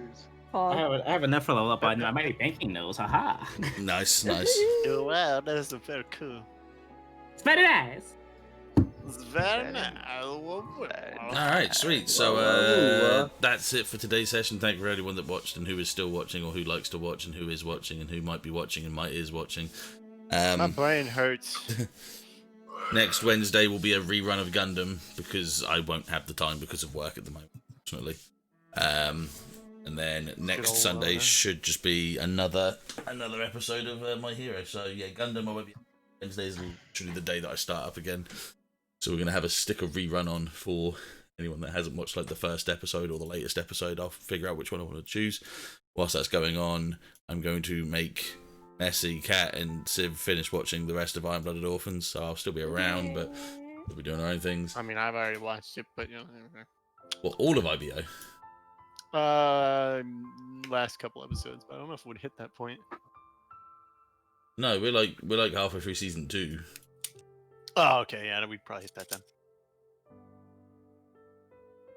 Pause. I have enough for level up. I might be banking those. Haha. Nice. Oh, wow, that's very cool. It's very nice. It's very nice. Alright, sweet. So that's it for today's session. Thank you for everyone that watched and who is still watching or who likes to watch and who is watching and who might be watching and is watching. My brain hurts. Next Wednesday will be a rerun of Gundam because I won't have the time because of work at the moment, unfortunately. And then next Sunday should just be another episode of My Hero. So yeah, Gundam I won't be. Wednesday is literally the day that I start up again. So we're gonna have a sticker rerun on for anyone that hasn't watched like the first episode or the latest episode. I'll figure out which one I want to choose. Whilst that's going on, I'm going to make Messi, Kat, and Civ finish watching the rest of Iron Blooded Orphans. So I'll still be around, but we'll be doing our own things. I mean, I've already watched it, but you know. Well, all of IBO. Last couple episodes, but I don't know if it would hit that point. No, we're like halfway through season 2. Oh, okay, yeah, we'd probably hit that then.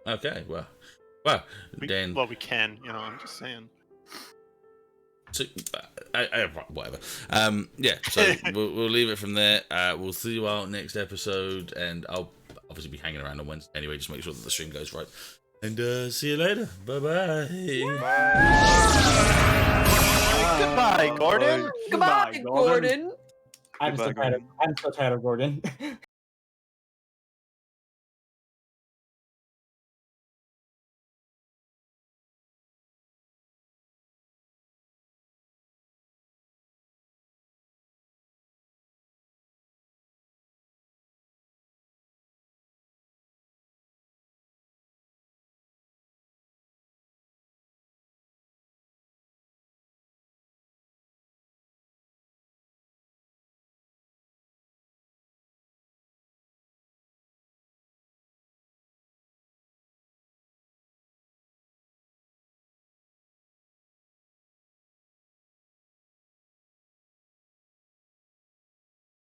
Okay, well, then. Well, we can, you know. I'm just saying. So, whatever. Yeah. So we'll leave it from there. We'll see you all next episode, and I'll obviously be hanging around on Wednesday anyway. Just make sure that the stream goes right. And see you later. Bye-bye. Goodbye, Gordon. Goodbye, Gordon. I'm so tired of Gordon.